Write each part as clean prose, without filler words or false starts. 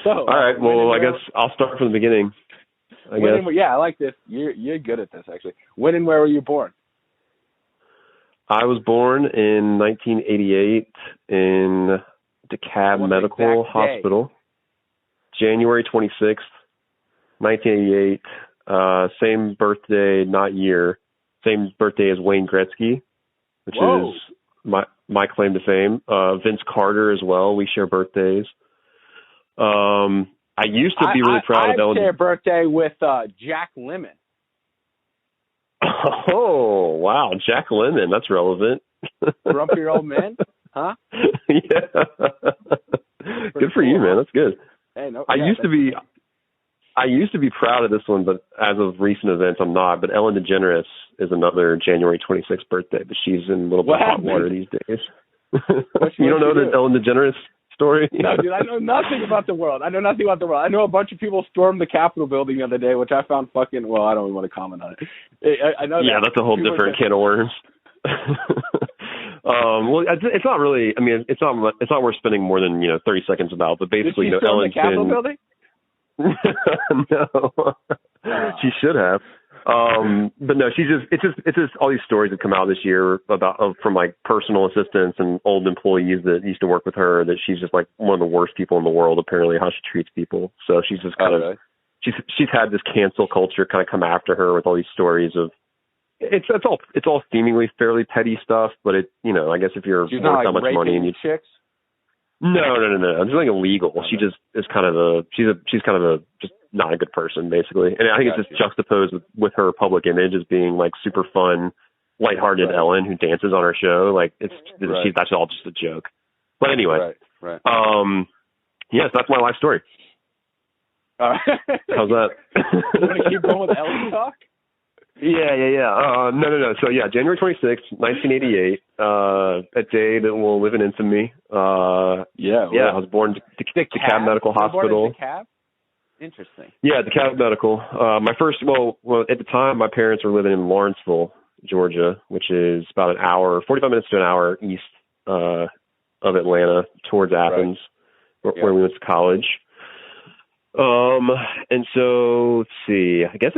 So, all right. Well, I guess I'll start from the beginning. Yeah, I like this. You're good at this, actually. When and where were you born? I was born in 1988 in DeKalb Medical Hospital. January 26th, 1988. Same birthday, not year. Same birthday as Wayne Gretzky, which is my claim to fame. Vince Carter as well. We share birthdays. I used to be really proud of Ellen. I share birthday with Jack Lemmon. Oh, wow. Jack Lemmon. That's relevant. Grumpy old man? Huh? Yeah. Good for you, man. That's good. Hey, no, I used to be proud of this one, but as of recent events, I'm not. But Ellen DeGeneres is another January 26th birthday, but she's in a little bit of hot water these days. You don't know the Ellen DeGeneres story? No, dude, I know nothing about the world. I know a bunch of people stormed the Capitol building the other day, which I found fucking, well, I don't even want to comment on it. I know yeah, that's a whole different can of worms. Well, it's not really, I mean, it's not worth spending more than, 30 seconds about, but basically, Did she storm the Capitol building? No, she should have. But no, it's just all these stories that come out this year from like personal assistants and old employees that used to work with her, that she's just like one of the worst people in the world, apparently, how she treats people. So she's just kind of, she's had this cancel culture kind of come after her with all these stories of, it's all seemingly fairly petty stuff, but I guess if you're she's worth not that much money and you chicks. No. It's nothing illegal. Okay. She just is kind of she's kind of just not a good person, basically. And I think it's just juxtaposed with her public image as being like super fun, lighthearted Ellen who dances on her show. Like that's all just a joke. But anyway, right. Yes, that's my life story. How's that? You want to keep going with Ellen talk? Yeah. No. So yeah, January 26th, 1988, a day that will live in infamy. I was born at DeKalb Medical Hospital. DeKalb? Interesting. Yeah, DeKalb Medical. At the time, my parents were living in Lawrenceville, Georgia, which is about 45 minutes to an hour east of Atlanta, towards Athens, where we went to college. And so let's see, I guess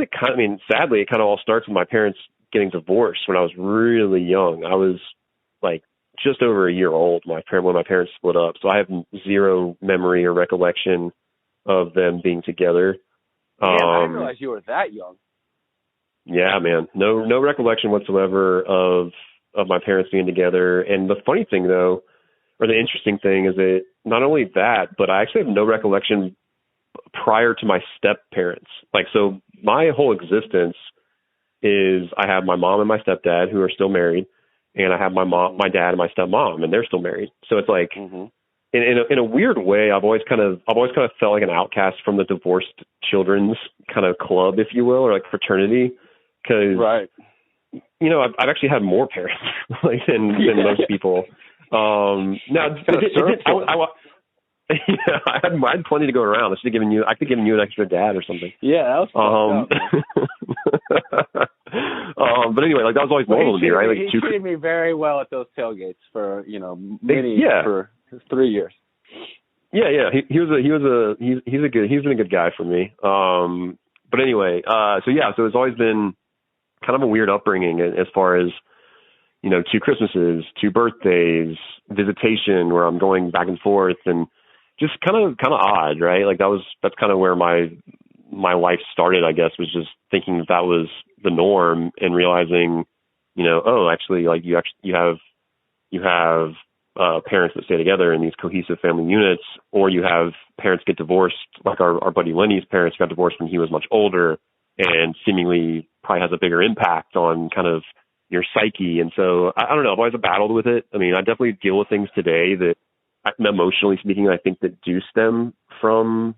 sadly, it kind of all starts with my parents getting divorced when I was really young. I was like just over a year old when my parents split up. So I have zero memory or recollection of them being together. I didn't realize you were that young. Yeah, man. No recollection whatsoever of my parents being together. And the funny thing though, or the interesting thing is that not only that, but I actually have no recollection prior to my step parents. Like, so my whole existence is I have my mom and my stepdad who are still married, and I have my dad and my stepmom, and they're still married. So it's like, in a weird way, I've always kind of felt like an outcast from the divorced children's kind of club, if you will, or like fraternity. Cause I've actually had more parents than most people. Yeah, I had plenty to go around. I could have given you an extra dad or something. Yeah, that was but anyway, like that was always normal to me, right? Like he treated me very well at those tailgates for for 3 years. Yeah. He's been a good guy for me. But anyway, so it's always been kind of a weird upbringing as far as 2 Christmases, 2 birthdays, visitation where I'm going back and forth and just kind of odd, right? Like that's kind of where my life started, I guess, was just thinking that was the norm and realizing, actually, like you have parents that stay together in these cohesive family units, or you have parents get divorced, like our buddy Lenny's parents got divorced when he was much older, and seemingly probably has a bigger impact on kind of your psyche. And so I don't know, I've always battled with it. I mean, I definitely deal with things today that, emotionally speaking, I think that do stem from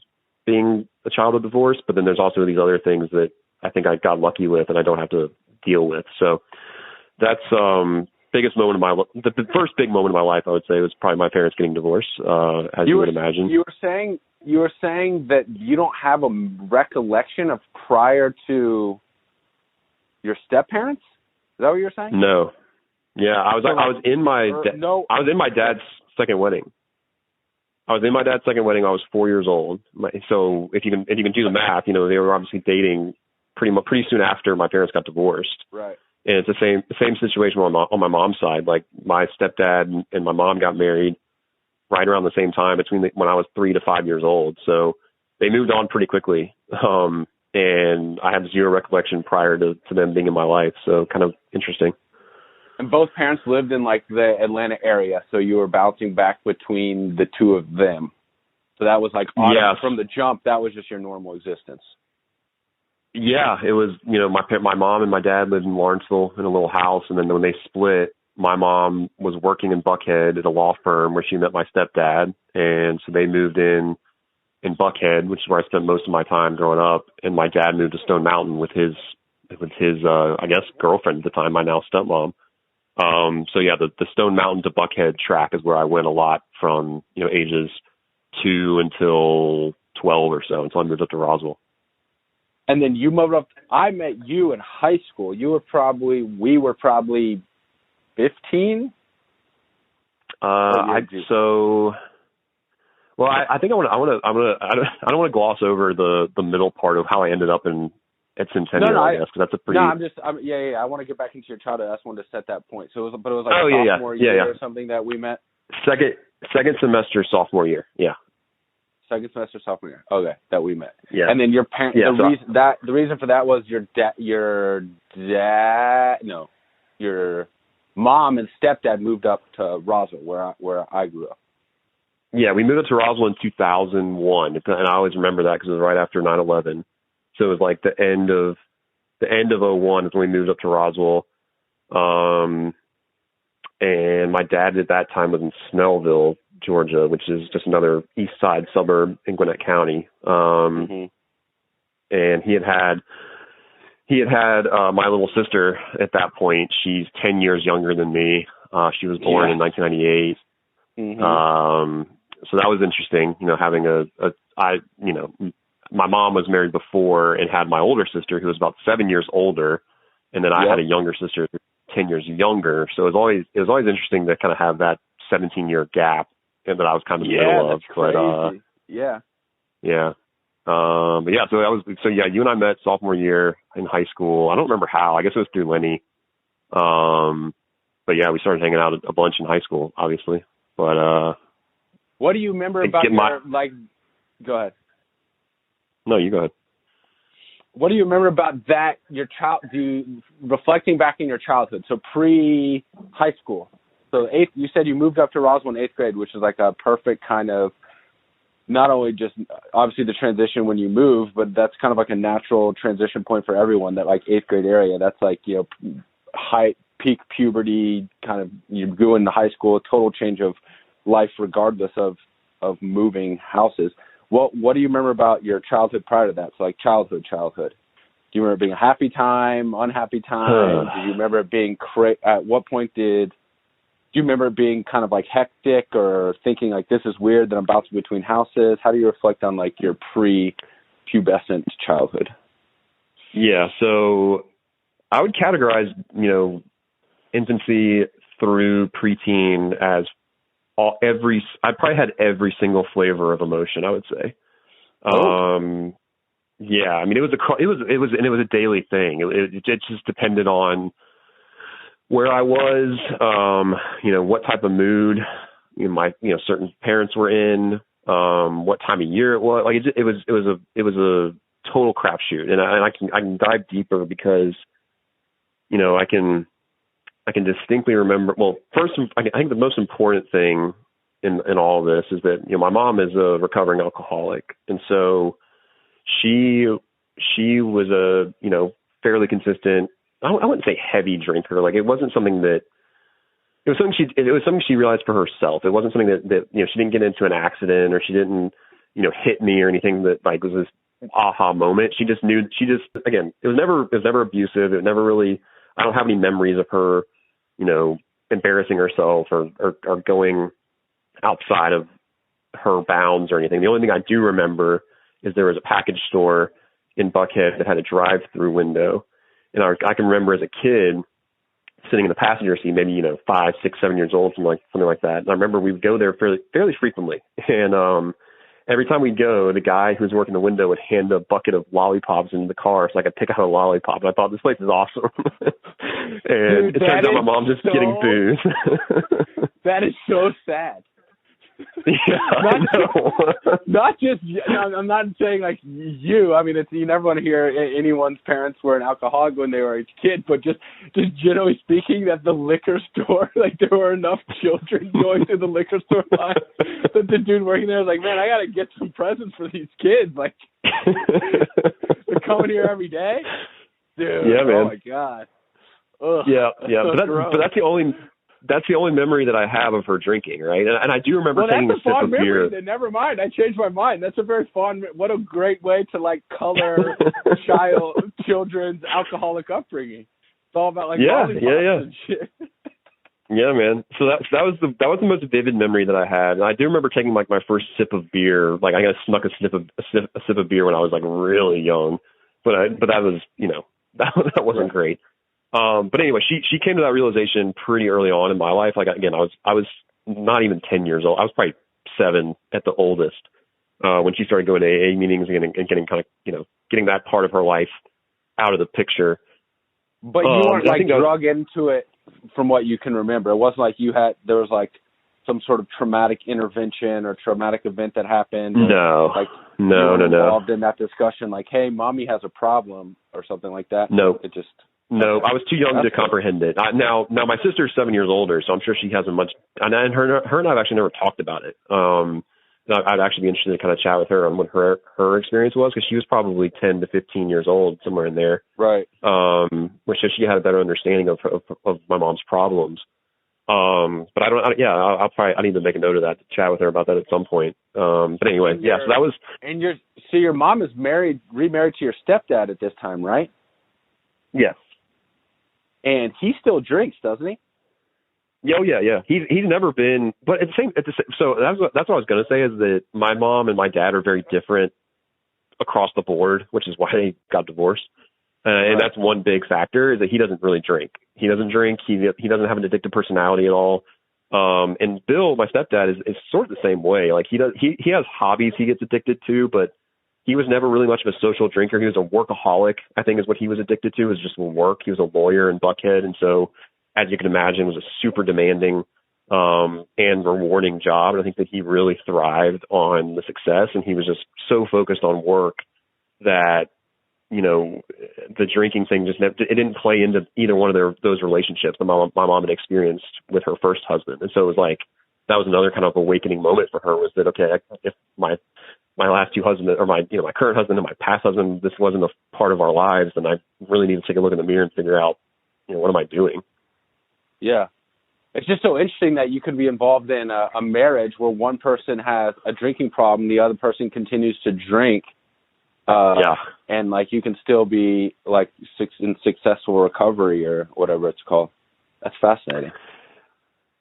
being a child of divorce, but then there's also these other things that I think I got lucky with and I don't have to deal with. So that's biggest moment of my the first big moment of my life, I would say, was probably my parents getting divorced, as you would imagine. You were saying that you don't have a recollection of prior to your step parents? Is that what you were saying? No. Yeah, I was in my dad's second wedding. I was in my dad's second wedding. I was 4 years old. So if you can do the math, they were obviously dating pretty soon after my parents got divorced. Right. And it's the same situation on my mom's side. Like my stepdad and my mom got married right around the same time when I was 3 to 5 years old. So they moved on pretty quickly. And I have zero recollection prior to them being in my life. So kind of interesting. And both parents lived in like the Atlanta area. So you were bouncing back between the two of them. So that was like from the jump, that was just your normal existence. Yeah, it was, my mom and my dad lived in Lawrenceville in a little house. And then when they split, my mom was working in Buckhead at a law firm where she met my stepdad. And so they moved in Buckhead, which is where I spent most of my time growing up. And my dad moved to Stone Mountain with his I guess, girlfriend at the time, my now stepmom. So yeah, the Stone Mountain to Buckhead track is where I went a lot from, ages 2 until 12 or so, until I moved up to Roswell. And then you moved up. I met you in high school. We were probably 15. I think I don't want to gloss over the middle part of how I ended up at Centennial, I guess, because that's a pretty. No, I want to get back into your childhood. I just wanted to set that point. So it was like sophomore year or something that we met. Second semester sophomore year. Yeah. Second semester sophomore year. Okay, that we met. Yeah. And then your parents. Yeah, the reason for that was your mom and stepdad moved up to Roswell, where I grew up. Yeah, we moved up to Roswell in 2001, and I always remember that because it was right after 9/11. So it was like the end of 2001 is when we moved up to Roswell. And my dad at that time was in Snellville, Georgia, which is just another east side suburb in Gwinnett County. And he had my little sister at that point. She's 10 years younger than me. She was born in 1998. So that was interesting, having my mom was married before and had my older sister who was about 7 years older. And then I had a younger sister 10 years younger. So it was always interesting to kind of have that 17-year gap and that I was kind of in the middle of. That's crazy. So you and I met sophomore year in high school. I don't remember how. I guess it was through Lenny. But yeah, we started hanging out a bunch in high school, obviously. But what do you remember about go ahead. No, you go ahead. What do you remember about that, reflecting back in your childhood, so pre-high school? So you said you moved up to Roswell in 8th grade, which is like a perfect kind of, not only just obviously the transition when you move, but that's kind of like a natural transition point for everyone, that like 8th grade area. That's like, peak puberty, kind of, you go into high school, a total change of life regardless of moving houses. What do you remember about your childhood prior to that? So like childhood. Do you remember it being a happy time, unhappy time? Do you remember it being at what point do you remember it being kind of like hectic or thinking like this is weird that I'm bouncing between houses? How do you reflect on like your pre-pubescent childhood? Yeah, so I would categorize, infancy through preteen as I probably had every single flavor of emotion, I would say. Yeah, I mean, it was a daily thing. It just depended on where I was, what type of mood, certain parents were in, what time of year it was. Like it was a total crapshoot, and I can dive deeper because, I can distinctly remember. Well, first, I think the most important thing in all of this is that my mom is a recovering alcoholic, and so she was a fairly consistent. I wouldn't say heavy drinker. Like it wasn't something that. It was something she realized for herself. It wasn't something that she didn't get into an accident or she didn't hit me or anything that like was this aha moment. She just knew. Again, it was never abusive. It never really. I don't have any memories of her, embarrassing herself or going outside of her bounds or anything. The only thing I do remember is there was a package store in Buckhead that had a drive-through window. And I can remember as a kid sitting in the passenger seat, maybe, 5, 6, 7 years old, something like that. And I remember we would go there fairly frequently. And every time we'd go, the guy who was working the window would hand a bucket of lollipops into the car so I could pick out a lollipop. And I thought, this place is awesome. And Dude, it turns out my mom's just getting booze. That is so sad. Yeah, not just, I'm not saying like you. I mean, you never want to hear anyone's parents were an alcoholic when they were a kid, but just generally speaking, that the liquor store, like there were enough children going through the liquor store line that the dude working there was like, man, I got to get some presents for these kids. Like, they're coming here every day. Dude, yeah, man. Oh my God. Ugh, yeah. So But that's the only memory that I have of her drinking, right? And I do remember taking a sip of beer. Then never mind. I changed my mind. That's a very fond. What a great way to like color children's alcoholic upbringing. It's all about like lollipops and shit. Yeah, man. So that was the most vivid memory that I had. And I do remember taking like my first sip of beer. Like I snuck a sip of beer when I was like really young, but that was that wasn't great. But anyway, she came to that realization pretty early on in my life. Like again, I was not even 10 years old. I was probably 7 at the oldest when she started going to AA meetings and getting kind of getting that part of her life out of the picture. But you weren't like drug into it from what you can remember. It wasn't like there was like some sort of traumatic intervention or traumatic event that happened. No, like no. Involved in that discussion, like, hey, mommy has a problem or something like that. No, it just. No, I was too young to comprehend it. Now my sister's 7 years older, so I'm sure she hasn't much. And her and I've actually never talked about it. I'd actually be interested to kind of chat with her on what her experience was, because she was probably 10 to 15 years old, somewhere in there. Right. Which she had a better understanding of my mom's problems. But I need to make a note of that, to chat with her about that at some point. But anyway, so that was. And your mom is remarried to your stepdad at this time, right? Yes. And he still drinks, doesn't he? Yeah. He's never been, but so that's what I was going to say, is that my mom and my dad are very different across the board, which is why they got divorced. And that's one big factor, is that he doesn't really drink. He doesn't drink. He doesn't have an addictive personality at all. And Bill, my stepdad, is sort of the same way. Like he has hobbies he gets addicted to, but he was never really much of a social drinker. He was a workaholic, I think, is what he was addicted to, was just work. He was a lawyer in Buckhead. And so, as you can imagine, was a super demanding and rewarding job. And I think that he really thrived on the success. And he was just so focused on work that, the drinking thing it didn't play into either one of those relationships that my mom had experienced with her first husband. And so it was like, that was another kind of awakening moment for her, was that, okay, if my last two husbands, or my current husband and my past husband, this wasn't a part of our lives, then I really need to take a look in the mirror and figure out, what am I doing? Yeah. It's just so interesting that you could be involved in a marriage where one person has a drinking problem, the other person continues to drink. And like you can still be like in successful recovery or whatever it's called. That's fascinating.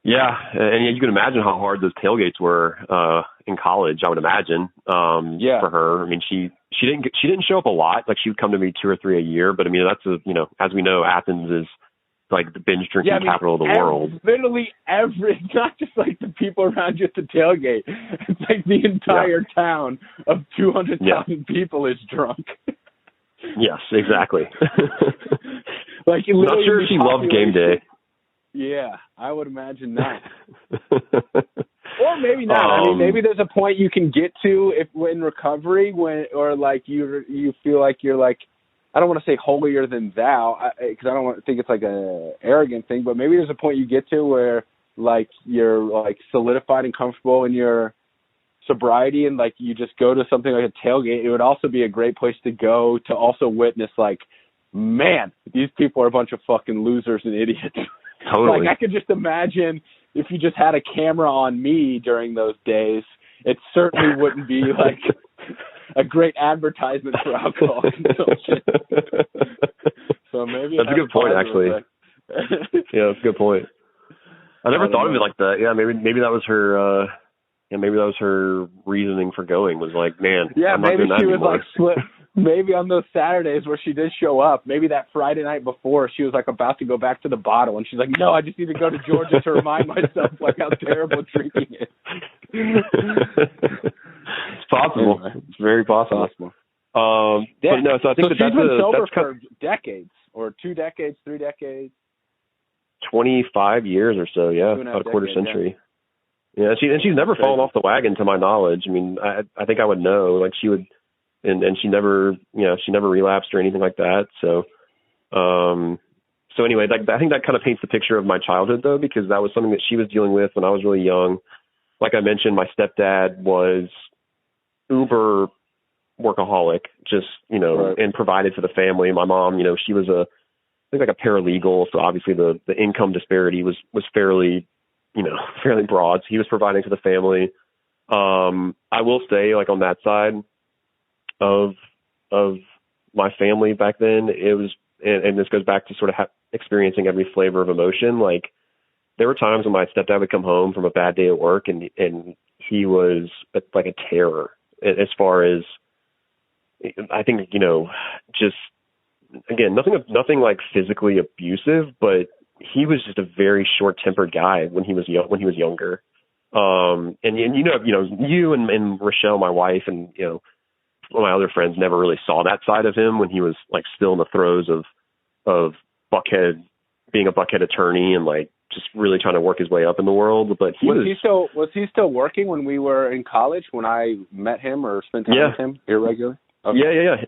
Yeah, and you can imagine how hard those tailgates were in college. I would imagine for her. I mean, she didn't show up a lot. Like she would come to me 2 or 3 a year. But I mean, that's as we know, Athens is like the binge drinking capital of the world. Literally not just like the people around you at the tailgate. It's like the entire town of 200,000 people is drunk. Yes, exactly. Like not sure if she loved game day. Yeah, I would imagine not. Or maybe not. I mean, maybe there's a point you can get to in recovery or like you feel like you're like, I don't want to say holier than thou, because I don't think it's like a arrogant thing, but maybe there's a point you get to where like you're like solidified and comfortable in your sobriety, and like you just go to something like a tailgate. It would also be a great place to go to also witness like, man, these people are a bunch of fucking losers and idiots. Totally. Like I could just imagine if you just had a camera on me during those days, it certainly wouldn't be like a great advertisement for alcohol consumption. So maybe that's a good point, actually. Yeah, that's a good point. I never thought of it like that. Yeah, maybe that was her. Maybe that was her reasoning for going. Was like, man, I'm not doing that anymore. maybe on those Saturdays where she did show up, maybe that Friday night before, she was like about to go back to the bottle, and she's like, "No, I just need to go to Georgia to remind myself like how terrible drinking is." It's possible. Anyway, it's very possible. But no, so I think she's been sober for decades, or 2 decades, 3 decades. 25 years or so, yeah, about a quarter century. Yeah, she's never fallen off the wagon to my knowledge. I mean, I think I would know. Like she would, and she never, she never relapsed or anything like that. So, anyway, I think that kind of paints the picture of my childhood, though, because that was something that she was dealing with when I was really young. Like I mentioned, my stepdad was uber workaholic, just right. and provided for the family. My mom, she was I think like a paralegal, so obviously the income disparity was fairly, fairly broad. So he was providing for the family. I will say, like on that side of my family back then, it was, and this goes back to sort of experiencing every flavor of emotion. Like there were times when my stepdad would come home from a bad day at work, and he was like a terror as far as, I think, just, again, nothing like physically abusive, but he was just a very short-tempered guy when he was younger. And you and Rochelle, my wife, and one of my other friends never really saw that side of him when he was like still in the throes of being a Buckhead attorney and like just really trying to work his way up in the world. But was he still working when we were in college, when I met him or spent time with him irregularly? Okay.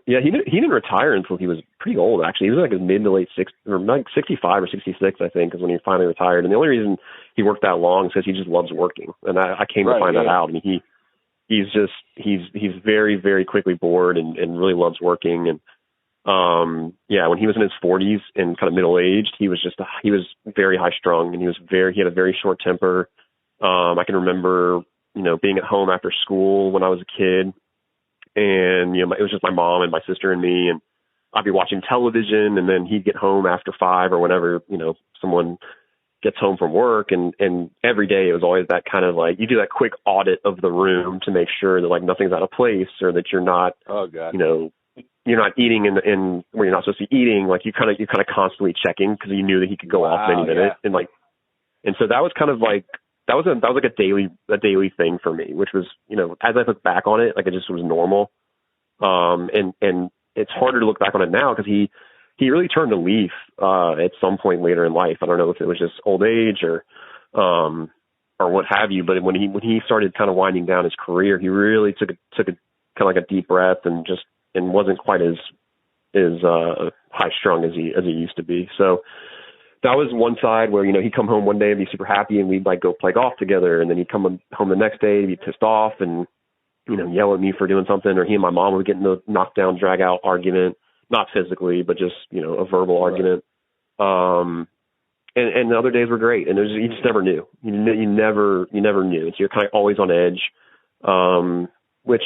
Yeah. He didn't retire until he was pretty old. Actually, he was like his mid to late 60s, or like 65 or 66, I think, is when he finally retired. And the only reason he worked that long is because he just loves working. And I came to find that out. I mean, he's very, very quickly bored and really loves working. And when he was in his 40s and kind of middle aged, he was very high strung, and he had a very short temper. I can remember being at home after school when I was a kid. And, it was just my mom and my sister and me, and I'd be watching television, and then he'd get home after 5 or whenever, someone gets home from work. And every day it was always that kind of like, you do that quick audit of the room to make sure that like nothing's out of place, or that you're not, you're not eating in where you're not supposed to be eating. Like you're kind of constantly checking, because you knew that he could go off any minute. Yeah. And so that was kind of like, that was like a daily thing for me, which was, as I look back on it, like it just was normal. And it's harder to look back on it now, because he really turned a leaf, at some point later in life. I don't know if it was just old age or what have you, but when he started kind of winding down his career, he really took a kind of like a deep breath and wasn't quite as high strung as he used to be. So that was one side where, he'd come home one day and be super happy, and we'd like go play golf together. And then he'd come home the next day and be pissed off and, yell at me for doing something, or he and my mom would get in a knockdown, drag out argument, not physically, but just, a verbal argument. And the other days were great. And you just never knew. You never knew. So you're kind of always on edge, which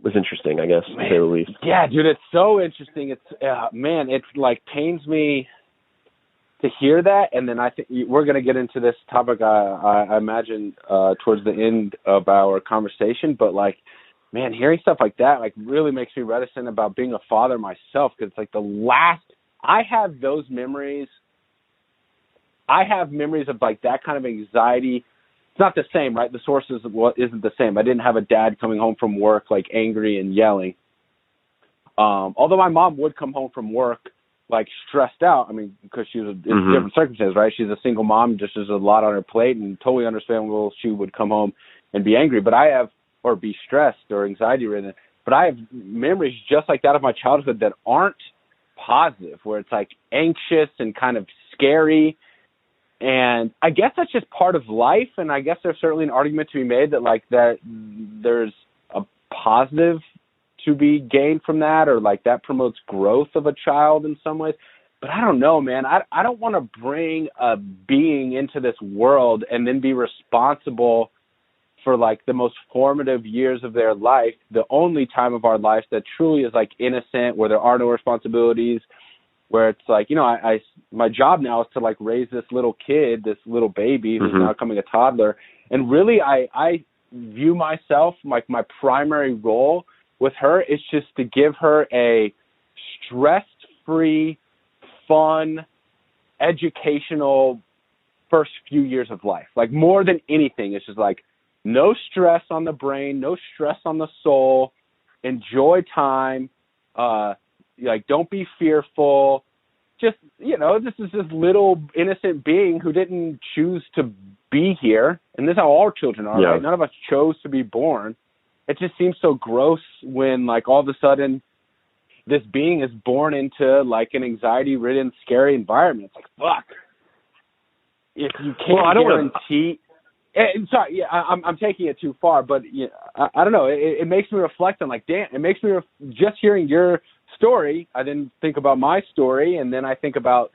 was interesting, I guess, to say the least. Yeah, dude, it's so interesting. It's, it like pains me to hear that. And then I think we're going to get into this topic, I imagine, towards the end of our conversation. But like, man, hearing stuff like that, like really makes me reticent about being a father myself. Cause it's like I have those memories. I have memories of like that kind of anxiety. It's not the same, right? The source isn't the same. I didn't have a dad coming home from work, like angry and yelling. Although my mom would come home from work like stressed out. I mean, because she was in different circumstances, right? She's a single mom, just there's a lot on her plate, and totally understandable she would come home and be angry. Or be stressed or anxiety ridden. But I have memories just like that of my childhood that aren't positive, where it's like anxious and kind of scary. And I guess that's just part of life. And I guess there's certainly an argument to be made that like that there's a positive to be gained from that, or like that promotes growth of a child in some ways. But I don't know, man. I don't want to bring a being into this world and then be responsible for like the most formative years of their life, the only time of our life that truly is like innocent, where there are no responsibilities, where it's like, my job now is to like raise this little kid, this little baby who's now becoming a toddler. And really I view myself, like my primary role with her is just to give her a stress-free, fun, educational first few years of life. Like, more than anything, it's just like no stress on the brain, no stress on the soul. Enjoy time. Like, don't be fearful. Just, this is this little innocent being who didn't choose to be here. And this is how all children are, right? None of us chose to be born. It just seems so gross when, like, all of a sudden this being is born into, like, an anxiety-ridden, scary environment. It's like, fuck. If you can't guarantee... Sorry, yeah, I'm taking it too far, but I don't know. It makes me reflect on, like, damn, it makes me, just hearing your story, I didn't think about my story, and then I think about,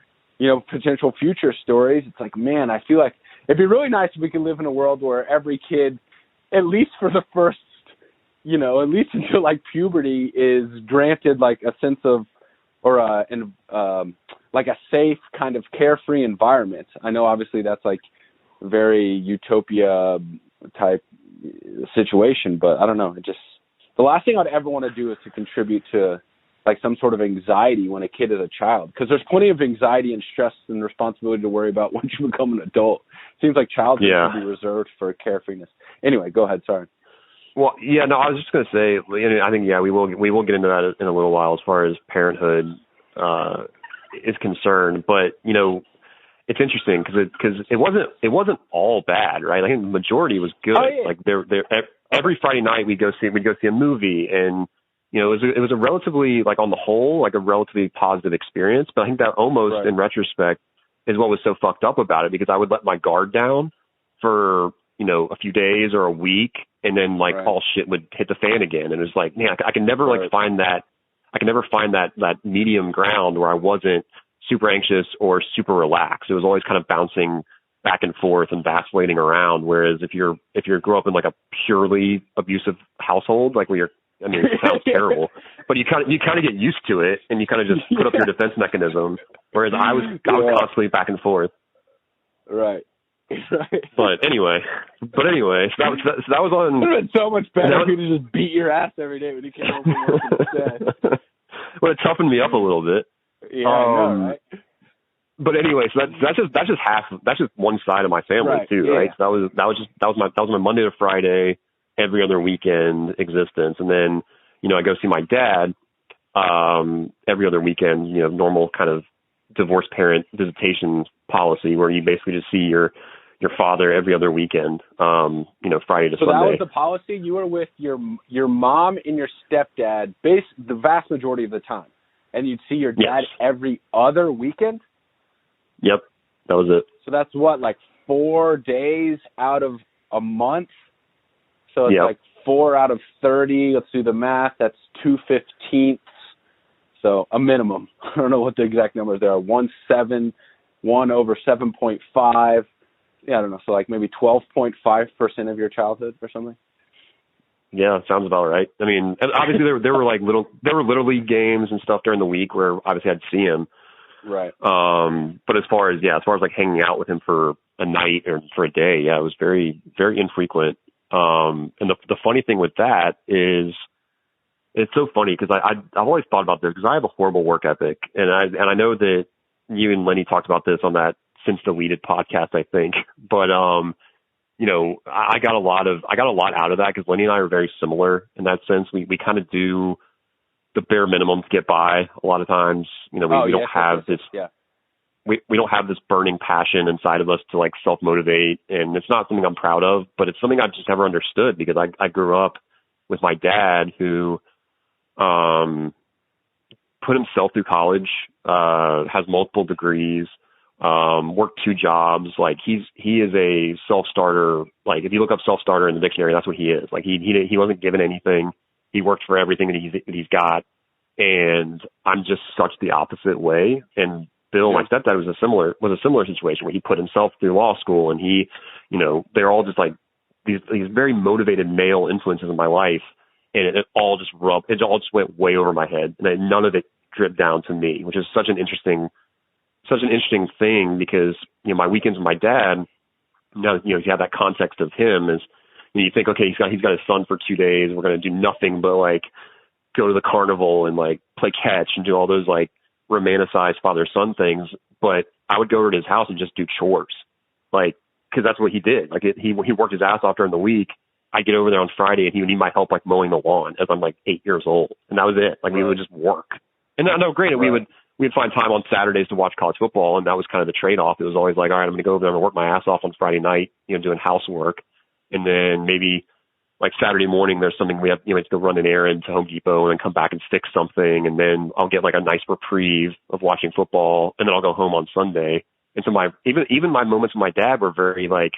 potential future stories. It's like, man, I feel like it'd be really nice if we could live in a world where every kid, at least for the first, at least until, like, puberty, is granted, like, a sense of, or like a safe kind of carefree environment. I know, obviously, that's, like, very utopia type situation, but I don't know. The last thing I'd ever want to do is to contribute to, like, some sort of anxiety when a kid is a child, because there's plenty of anxiety and stress and responsibility to worry about once you become an adult. Seems like childhood should be reserved for carefreeness. Anyway, go ahead. Sorry. Well, yeah, no, I was just going to say, I think, we will get into that in a little while as far as parenthood is concerned, but, it's interesting because it wasn't all bad, right? I think the majority was good. Oh, yeah. Like, every Friday night we'd go see a movie, and it was a relatively, like, on the whole, like, a relatively positive experience. But I think that almost in retrospect is what was so fucked up about it, because I would let my guard down for a few days or a week, and then, like, all shit would hit the fan again, and it was like, man, I can never find that. I can never find that medium ground where I wasn't super anxious or super relaxed. It was always kind of bouncing back and forth and vacillating around. Whereas if you grow up in, like, a purely abusive household, like, where it sounds terrible, but you kind of get used to it, and you kind of just put up your defense mechanism. Whereas I was constantly back and forth. Right. But anyway, so that was on. It would have been so much better if you could just beat your ass every day when you came home from work instead. Well, it toughened me up a little bit. Yeah, I know, right? But anyway, so that's just one side of my family too, right? So that was my Monday to Friday, every other weekend existence, and then I go see my dad every other weekend. Normal kind of divorced parent visitation policy, where you basically just see your father every other weekend, Friday to Sunday. So that was the policy? You were with your mom and your stepdad the vast majority of the time, and you'd see your dad every other weekend? Yep, that was it. So that's what, like 4 days out of a month? So it's like 4 out of 30. Let's do the math. That's 2/15. So a minimum. I don't know what the exact numbers there are. 1/7, 1 over 7.5. Yeah, I don't know. So like maybe 12.5% of your childhood or something. Yeah, sounds about right. I mean, obviously there were little league games and stuff during the week where obviously I'd see him. Right. But as far as like hanging out with him for a night or for a day, it was very, very infrequent. And the funny thing with that is, it's so funny because I've always thought about this, because I have a horrible work ethic, and I know that you and Lenny talked about this on that since deleted podcast, I think. But I got a lot out of that, because Lenny and I are very similar in that sense. We kind of do the bare minimum to get by a lot of times. We don't have this. Yeah. We don't have this burning passion inside of us to like self-motivate, and it's not something I'm proud of, but it's something I've just never understood, because I grew up with my dad who put himself through college, has multiple degrees, worked 2 jobs. Like he is a self-starter. Like if you look up self-starter in the dictionary, that's what he is. Like he wasn't given anything. He worked for everything that he's got. And I'm just such the opposite way. And Bill, my stepdad, was a similar situation where he put himself through law school, and he, they're all just like these very motivated male influences in my life. And it all just went way over my head, and none of it dripped down to me, which is such an interesting thing, because, my weekends with my dad, you have that context of him as, you think, okay, he's got his son for 2 days. We're going to do nothing but like, go to the carnival and like play catch and do all those like romanticized father-son things. But I would go over to his house and just do chores, like, because that's what he did. Like he worked his ass off during the week. I'd get over there on Friday and he would need my help like mowing the lawn as I'm like 8 years old, and that was it. Like we would just work. And no, granted, we'd find time on Saturdays to watch college football, and that was kind of the trade-off. It was always like, all right, I'm going to go over there and work my ass off on Friday night, doing housework, and then maybe like Saturday morning there's something we have to go run an errand to Home Depot and then come back and fix something, and then I'll get like a nice reprieve of watching football, and then I'll go home on Sunday. And so even my moments with my dad were very like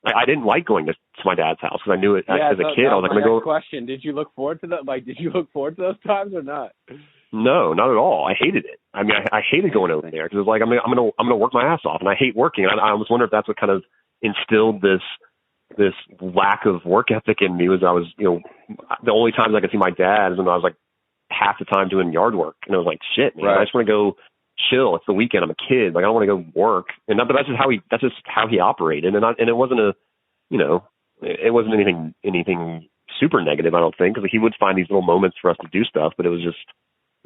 I didn't like going to my dad's house because I knew it as a kid. I was like, I'm gonna go. Question: did you look forward to that? Like, did you look forward to those times or not? No, not at all. I hated it. I mean, I hated going over there because it was like I'm gonna work my ass off, and I hate working. I was wondering if that's what kind of instilled this lack of work ethic in me. Was I was the only times I could see my dad is when I was like half the time doing yard work, and I was like, shit, man, I just want to go chill. It's the weekend. I'm a kid. Like I don't want to go work. And but that's just how he operated. And it wasn't it wasn't anything super negative, I don't think, because he would find these little moments for us to do stuff. But it was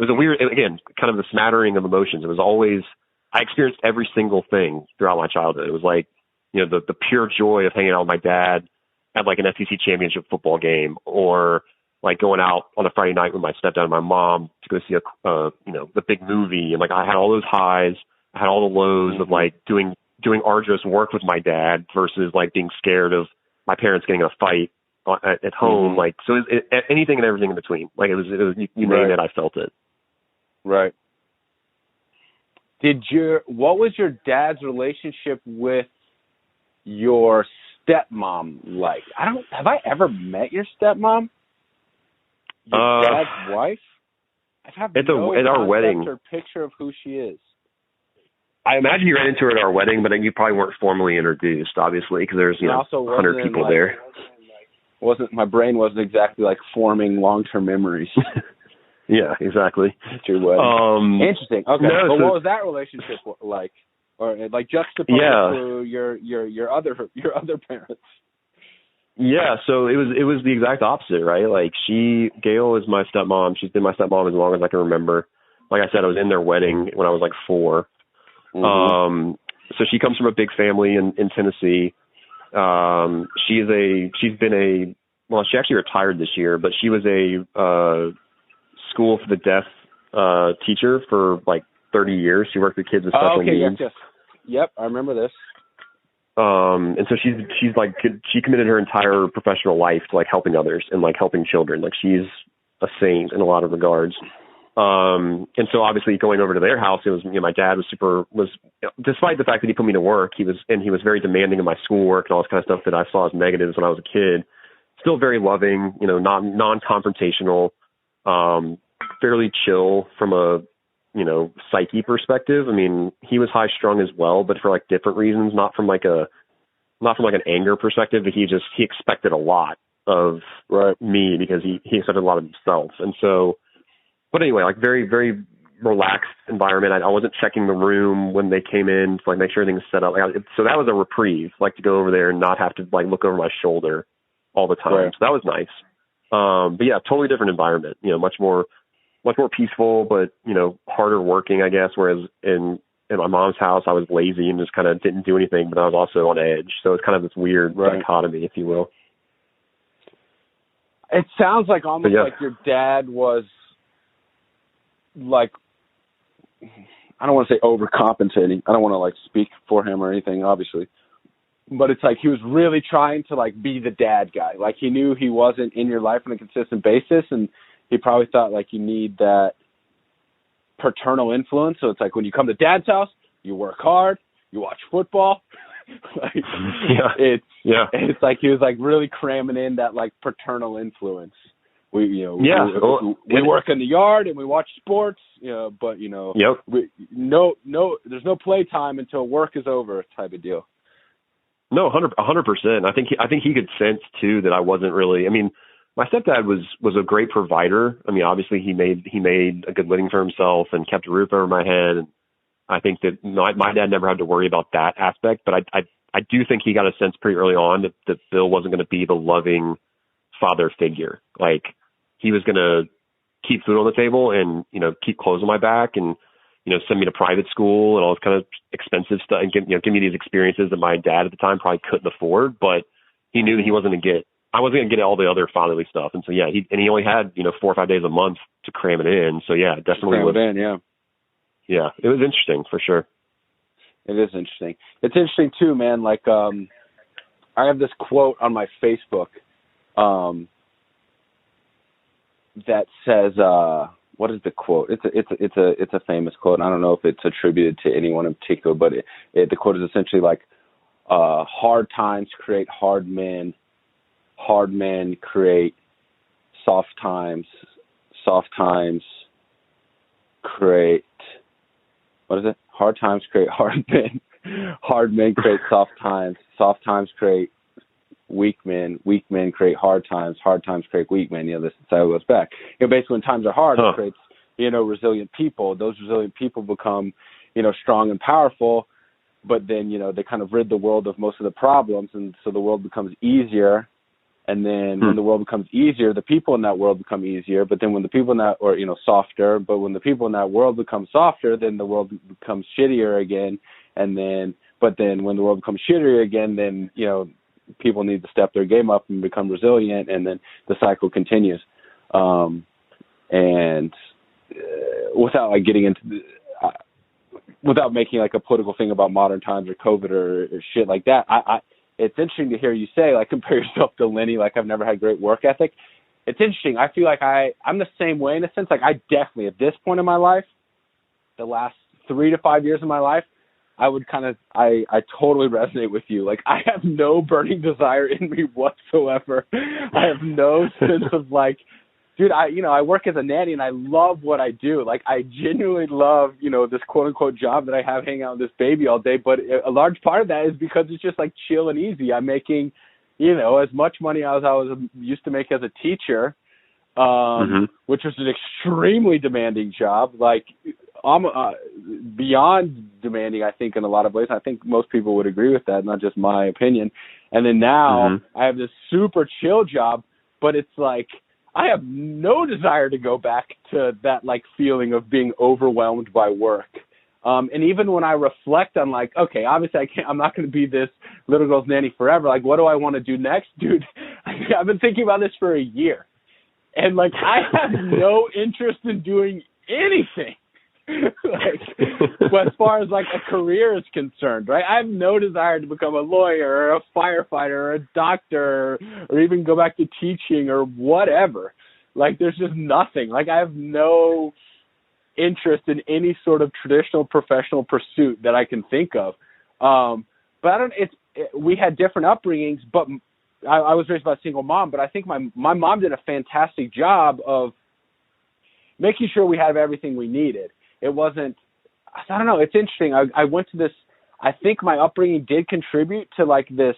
a weird, again, kind of a smattering of emotions. It was always, I experienced every single thing throughout my childhood. It was like, the pure joy of hanging out with my dad at like an SEC championship football game, or like going out on a Friday night with my stepdad and my mom to go see the big movie. And like, I had all those highs, I had all the lows of like doing arduous work with my dad versus like being scared of my parents getting in a fight at home. Like, so anything and everything in between. Like it was you name it, I felt it. Right. What was your dad's relationship with your stepmom like? Have I ever met your stepmom? Your dad's wife? I have at our wedding or picture of who she is. I imagine you ran into her at our wedding, but then you probably weren't formally introduced, obviously, because there's 100 people there. My brain wasn't exactly like forming long-term memories. Yeah, exactly. Interesting. Okay, what was that relationship like, or like juxtaposed to your other parents? Yeah, so it was the exact opposite, right? Like Gail is my stepmom. She's been my stepmom as long as I can remember. Like I said, I was in their wedding when I was like 4. Mm-hmm. So she comes from a big family in Tennessee. She actually retired this year, but she was a school for the deaf teacher for like 30 years. She worked with kids with special needs. Yes. Yep, I remember this. And so she's like, she committed her entire professional life to like helping others and like helping children. Like she's a saint in a lot of regards. And so obviously going over to their house, it was, my dad was despite the fact that he put me to work, he was very demanding of my schoolwork and all this kind of stuff that I saw as negatives when I was a kid, still very loving, not non-confrontational, fairly chill from a, psyche perspective. I mean, he was high strung as well, but for like different reasons, not from like an anger perspective, but he expected a lot of me because he expected a lot of himself. And so, but anyway, like very, very relaxed environment. I wasn't checking the room when they came in to like make sure everything's set up. So that was a reprieve, like to go over there and not have to like look over my shoulder all the time. Right. So that was nice. But yeah, totally different environment, much more peaceful, but, harder working, I guess. Whereas in my mom's house, I was lazy and just kind of didn't do anything, but I was also on edge. So it's kind of this weird dichotomy, if you will. It sounds like almost like your dad was like, I don't want to say overcompensating. I don't want to like speak for him or anything, obviously. But it's like he was really trying to like be the dad guy. Like he knew he wasn't in your life on a consistent basis, and he probably thought like you need that paternal influence. So it's like when you come to dad's house, you work hard, you watch football. It's like he was like really cramming in that like paternal influence. We work in the yard and we watch sports, but there's no play time until work is over type of deal. No, 100%. I think he could sense too that I wasn't really. I mean, my stepdad was a great provider. I mean, obviously he made a good living for himself and kept a roof over my head. And I think that my dad never had to worry about that aspect. But I do think he got a sense pretty early on that Bill wasn't going to be the loving father figure. Like he was going to keep food on the table and, you know, keep clothes on my back and, you know, send me to private school and all this kind of expensive stuff and give me these experiences that my dad at the time probably couldn't afford, but he knew I wasn't going to get all the other fatherly stuff. And so, yeah, he only had, you know, 4 or 5 days a month to cram it in. So yeah, it definitely was. Cram it in, yeah. Yeah, it was interesting for sure. It is interesting. It's interesting too, man. Like, I have this quote on my Facebook, that says, what is the quote? It's a famous quote. I don't know if it's attributed to anyone in particular, but the quote is essentially like, hard times create hard men create soft times create, what is it? Hard times create hard men create soft times create weak men create hard times create weak men. You know, this cycle goes back. You know, basically when times are hard, it creates, you know, resilient people. Those resilient people become, you know, strong and powerful, but then, you know, they kind of rid the world of most of the problems, and so the world becomes easier. And then when the world becomes easier, the people in that world become easier. But then when the people in that, or, you know, softer, but when the people in that world become softer, then the world becomes shittier again. But then when the world becomes shittier again, then, you know, people need to step their game up and become resilient, and then the cycle continues. Without like getting into, without making like a political thing about modern times or COVID or shit like that, it's interesting to hear you say, like, compare yourself to Lenny, like, I've never had great work ethic. It's interesting. I feel like I'm the same way in a sense. Like, I definitely, at this point in my life, the last 3 to 5 years of my life, I totally resonate with you. Like, I have no burning desire in me whatsoever. I have no sense of, like, dude, I work as a nanny and I love what I do. Like, I genuinely love, you know, this quote unquote job that I have hanging out with this baby all day. But a large part of that is because it's just like chill and easy. I'm making, you know, as much money as I was used to make as a teacher, which was an extremely demanding job. Like, I'm beyond demanding, I think, in a lot of ways. I think most people would agree with that, not just my opinion. And then now I have this super chill job, but it's like, I have no desire to go back to that, like, feeling of being overwhelmed by work. And even when I reflect on, like, okay, obviously I'm not going to be this little girl's nanny forever. Like, what do I want to do next? Dude, I've been thinking about this for a year. And, like, I have no interest in doing anything. Like, well, as far as, like, a career is concerned, right? I have no desire to become a lawyer or a firefighter or a doctor or even go back to teaching or whatever. Like, there's just nothing. Like, I have no interest in any sort of traditional professional pursuit that I can think of. But we had different upbringings, but I was raised by a single mom, but I think my mom did a fantastic job of making sure we have everything we needed. It wasn't, I don't know, it's interesting. I went to this, I think my upbringing did contribute to, like, this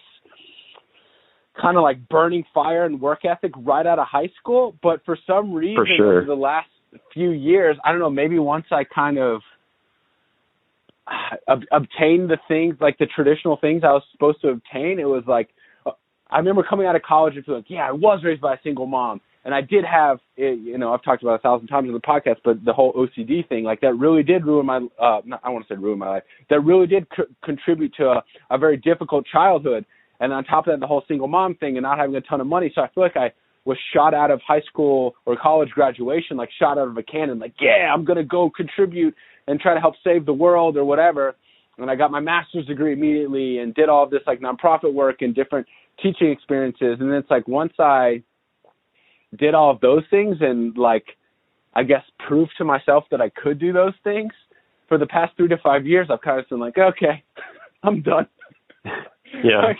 kind of like burning fire and work ethic right out of high school. But for some reason, over the last few years, I don't know, maybe once I kind of obtained the things, like the traditional things I was supposed to obtain, it was like, I remember coming out of college and feeling like, yeah, I was raised by a single mom. And I did have, you know, I've talked about it 1,000 times on the podcast, but the whole OCD thing, like, that really did ruin my, I want to say ruin my life. That really did contribute to a very difficult childhood. And on top of that, the whole single mom thing and not having a ton of money. So I feel like I was shot out of high school or college graduation, like shot out of a cannon, like, yeah, I'm going to go contribute and try to help save the world or whatever. And I got my master's degree immediately and did all of this, like, nonprofit work and different teaching experiences. And then it's like, once I did all of those things and, like, I guess proved to myself that I could do those things, for the past 3 to 5 years, I've kind of been like, okay, I'm done. Yeah. Like,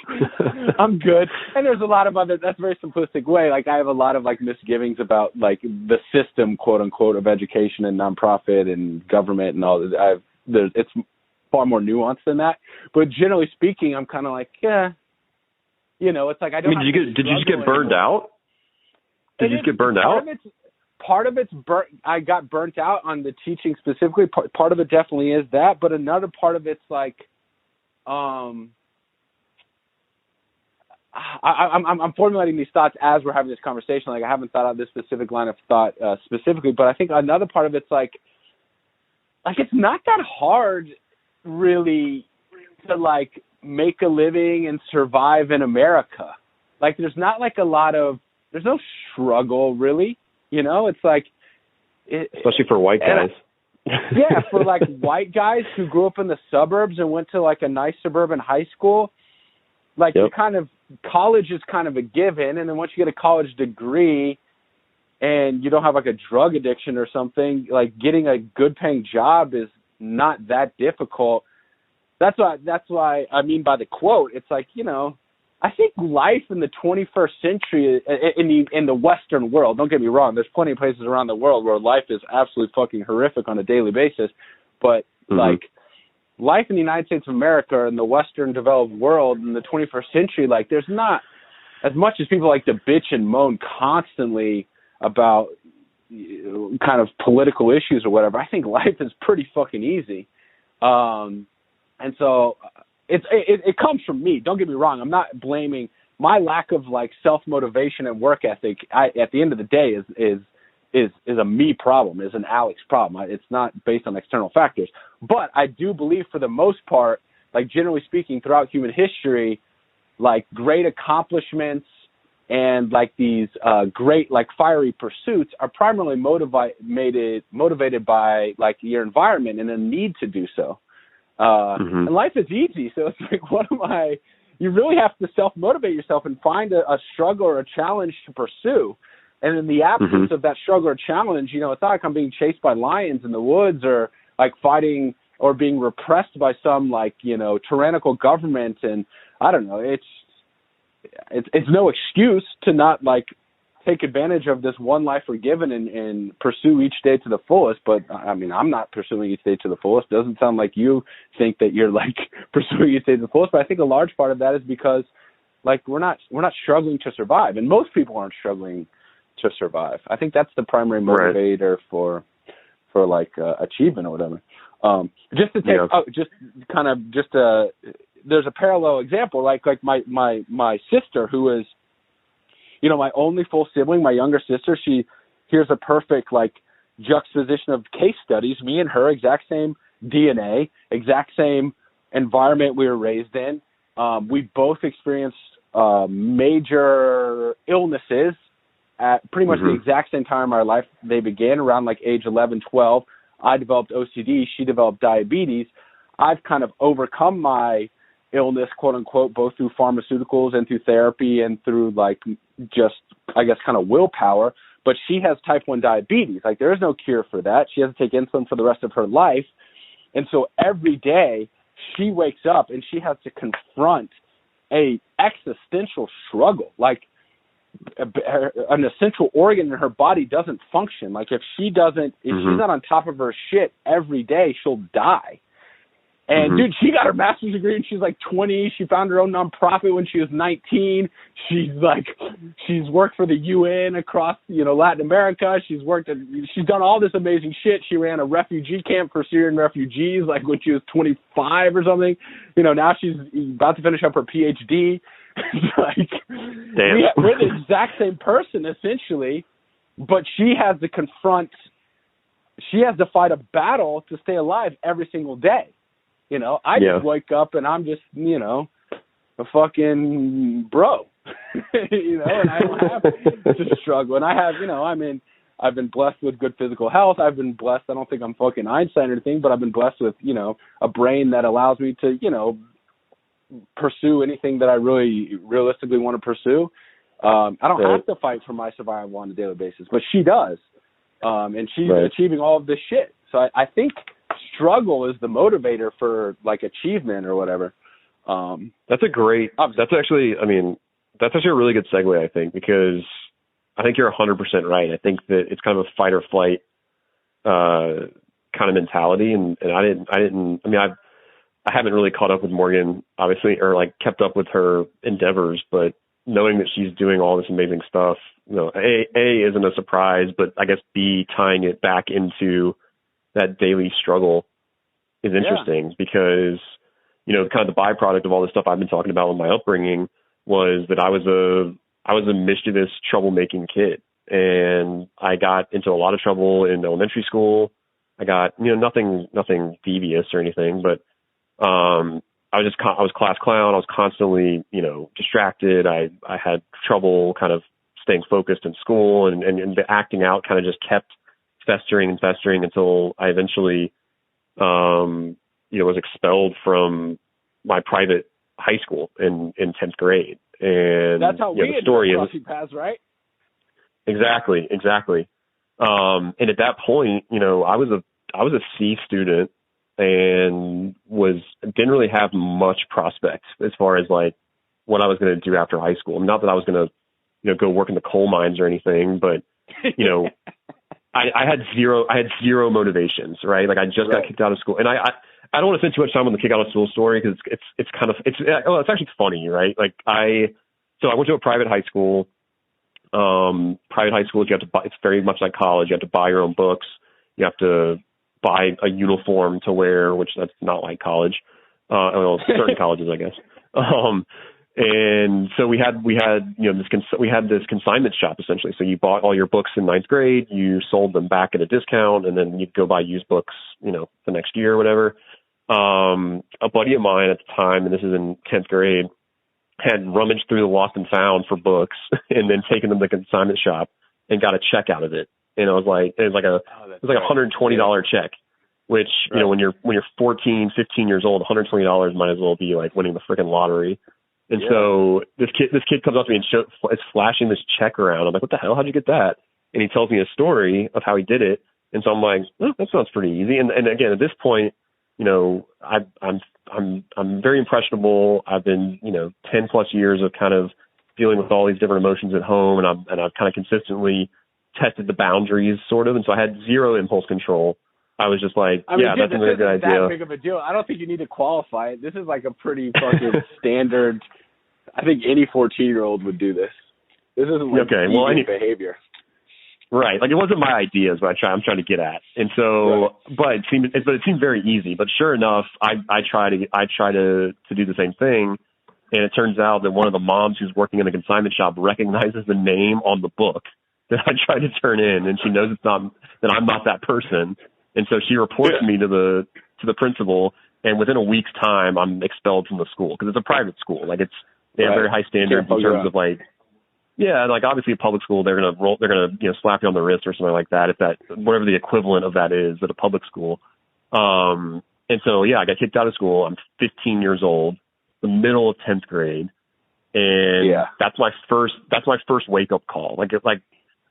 I'm good. And there's a lot of other, that's a very simplistic way. Like, I have a lot of, like, misgivings about, like, the system, quote unquote, of education and nonprofit and government and all that. It's far more nuanced than that. But generally speaking, I'm kind of like, yeah, you know, it's like, I don't. I mean, did you just get burned out? Did you just get burned out? Part of it's burnt. I got burnt out on the teaching specifically. Part of it definitely is that, but another part of it's like, I'm formulating these thoughts as we're having this conversation. Like I haven't thought out this specific line of thought specifically, but I think another part of it's like it's not that hard really to like make a living and survive in America. Like there's not like there's no struggle really, you know. It's like especially for white guys. Yeah, for like white guys who grew up in the suburbs and went to like a nice suburban high school, like you kind of, college is kind of a given, and then once you get a college degree and you don't have like a drug addiction or something, like getting a good paying job is not that difficult. That's why I mean by the quote, it's like, you know, I think life in the 21st century in the Western world, don't get me wrong, there's plenty of places around the world where life is absolutely fucking horrific on a daily basis, but like life in the United States of America and the Western developed world in the 21st century, like there's not, as much as people like to bitch and moan constantly about kind of political issues or whatever, I think life is pretty fucking easy. And so it comes from me. Don't get me wrong. I'm not blaming my lack of like self-motivation and work ethic. At the end of the day is a me problem, is an Alex problem. It's not based on external factors. But I do believe for the most part, like generally speaking, throughout human history, like great accomplishments and like these great like fiery pursuits are primarily motivated by like your environment and a need to do so. And life is easy. So it's like, you really have to self-motivate yourself and find a struggle or a challenge to pursue. And in the absence of that struggle or challenge, you know, it's not like I'm being chased by lions in the woods or like fighting or being repressed by some like, you know, tyrannical government. And I don't know, it's no excuse to not like take advantage of this one life we're given and pursue each day to the fullest. But I mean, I'm not pursuing each day to the fullest. Doesn't sound like you think that you're like pursuing each day to the fullest. But I think a large part of that is because like we're not struggling to survive, and most people aren't struggling to survive. I think that's the primary motivator for like achievement or whatever. Just to take there's a parallel example, like my sister, who is, you know, my only full sibling, my younger sister. Here's a perfect like juxtaposition of case studies. Me and her, exact same DNA, exact same environment we were raised in. We both experienced major illnesses at pretty much the exact same time in our life. They began around like age 11, 12. I developed OCD. She developed diabetes. I've kind of overcome my illness, quote unquote, both through pharmaceuticals and through therapy and through like just, I guess, kind of willpower. But she has type 1 diabetes. Like there is no cure for that. She has to take insulin for the rest of her life. And so every day she wakes up and she has to confront a existential struggle. Like an essential organ in her body doesn't function. Like if she's not on top of her shit every day, she'll die. And dude, she got her master's degree when she was like 20. She found her own nonprofit when she was 19. She's worked for the UN across, you know, Latin America. She's done all this amazing shit. She ran a refugee camp for Syrian refugees, like when she was 25 or something. You know, now she's about to finish up her PhD. Like, we're the exact same person essentially, but she has to fight a battle to stay alive every single day. You know, I just wake up and I'm just, you know, a fucking bro, you know, and I don't have to struggle. And I have, you know, I've been blessed with good physical health. I've been blessed. I don't think I'm fucking Einstein or anything, but I've been blessed with, you know, a brain that allows me to, you know, pursue anything that I really realistically want to pursue. I don't have to fight for my survival on a daily basis, but she does. And she's achieving all of this shit. So I think struggle is the motivator for like achievement or whatever. That's actually a really good segue, I think, because I think you're 100% right. I think that it's kind of a fight or flight kind of mentality. And I haven't really caught up with Morgan, obviously, or like kept up with her endeavors, but knowing that she's doing all this amazing stuff, you know, A isn't a surprise, but I guess B, tying it back into that daily struggle is interesting because, you know, kind of the byproduct of all this stuff I've been talking about with my upbringing, was that I was a mischievous, troublemaking kid. And I got into a lot of trouble in elementary school. I got, nothing devious or anything, but I was class clown. I was constantly, distracted. I had trouble kind of staying focused in school, and the acting out kind of just kept festering and festering until I eventually, was expelled from my private high school in 10th grade. And that's how we the story crossing paths, right? Exactly. And at that point, I was a C student and didn't really have much prospect as far as like what I was going to do after high school. Not that I was going to, go work in the coal mines or anything, but I had zero motivations, right? Like I just got kicked out of school, and I don't want to spend too much time on the kick out of school story because it's actually funny, right? Like I went to a private high school. Private high schools, you have to buy. It's very much like college. You have to buy your own books. You have to buy a uniform to wear, which that's not like college. Well, certain colleges, I guess. And so we had this consignment shop essentially. So you bought all your books in ninth grade, you sold them back at a discount, and then you'd go buy used books, the next year or whatever. A buddy of mine at the time, and this is in 10th grade, had rummaged through the lost and found for books and then taken them to the consignment shop and got a check out of it. And it was like $120 check, which, when you're 14, 15 years old, $120 might as well be like winning the freaking lottery. And so this kid comes up to me and is flashing this check around. I'm like, what the hell? How'd you get that? And he tells me a story of how he did it. And so I'm like, oh, that sounds pretty easy. And again, at this point, I'm very impressionable. I've been, 10 plus years of kind of dealing with all these different emotions at home. And I've kind of consistently tested the boundaries sort of. And so I had zero impulse control. I was just like, that's a really good idea. That big of a deal. I don't think you need to qualify it. This is like a pretty fucking standard. I think any 14-year-old would do this. This isn't like behavior. Right. Like it wasn't my idea is what I'm trying to get at. And so, but it seemed very easy, but sure enough, I try to do the same thing. And it turns out that one of the moms who's working in the consignment shop recognizes the name on the book that I tried to turn in. And she knows that I'm not that person. And so she reports me to the principal, and within a week's time, I'm expelled from the school because it's a private school. Like they have very high standards in terms of like, like obviously a public school, they're gonna slap you on the wrist or something like that. If that whatever the equivalent of that is at a public school. And so I got kicked out of school. I'm 15 years old, the middle of 10th grade, and that's my first wake up call. Like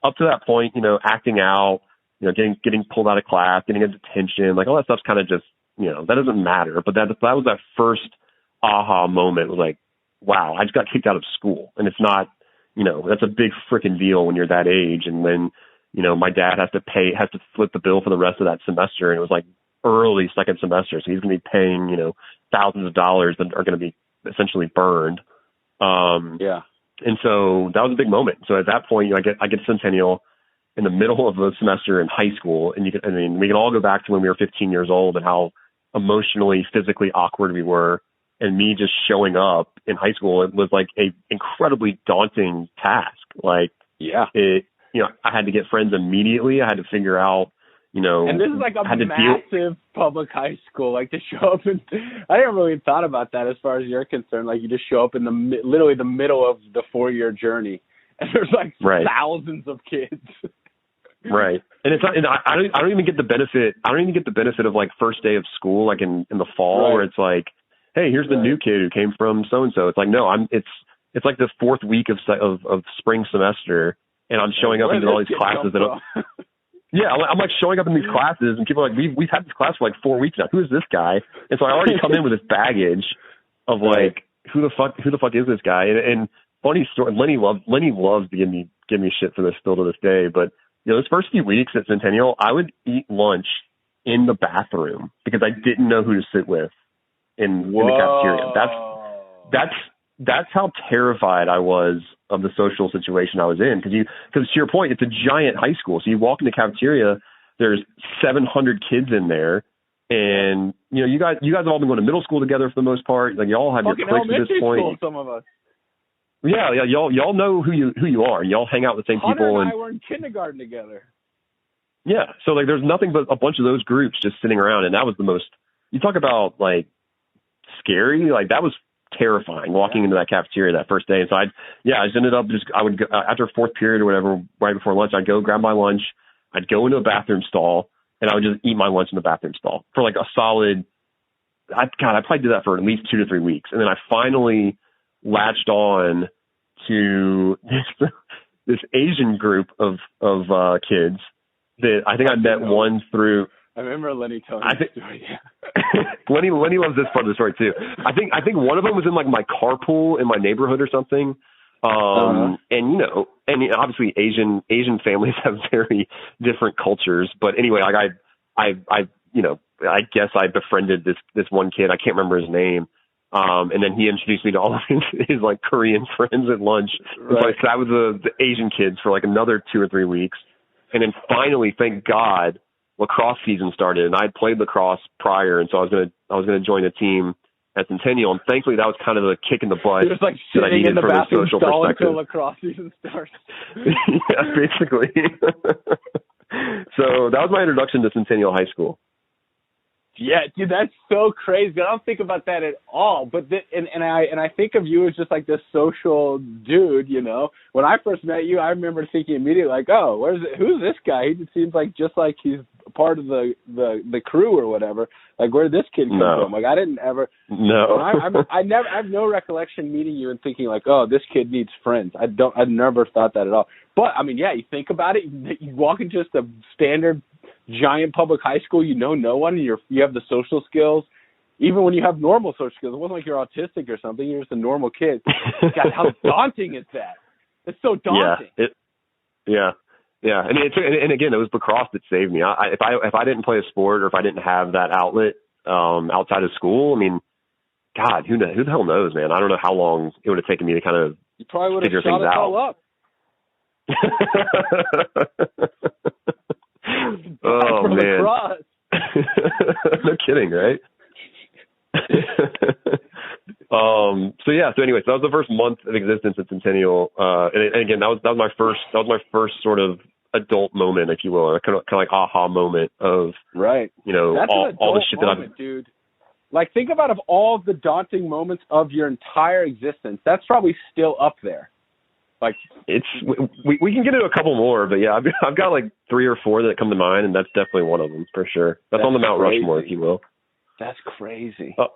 up to that point, acting out. Getting pulled out of class, getting a detention, like all that stuff's kind of just, that doesn't matter. But that was that first aha moment. It was like, wow, I just got kicked out of school. And it's not, that's a big freaking deal when you're that age. And when, my dad has to flip the bill for the rest of that semester. And it was like early second semester. So he's going to be paying, thousands of dollars that are going to be essentially burned. And so that was a big moment. So at that point, I get Centennial in the middle of the semester in high school. And we can all go back to when we were 15 years old and how emotionally, physically awkward we were. And me just showing up in high school, it was like a incredibly daunting task. Like, I had to get friends immediately. I had to figure out, and this is like a massive public high school. Like to show up I never really thought about that as far as you're concerned. Like you just show up in literally the middle of the 4-year journey. And there's like thousands of kids. Right. And it's not, and I don't even get the benefit. I don't even get the benefit of like first day of school, like in the fall where it's like, hey, here's the new kid who came from so-and-so. It's like, no, it's like the 4th week of spring semester. And I'm showing up into all these classes I'm like showing up in these classes and people are like, we've had this class for like 4 weeks now. Who is this guy? And so I already come in with this baggage of like, who the fuck is this guy? And funny story, Lenny loves to give me shit for this still to this day, but those first few weeks at Centennial, I would eat lunch in the bathroom because I didn't know who to sit with in the cafeteria. That's how terrified I was of the social situation I was in. Because to your point, it's a giant high school. So you walk in the cafeteria, there's 700 kids in there. And, you guys have all been going to middle school together for the most part. Like you all have your cliques at this point. School, some of us. Yeah, y'all know who you are. Y'all hang out with the same Hunter people. and I were in kindergarten together. Yeah, so like there's nothing but a bunch of those groups just sitting around, and that was the most. You talk about like scary, like that was terrifying walking into that cafeteria that first day. And so I just ended up I would go, after fourth period or whatever, right before lunch, I'd go grab my lunch, I'd go into a bathroom stall, and I would just eat my lunch in the bathroom stall for like a solid. I probably did that for at least 2 to 3 weeks, and then I finally latched on to this Asian group of kids that I think I met one through. I remember Lenny telling me the story. Lenny loves this part of the story too. I think one of them was in like my carpool in my neighborhood or something. And you know, and obviously Asian families have very different cultures. But anyway, like I you know, I guess I befriended this one kid. I can't remember his name. And then he introduced me to all of his like Korean friends at lunch. Right. And so I sat with the Asian kids for like another 2 or 3 weeks. And then finally, thank God, lacrosse season started, and I'd played lacrosse prior, and so I was gonna join a team at Centennial, and thankfully that was kind of a kick in the butt. You're just like that I needed in the from a bathroom social stall perspective. until lacrosse season starts. Yeah, basically. So that was my introduction to Centennial High School. Yeah, dude, that's so crazy. I don't think about that at all. But and I think of you as just like this social dude, you know. When I first met you, I remember thinking immediately like, oh, who's this guy? He seems like just like he's part of the crew or whatever. Like, where did this kid come from? Like, I didn't ever. No. I have no recollection meeting you and thinking like, oh, this kid needs friends. I never thought that at all. But I mean, yeah, you think about it. You walk into just a standard giant public high school, you know no one, and you have the social skills. Even when you have normal social skills, it wasn't like you're autistic or something. You're just a normal kid. God, how daunting is that? It's so daunting. Yeah. And again, it was lacrosse that saved me. If I didn't play a sport or if I didn't have that outlet outside of school, I mean, God, who the hell knows, man? I don't know how long it would have taken me to kind of you probably would have figure shot things it out. all up. Oh man! No kidding, right? So anyway, so that was the first month of existence at Centennial, and again, that was my first sort of adult moment, if you will, or kind of like aha moment of right. You know, that's all the shit moment, that I've. Dude. Like, think about of all the daunting moments of your entire existence, that's probably still up there. Like, it's we can get into a couple more, but yeah, I've got like 3 or 4 that come to mind, and that's definitely one of them for sure. That's on the Mount crazy. Rushmore, if you will. That's crazy. So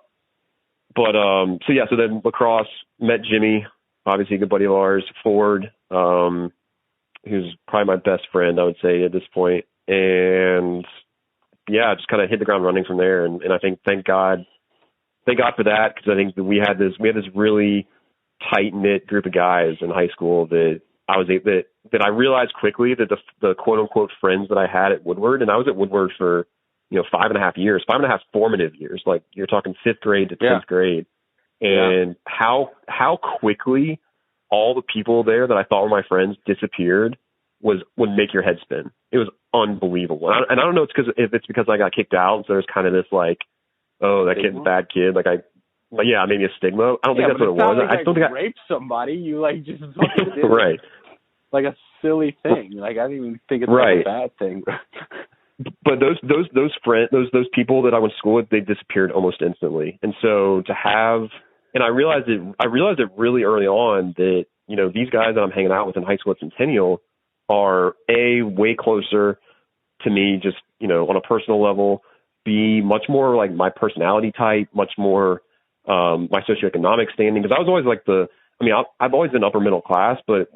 then lacrosse, met Jimmy, obviously a good buddy of ours, Ford, who's probably my best friend, I would say at this point, and yeah, just kind of hit the ground running from there, and I think thank God for that, because I think that we had this really tight-knit group of guys in high school that I realized quickly that the quote-unquote friends that I had at Woodward, and I was at Woodward for 5.5 years, 5.5 formative years, like you're talking 5th grade to 10th grade, and how quickly all the people there that I thought were my friends disappeared would make your head spin. It was unbelievable, and I don't know if it's because I got kicked out, so there's kind of this like, oh, that kid's a bad kid, maybe a stigma. I don't think that's what it was. Like I don't think I raped somebody. You like just fucking did right, like a silly thing. Like, I don't even think it's like a bad thing. But those people that I went to school with, they disappeared almost instantly. And so I realized it really early on that these guys that I'm hanging out with in high school at Centennial are way closer to me, just on a personal level. B, much more like my personality type, much more my socioeconomic standing, because I was always like I've always been upper middle class, but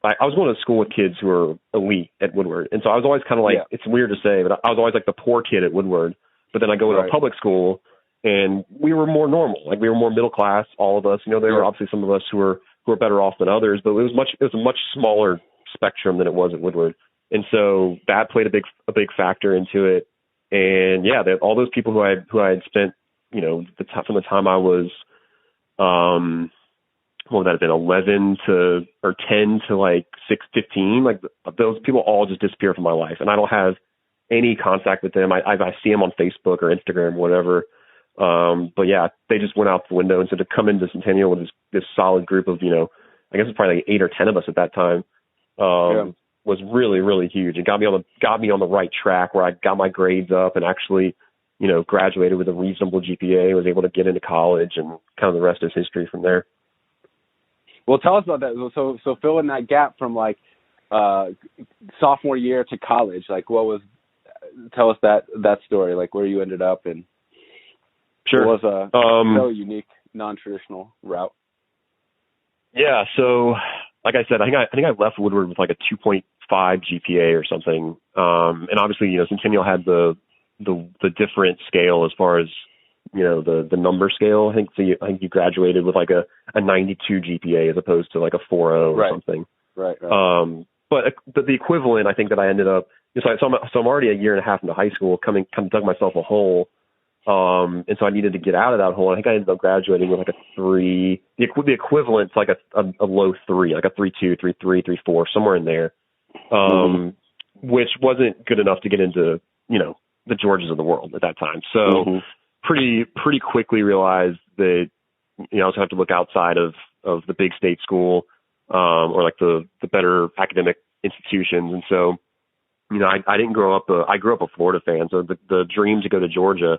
I was going to school with kids who were elite at Woodward. And so I was always kind of like, it's weird to say, but I was always like the poor kid at Woodward. But then I go to a public school and we were more normal. Like, we were more middle class, all of us. There were obviously some of us who were better off than others, but it was a much smaller spectrum than it was at Woodward. And so that played a big factor into it. And yeah, all those people who I had spent, from the time I was, what would that have been, 11 or 10 to like 15, like those people all just disappear from my life, and I don't have any contact with them. I see them on Facebook or Instagram, whatever. But yeah, they just went out the window. And so to come into Centennial with this solid group of, I guess it's probably like 8 or 10 of us at that time, was really, really huge. It got me on the right track where I got my grades up and actually, you know, graduated with a reasonable GPA, was able to get into college, and kind of the rest is history from there. Well, tell us about that. So fill in that gap from like sophomore year to college. Like, tell us that story, like where you ended up, and sure. It was a so unique, non-traditional route. Yeah. So like I said, I think I left Woodward with like a 2.5 GPA or something. And obviously, you know, Centennial had the different scale as far as, you know, the number scale. I think you graduated with like a 92 GPA as opposed to like a 4.0 or something. Right. But the equivalent, I think that I ended up, so I'm already a year and a half into high school, kind of dug myself a hole. And so I needed to get out of that hole. I think I ended up graduating with like a 3, the equivalent to like a low 3, like a 3.2, 3.3, 3.4, somewhere in there. Which wasn't good enough to get into, you know, the Georgias of the world at that time. So pretty quickly realized that, you know, I was going to have to look outside of the big state school, or like the better academic institutions. And so, you know, I didn't grow up, I grew up a Florida fan. So the dream to go to Georgia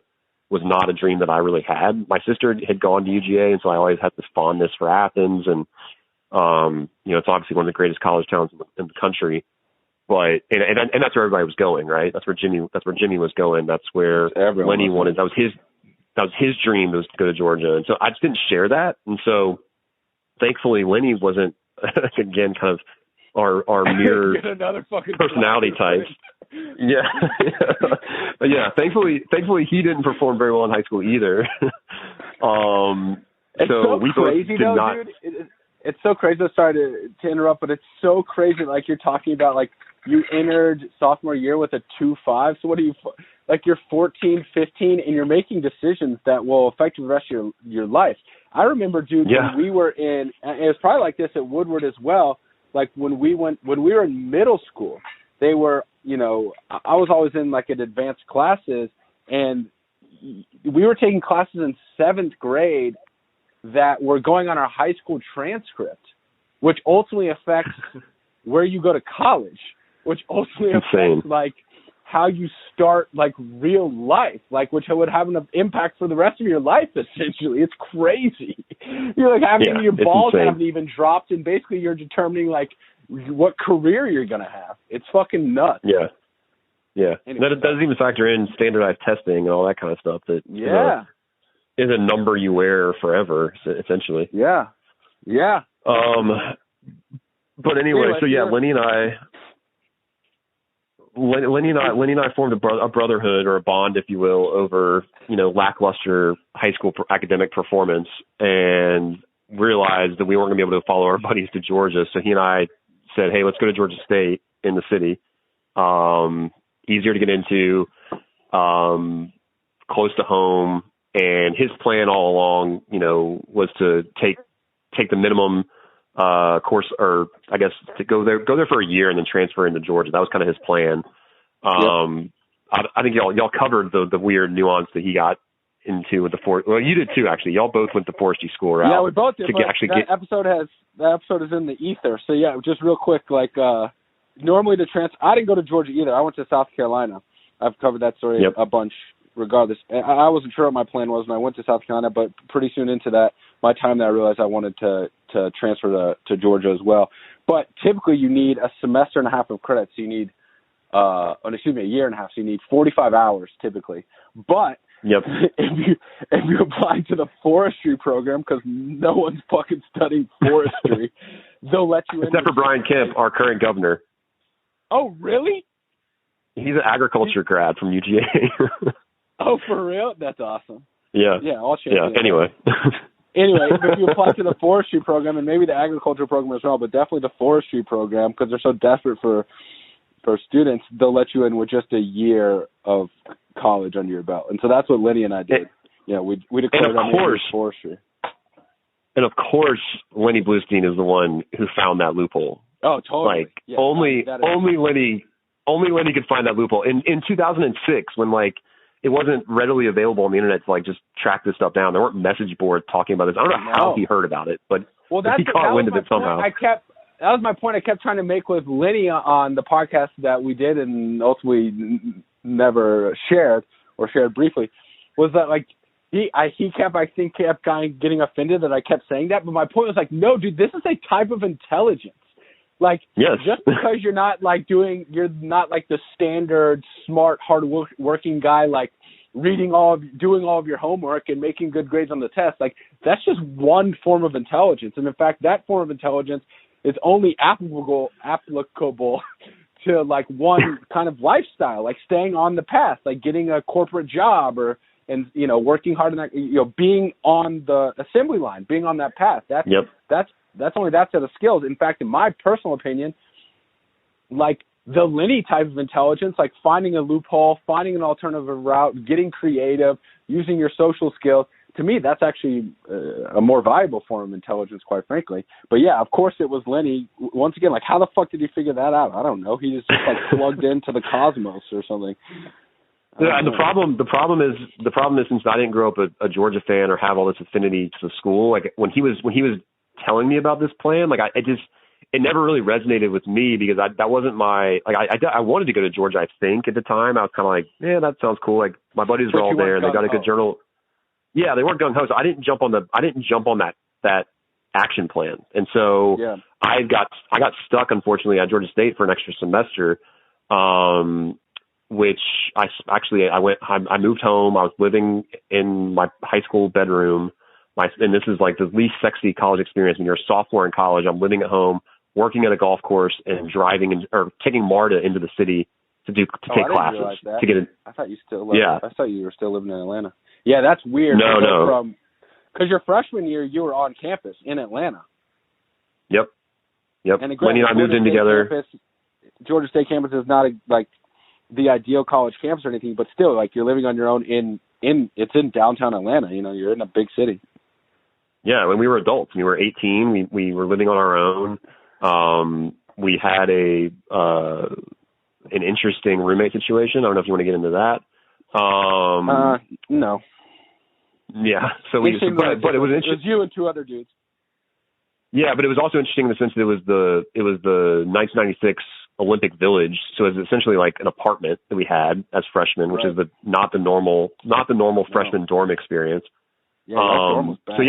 was not a dream that I really had. My sister had gone to UGA, and so I always had this fondness for Athens. And, you know, it's obviously one of the greatest college towns in the country. But and that's where everybody was going, right? That's where Jimmy was going. That's where Lenny wanted. That was his dream, was to go to Georgia. And so I just didn't share that. And so thankfully Lenny wasn't again kind of our mirror personality types. Yeah. But yeah, thankfully he didn't perform very well in high school either. It's so we crazy though, dude. It's so crazy. Sorry to interrupt, but it's so crazy. Like you're talking about, like you entered sophomore year with a 2.5. So what are you, like you're 14, 15, and you're making decisions that will affect the rest of your life. I remember, dude, when we were in, and it was probably like this at Woodward as well. Like when we were in middle school, they were, you know, I was always in like in advanced classes, and we were taking classes in 7th grade that were going on our high school transcript, which ultimately affects where you go to college, which ultimately affects like how you start like real life, like which would have an impact for the rest of your life. Essentially, it's crazy. You're like having your balls haven't even dropped, and basically you're determining like what career you're gonna have. It's fucking nuts. Yeah. Anyway, that doesn't even factor in standardized testing and all that kind of stuff. That is a number you wear forever, essentially. Yeah. But anyway, so yeah, Lenny and I formed a brotherhood, or a bond, if you will, over, you know, lackluster high school academic performance, and realized that we weren't going to be able to follow our buddies to Georgia. So he and I said, hey, let's go to Georgia State in the city. Easier to get into, close to home. And his plan all along, you know, was to take the minimum course, or I guess to go there for a year and then transfer into Georgia. That was kind of his plan. I think y'all covered the weird nuance that he got into with the forest. Well, you did too, actually. Y'all both went the forestry school route. Yeah, we both did. That episode is in the ether. So yeah, just real quick, like normally the I didn't go to Georgia either. I went to South Carolina. I've covered that story a bunch. Regardless, I wasn't sure what my plan was when I went to South Carolina, but pretty soon into my time there, I realized I wanted to transfer to Georgia as well. But typically, you need a semester and a half of credits. So you need, a year and a half. So you need 45 hours typically. But if you apply to the forestry program, because no one's fucking studying forestry, they'll let you in. Except for Brian Kemp, our current governor. Oh, really? He's an agriculture grad from UGA. Oh, for real? That's awesome. Yeah. Yeah, I'll change it. Anyway. Anyway, if you apply to the forestry program, and maybe the agriculture program as well, but definitely the forestry program, because they're so desperate for students, they'll let you in with just a year of college under your belt. And so that's what Lenny and I did. We declared our forestry. And of course, Lenny Bluestein is the one who found that loophole. Oh, totally. Like, only Lenny could find that loophole. In 2006, when like it wasn't readily available on the internet to like just track this stuff down. There weren't message boards talking about this. I don't know how he heard about it, but Well, he caught wind of it somehow. That was my point I kept trying to make with Lenny on the podcast that we did and ultimately never shared or shared briefly, was that like he kept kind of getting offended that I kept saying that, but my point was like, no, dude, this is a type of intelligence. Like, yes. Just because you're not like the standard smart, hard-working guy, like doing all of your homework and making good grades on the test, like that's just one form of intelligence. And in fact, that form of intelligence is only applicable to like one kind of lifestyle, like staying on the path, like getting a corporate job and working hard on that, being on the assembly line, being on that path. That's only that set of skills. In fact, in my personal opinion, like the Lenny type of intelligence, like finding a loophole, finding an alternative route, getting creative, using your social skills, to me, that's actually a more valuable form of intelligence, quite frankly. But yeah, of course it was Lenny. Once again, like how the fuck did he figure that out? I don't know. He just like plugged into the cosmos or something. Yeah, and the problem is since I didn't grow up a Georgia fan or have all this affinity to the school, like when he was telling me about this plan, like it never really resonated with me because that wasn't my, like I wanted to go to Georgia, I think at the time. I was kind of like, yeah, that sounds cool. Like my buddies were all there and they got a good journal. Yeah, they weren't gung-ho. So I didn't jump on that action plan. And so I got stuck, unfortunately, at Georgia State for an extra semester, which I moved home. I was living in my high school bedroom. And this is like the least sexy college experience. When you're a sophomore in college, I'm living at home, working at a golf course, and driving or taking MARTA into the city to take classes. To get in. I thought you still lived. Yeah. I thought you were still living in Atlanta. Yeah, that's weird. No. Because your freshman year, you were on campus in Atlanta. Yep. And again, Lenny and I moved in together. Georgia State campus is not like the ideal college campus or anything, but still, like you're living on your own it's in downtown Atlanta. You're in a big city. Yeah, when we were adults, we were 18. We were living on our own. We had an interesting roommate situation. I don't know if you want to get into that. No. Yeah. So but it was interesting. It was you and two other dudes. Yeah, but it was also interesting in the sense that it was the 1996 Olympic Village. So it was essentially like an apartment that we had as freshmen, which is not the normal freshman dorm experience. Yeah, dorm was bad. So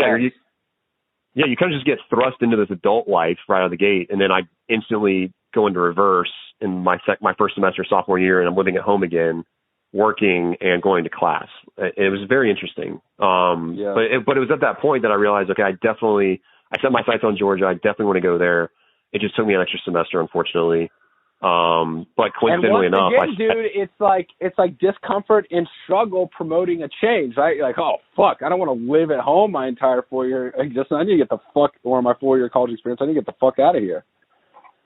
you kind of just get thrust into this adult life right out of the gate, and then I instantly go into reverse in my first semester sophomore year, and I'm living at home again, working and going to class. It was very interesting. But it was at that point that I realized, okay, I set my sights on Georgia. I definitely want to go there. It just took me an extra semester, unfortunately. But coincidentally enough, dude, it's like discomfort and struggle promoting a change, right? You're like, oh fuck, I don't want to live at home my entire 4-year existence. I need to get the fuck, or my 4-year college experience. I need to get the fuck out of here.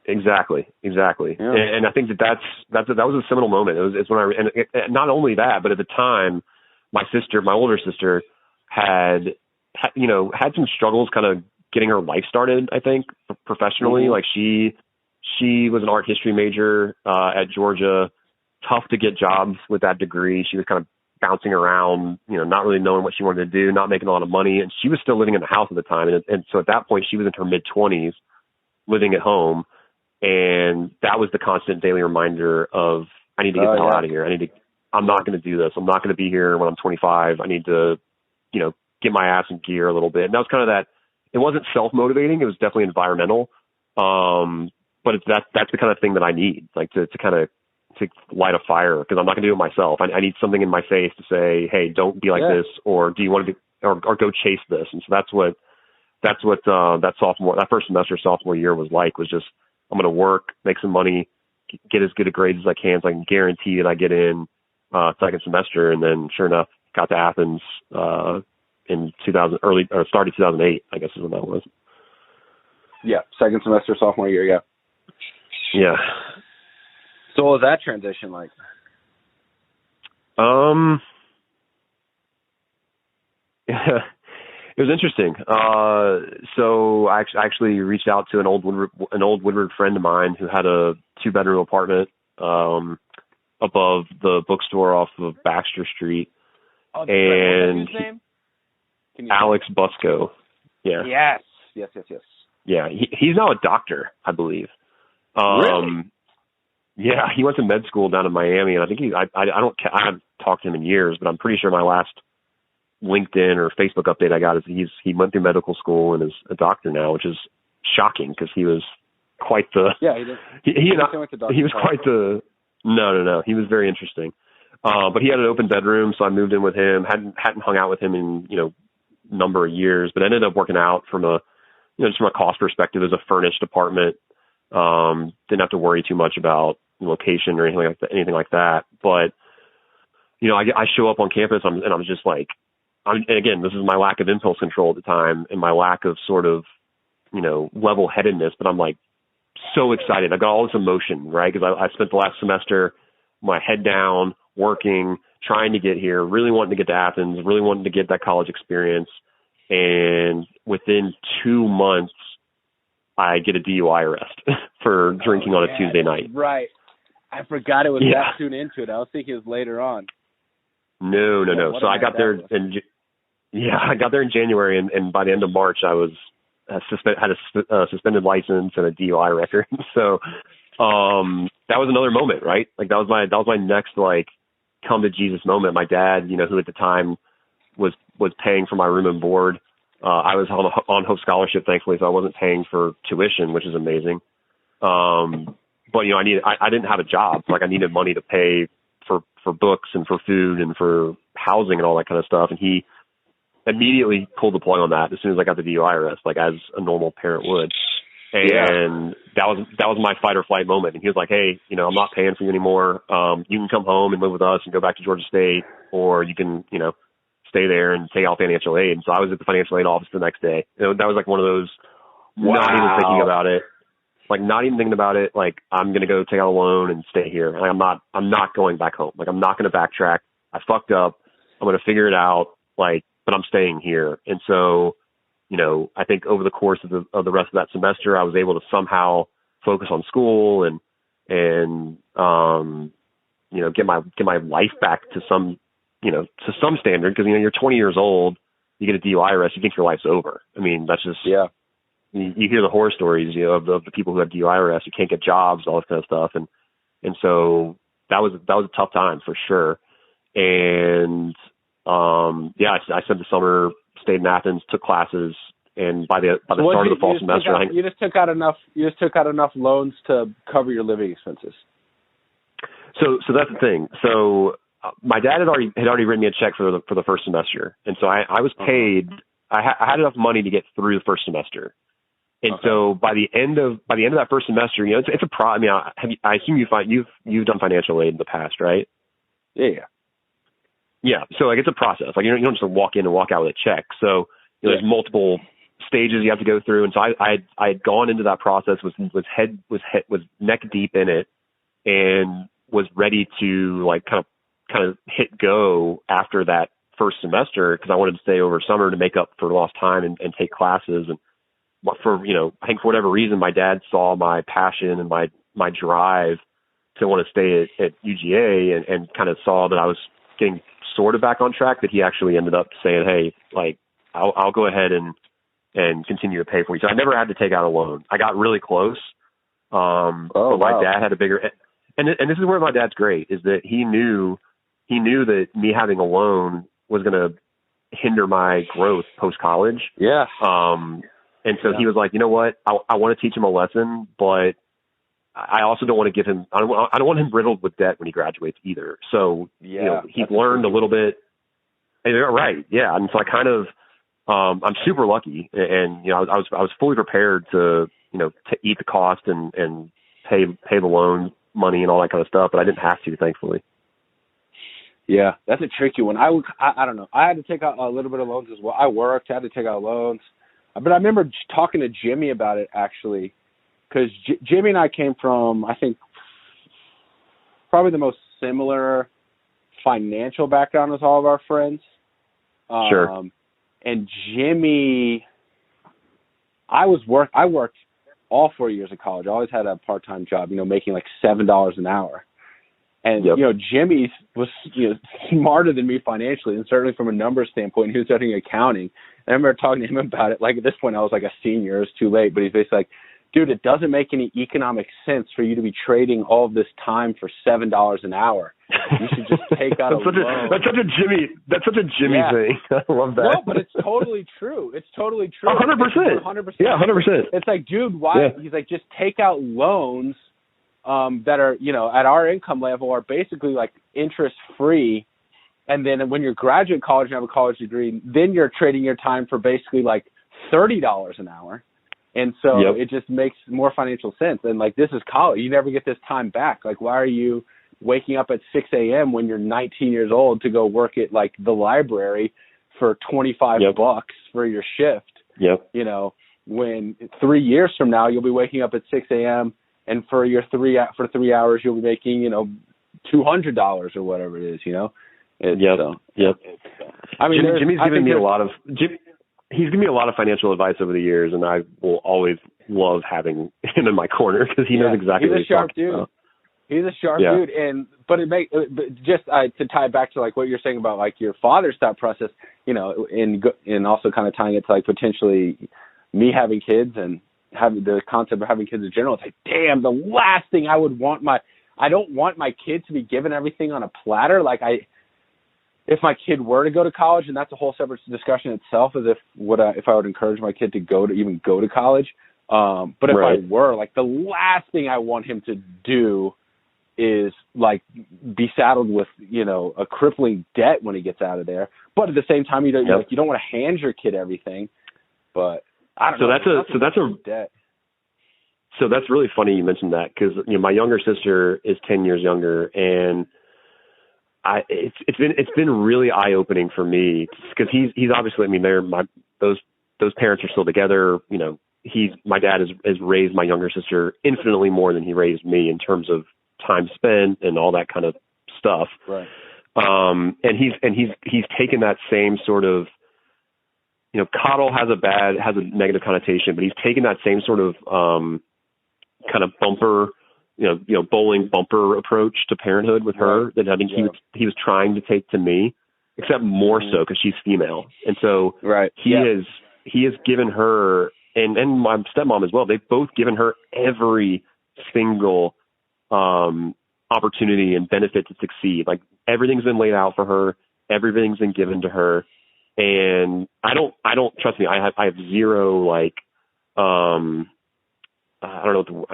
Exactly. Yeah. And I think that was a seminal moment. It's when and not only that, but at the time, my older sister, had some struggles, kind of getting her life started. I think professionally, like she was an art history major at Georgia. Tough to get jobs with that degree. She was kind of bouncing around, not really knowing what she wanted to do, not making a lot of money, and she was still living in the house at the time. And so at that point, she was in her mid-20s, living at home. And that was the constant daily reminder of, I need to get the hell out of here. I'm not going to do this. I'm not going to be here when I'm 25. I need to, get my ass in gear a little bit. And that was kind of that. It wasn't self-motivating. It was definitely environmental. But that's the kind of thing that I need, like to light a fire, because I'm not going to do it myself. I need something in my face to say, hey, don't be like this, or do you want to be, or go chase this. And so that's what that first semester sophomore year was like, was just, I'm going to work, make some money, get as good a grades as I can, so I can guarantee that I get in second semester. And then sure enough, got to Athens in started 2008, I guess is when that was. Yeah, second semester sophomore year, yeah. Yeah. So what was that transition like? It was interesting. So I actually reached out to an old Woodward friend of mine who had a 2-bedroom apartment above the bookstore off of Baxter Street. Oh, and Alex Busco. Yeah. Yes. Yes. Yeah, he's now a doctor, I believe. Really? Yeah, he went to med school down in Miami, and I think I haven't talked to him in years, but I'm pretty sure my last LinkedIn or Facebook update I got is he went through medical school and is a doctor now, which is shocking because he was quite the he did. He was quite the no. He was very interesting, but he had an open bedroom, so I moved in with him. hadn't hung out with him in number of years, but ended up working out from a just from a cost perspective as a furnished apartment. Didn't have to worry too much about location or anything like that. But I show up on campus and I'm just like, and again, this is my lack of impulse control at the time and my lack of sort of level-headedness. But I'm like so excited. I got all this emotion, right? Because I spent the last semester my head down, working, trying to get here, really wanting to get to Athens, really wanting to get that college experience. And within 2 months, I get a DUI arrest for drinking on a Tuesday night. Right. I forgot it was that soon into it. I was thinking it was later on. No. So I got there I got there in January, and by the end of March, I was had a suspended license and a DUI record. So that was another moment, right? Like that was my next come to Jesus moment. My dad, who at the time was paying for my room and board. I was on Hope Scholarship, thankfully, so I wasn't paying for tuition, which is amazing. But I didn't have a job. Like I needed money to pay for books and for food and for housing and all that kind of stuff. And he immediately pulled the plug on that as soon as I got the DUI arrest, like as a normal parent would. And that was my fight or flight moment. And he was like, "Hey, I'm not paying for you anymore. You can come home and live with us and go back to Georgia State, or you can, stay there and take out financial aid." And so I was at the financial aid office the next day. That was like one of those, not even thinking about it, like I'm going to go take out a loan and stay here. Like I'm not going back home. Like I'm not going to backtrack. I fucked up. I'm going to figure it out. But I'm staying here. And so, I think over the course of the rest of that semester, I was able to somehow focus on school and get my life back to some standard. Because, you're 20 years old, you get a DUI arrest, you think your life's over. I mean, that's just, you hear the horror stories, of the people who have DUI arrests, you can't get jobs, all this kind of stuff. And so that was a tough time for sure. And, I spent the summer, stayed in Athens, took classes. And by the start of the fall semester, you just took out enough loans to cover your living expenses. So that's the thing. So my dad had already written me a check for the first semester, and so I was paid. I had enough money to get through the first semester, and so by the end of that first semester, it's a problem. I mean, I assume you've done financial aid in the past, right? Yeah. So it's a process. Like you don't just walk in and walk out with a check. So there's multiple stages you have to go through, and so I had gone into that process was neck deep in it, and was ready to kind of hit go after that first semester because I wanted to stay over summer to make up for lost time and take classes. And I think for whatever reason, my dad saw my passion and my drive to want to stay at UGA and kind of saw that I was getting sort of back on track, that he actually ended up saying, "Hey, I'll go ahead and continue to pay for you." So I never had to take out a loan. I got really close. But my dad had a bigger, and this is where my dad's great, is that he knew that me having a loan was going to hinder my growth post college. Yeah. And so he was like, "You know what? I want to teach him a lesson, but I also don't want to give him, I don't want him riddled with debt when he graduates either." So, he's learned a little bit. And you're right. Yeah. And so I kind of, I'm super lucky, and, I was fully prepared to eat the cost and pay the loan money and all that kind of stuff, but I didn't have to, thankfully. Yeah, that's a tricky one. I don't know. I had to take out a little bit of loans as well. I worked, I had to take out loans, but I remember talking to Jimmy about it actually, because Jimmy and I came from, I think, probably the most similar financial background as all of our friends. Sure. And Jimmy, I worked all 4 years of college. I always had a part-time job, making like $7 an hour. And, Jimmy was, smarter than me financially, and certainly from a numbers standpoint. He was studying accounting. And I remember talking to him about it. Like, at this point, I was like a senior. It was too late. But he's basically like, dude, it doesn't make any economic sense for you to be trading all of this time for $7 an hour. You should just take out a loan. That's such a Jimmy thing. I love that. No, but it's totally true. It's totally true. 100%. 100%. Yeah, 100%. It's like, dude, why? Yeah. He's like, just take out loans that are, at our income level are basically like interest free. And then when you're graduate college and have a college degree, then you're trading your time for basically like $30 an hour. And so it just makes more financial sense. And like, this is college. You never get this time back. Like, why are you waking up at 6 a.m. when you're 19 years old to go work at like the library for $25 for your shift? When 3 years from now, you'll be waking up at 6 a.m. and for your 3 hours, you'll be making, $200 or whatever it is, I mean, Jimmy's given me a lot of he's given me a lot of financial advice over the years, and I will always love having him in my corner because he knows exactly what he's talking about. He's a sharp dude, but to tie it back to like what you're saying about like your father's thought process, and also kind of tying it to like potentially me having kids and having the concept of having kids in general. It's like, damn, the last thing I would want I don't want my kid to be given everything on a platter. Like if my kid were to go to college, and that's a whole separate discussion itself, as if I would encourage my kid to go to college. But if I were, like, the last thing I want him to do is like be saddled with, a crippling debt when he gets out of there. But at the same time, you don't want to hand your kid everything. But I don't know. So that's really funny you mentioned that, because my younger sister is 10 years younger, and it's been really eye opening for me because he's obviously, those parents are still together. My dad has raised my younger sister infinitely more than he raised me in terms of time spent and all that kind of stuff. Right. And he's taken that same sort of, coddle has a negative connotation, but he's taken that same sort of kind of bumper, bowling bumper approach to parenthood with her that I think he was trying to take to me, except more so because she's female. And so he has given her and my stepmom as well. They've both given her every single opportunity and benefit to succeed. Like, everything's been laid out for her. Everything's been given to her. And I don't trust me. I have zero, like, I don't know.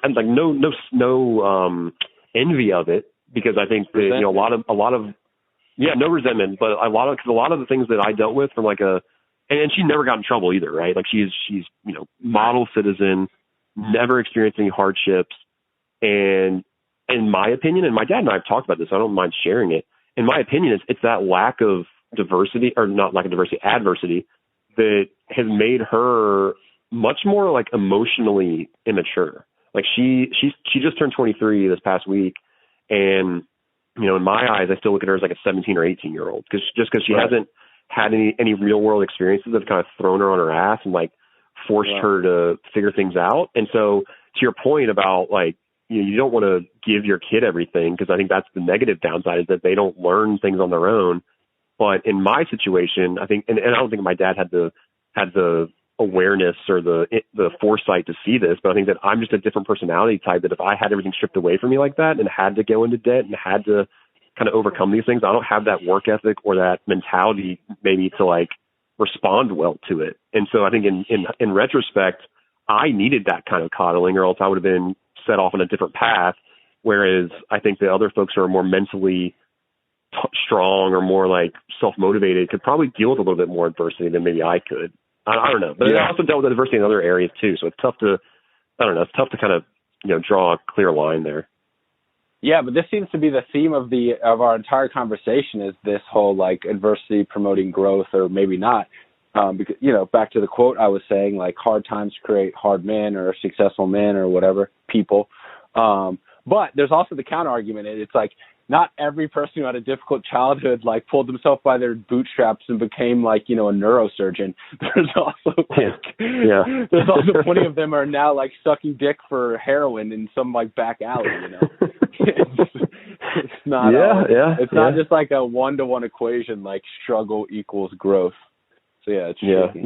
I'm like no envy of it, because I think that, a lot of no resentment, but a lot of the things that I dealt with from like and she never got in trouble either, right? Like she's model citizen, never experienced any hardships, and in my opinion, and my dad and I have talked about this, so I don't mind sharing it. In my opinion, it's that lack of diversity, or not lack of diversity, adversity, that has made her much more like emotionally immature. Like she just turned 23 this past week, and in my eyes, I still look at her as like a 17 or 18 year old, because she hasn't had any real world experiences that have kind of thrown her on her ass and like forced her to figure things out. And so, to your point about like, you don't want to give your kid everything, because I think that's the negative downside, is that they don't learn things on their own. But in my situation, I think, and I don't think my dad had the awareness or the foresight to see this, but I think that I'm just a different personality type, that if I had everything stripped away from me like that and had to go into debt and had to kind of overcome these things, I don't have that work ethic or that mentality maybe to like respond well to it. And so I think in retrospect, I needed that kind of coddling, or else I would have been set off on a different path. Whereas I think the other folks who are more mentally strong or more like self-motivated could probably deal with a little bit more adversity than maybe I could. I don't know, but I also dealt with adversity in other areas too. So it's tough to kind of, draw a clear line there. Yeah, but this seems to be the theme of our entire conversation, is this whole like adversity promoting growth, or maybe not. Because, back to the quote I was saying, like, hard times create hard men, or successful men, or whatever, people. But there's also the counter argument. It's like, not every person who had a difficult childhood like pulled themselves by their bootstraps and became like, a neurosurgeon. There's also there's also plenty of them are now like sucking dick for heroin in some like back alley, It's not. It's not just like a 1-to-1 equation like struggle equals growth. So yeah, it's tricky.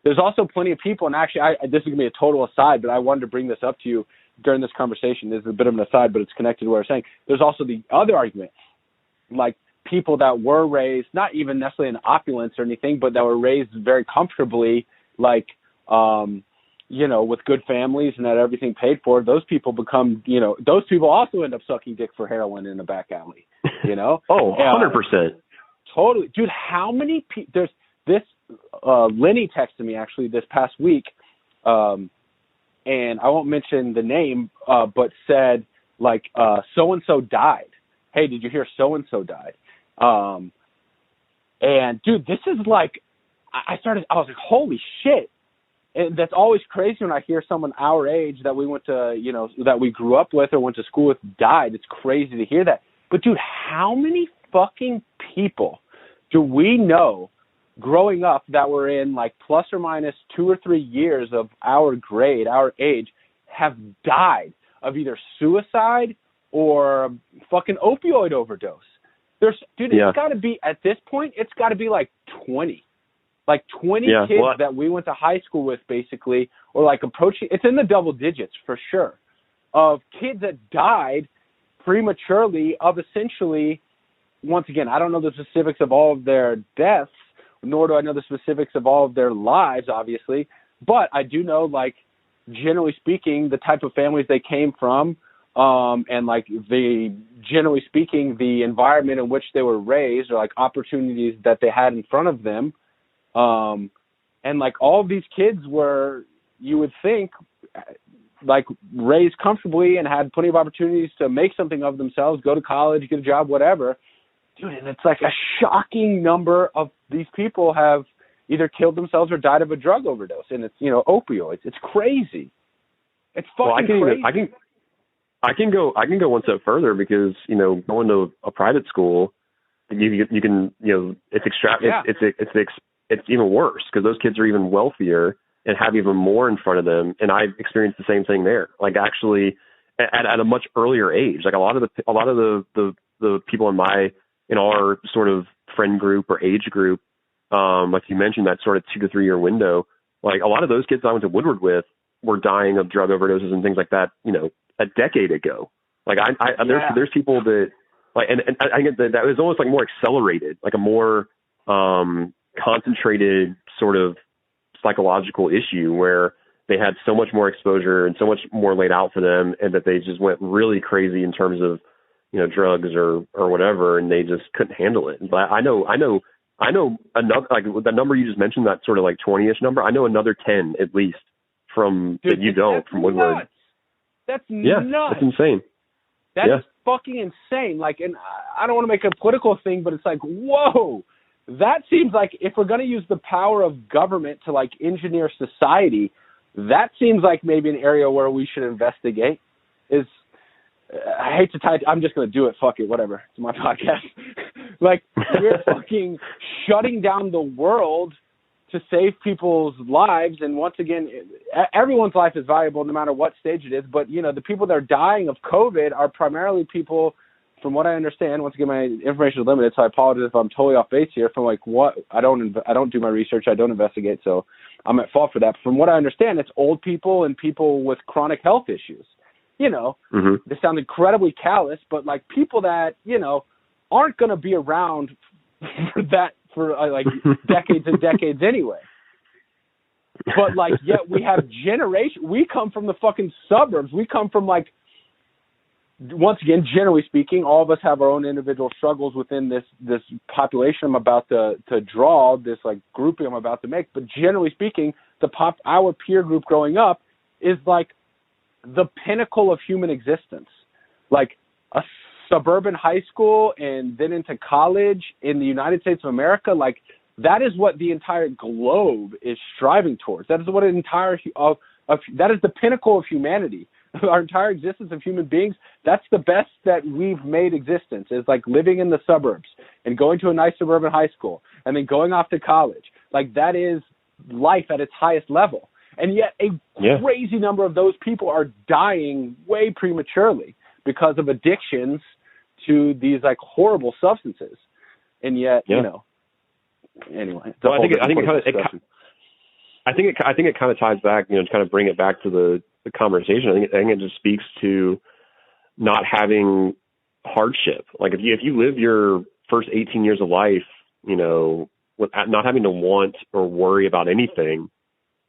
There's also plenty of people, and actually, this is gonna be a total aside, but I wanted to bring this up to you during this conversation. This is a bit of an aside, but it's connected to what I'm saying. There's also the other argument, like people that were raised not even necessarily in opulence or anything, but that were raised very comfortably, like with good families and had everything paid for. Those people become, those people also end up sucking dick for heroin in a back alley. Oh, 100%. Totally, dude. How many people? There's this. Lenny texted me actually this past week, and I won't mention the name, but said like so and so died. Hey, did you hear so and so died? And dude, this is like I was like, holy shit. And that's always crazy when I hear someone our age that we went to, that we grew up with or went to school with died. It's crazy to hear that. But dude, how many fucking people do we know growing up that were in like plus or minus 2 or 3 years of our grade, our age, have died of either suicide or fucking opioid overdose? It's got to be, at this point, it's got to be like 20. Like 20 kids that we went to high school with, basically, or like approaching, it's in the double digits for sure, of kids that died prematurely of essentially, once again, I don't know the specifics of all of their deaths, nor do I know the specifics of all of their lives, obviously, but I do know, like, generally speaking, the type of families they came from, and like generally speaking, the environment in which they were raised, or like opportunities that they had in front of them. And like all of these kids were, you would think, like raised comfortably and had plenty of opportunities to make something of themselves, go to college, get a job, whatever. Dude, and it's like a shocking number of these people have either killed themselves or died of a drug overdose, and it's, opioids. It's crazy. It's fucking crazy. I can go one step further because, going to a private school, you can, it's even worse because those kids are even wealthier and have even more in front of them. And I experienced the same thing there. Like actually at a much earlier age, like a lot of the people in our sort of friend group or age group, like you mentioned, that sort of 2 to 3 year window, like a lot of those kids I went to Woodward with were dying of drug overdoses and things like that, a decade ago. Like there's people that like, and I get that was almost like more accelerated, like a more, concentrated sort of psychological issue where they had so much more exposure and so much more laid out for them, and that they just went really crazy in terms of, drugs or whatever, and they just couldn't handle it. But I know another, like the number you just mentioned, that sort of like 20-ish number, I know another 10 at least from Woodward. Nuts. That's nuts. That's insane. That's fucking insane. Like, and I don't want to make a political thing, but it's like, whoa. That seems like if we're going to use the power of government to like engineer society, that seems like maybe an area where we should investigate. I hate to I'm just going to do it. Fuck it. Whatever. It's my podcast. Like, we're fucking shutting down the world to save people's lives. And once again, everyone's life is valuable no matter what stage it is. But, the people that are dying of COVID are primarily people, from what I understand, once again, my information is limited, so I apologize if I'm totally off base here. From like what I don't do my research, I don't investigate, so I'm at fault for that. From what I understand, it's old people and people with chronic health issues. They sound incredibly callous, but like people that aren't going to be around for like decades and decades anyway. But like, yet we have we come from the fucking suburbs. We come from like. Once again, generally speaking, all of us have our own individual struggles within this population I'm about to draw, this like grouping I'm about to make. But generally speaking, our peer group growing up is like the pinnacle of human existence. Like a suburban high school and then into college in the United States of America, like that is what the entire globe is striving towards. That is what that is the pinnacle of humanity. Our entire existence of human beings, that's the best that we've made existence, is like living in the suburbs and going to a nice suburban high school and then going off to college. Like that is life at its highest level. And yet a crazy number of those people are dying way prematurely. because of addictions to these like horrible substances. And yet, you know, anyway. Well, I think it kind of ties back, you know, to kind of bring it back to the conversation. I think it just speaks to not having hardship. Like if you live your first 18 years of life, you know, with not having to want or worry about anything,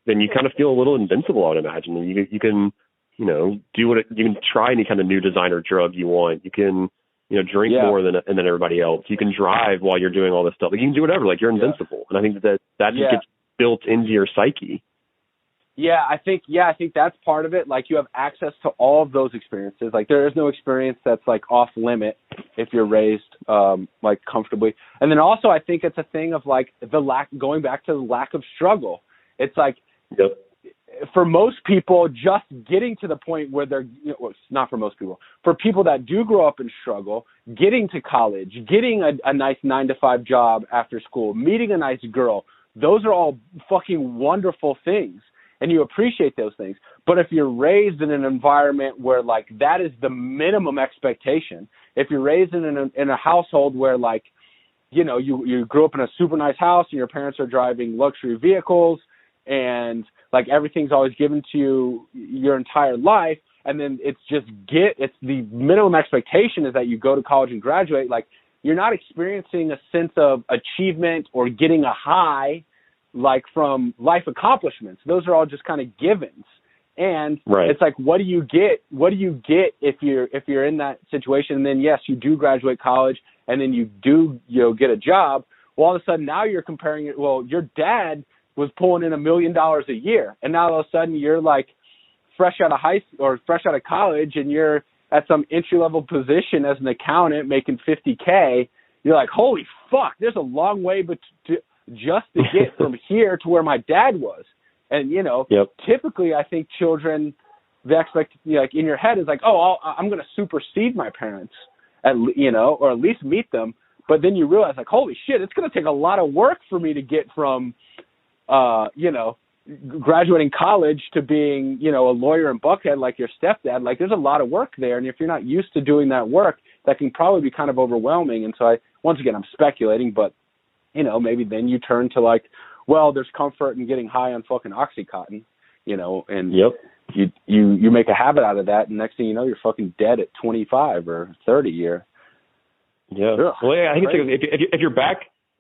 then you kind of feel a little invincible, I would imagine. You can, you know, you can try any kind of new designer drug you want. You can, you know, drink more than everybody else. You can drive while you're doing all this stuff. Like you can do whatever. Like you're invincible. And I think that just gets built into your psyche. Yeah, I think that's part of it. Like you have access to all of those experiences. Like there is no experience that's like off limit if you're raised like comfortably. And then also I think it's a thing of like going back to the lack of struggle. It's like for most people, just getting to the point where they're, you know, well, not for most people, for people that do grow up and struggle, getting to college, getting a nice 9-to-5 job after school, meeting a nice girl, those are all fucking wonderful things. And you appreciate those things. But if you're raised in an environment where like that is the minimum expectation, if you're raised in a household where like, you know, you grew up in a super nice house and your parents are driving luxury vehicles and like everything's always given to you your entire life, and then it's the minimum expectation is that you go to college and graduate, like you're not experiencing a sense of achievement or getting a high like from life accomplishments. Those are all just kind of givens. And it's like, what do you get if you're in that situation? And then yes, you do graduate college and then you do, you know, get a job. Well, all of a sudden now you're comparing it. Well, your dad was pulling in $1 million a year. And now all of a sudden you're like fresh out of college and you're at some entry level position as an accountant making $50K. You're like, holy fuck, there's a long way just to get from here to where my dad was. And, you know, typically I think children, like in your head is like, oh, I'm going to supersede my parents, you know, or at least meet them. But then you realize like, holy shit, it's going to take a lot of work for me to get from, you know, graduating college to being, you know, a lawyer in Buckhead like your stepdad. Like there's a lot of work there. And if you're not used to doing that work, that can probably be kind of overwhelming. And so once again, I'm speculating, but you know, maybe then you turn to like, well, there's comfort in getting high on fucking Oxycontin, you know, and you make a habit out of that. And next thing you know, you're fucking dead at 25 or 30 year. Yeah. Ugh, well, yeah, I think if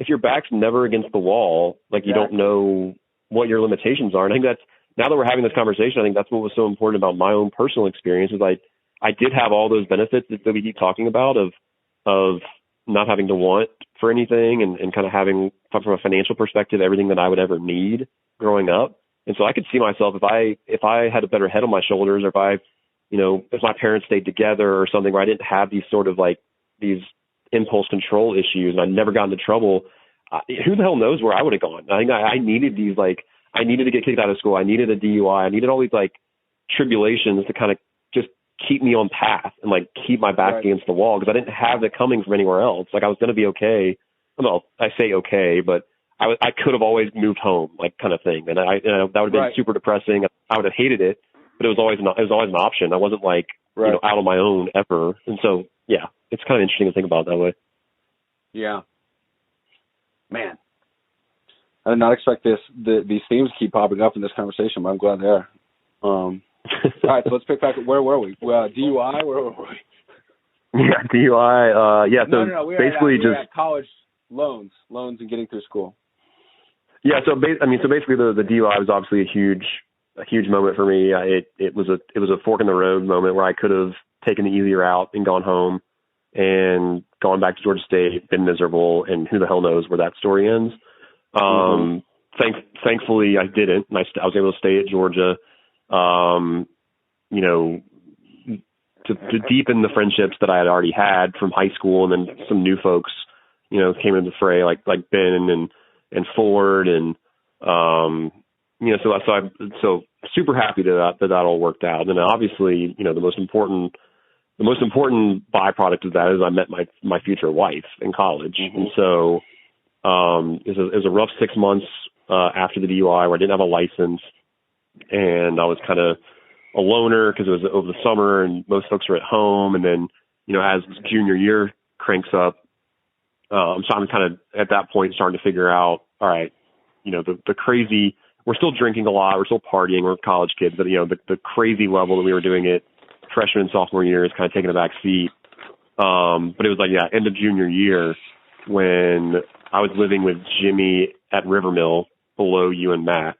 your back's never against the wall, like you don't know what your limitations are. And I think that's, now that we're having this conversation, I think that's what was so important about my own personal experience is I did have all those benefits that we keep talking about of not having to want for anything and kind of having, from a financial perspective, everything that I would ever need growing up. And so I could see myself if I had a better head on my shoulders, or if my parents stayed together or something where I didn't have these sort of like these impulse control issues and I never got into trouble, who the hell knows where I would have gone? I think I needed these, like, I needed to get kicked out of school. I needed a DUI. I needed all these like tribulations to kind of just keep me on path and like keep my back against the wall, because I didn't have it coming from anywhere else. Like I was going to be okay. Well, I say okay, but I could have always moved home, like kind of thing. And that would have been super depressing. I would have hated it, but it was always an option. I wasn't like, you know, out on my own ever. And so, yeah, it's kind of interesting to think about it that way. Yeah. Man, I did not expect these themes to keep popping up in this conversation, but I'm glad they are. All right, so let's pick back. Where were we? DUI? Where were we? Yeah, DUI. So no. We basically were at college loans and getting through school. Yeah. So basically, the DUI was obviously a huge moment for me. It was a fork in the road moment where I could have taken the easy route and gone home and gone back to Georgia State, been miserable, and who the hell knows where that story ends. Thankfully, I didn't. And I was able to stay at Georgia. You know, to deepen the friendships that I had already had from high school, and then some new folks, you know, came into the fray, like Ben and Ford, and you know, so super happy that all worked out. And then obviously, you know, the most important byproduct of that is I met my future wife in college, and so it was a rough 6 months after the DUI where I didn't have a license. And I was kind of a loner because it was over the summer and most folks were at home. And then, as junior year cranks up, so I'm kind of at that point starting to figure out, all right, the crazy, we're still drinking a lot, we're still partying, we're college kids, but the crazy level that we were doing it freshman and sophomore year is kind of taking a back seat. But it was end of junior year when I was living with Jimmy at Rivermill below you and Matt.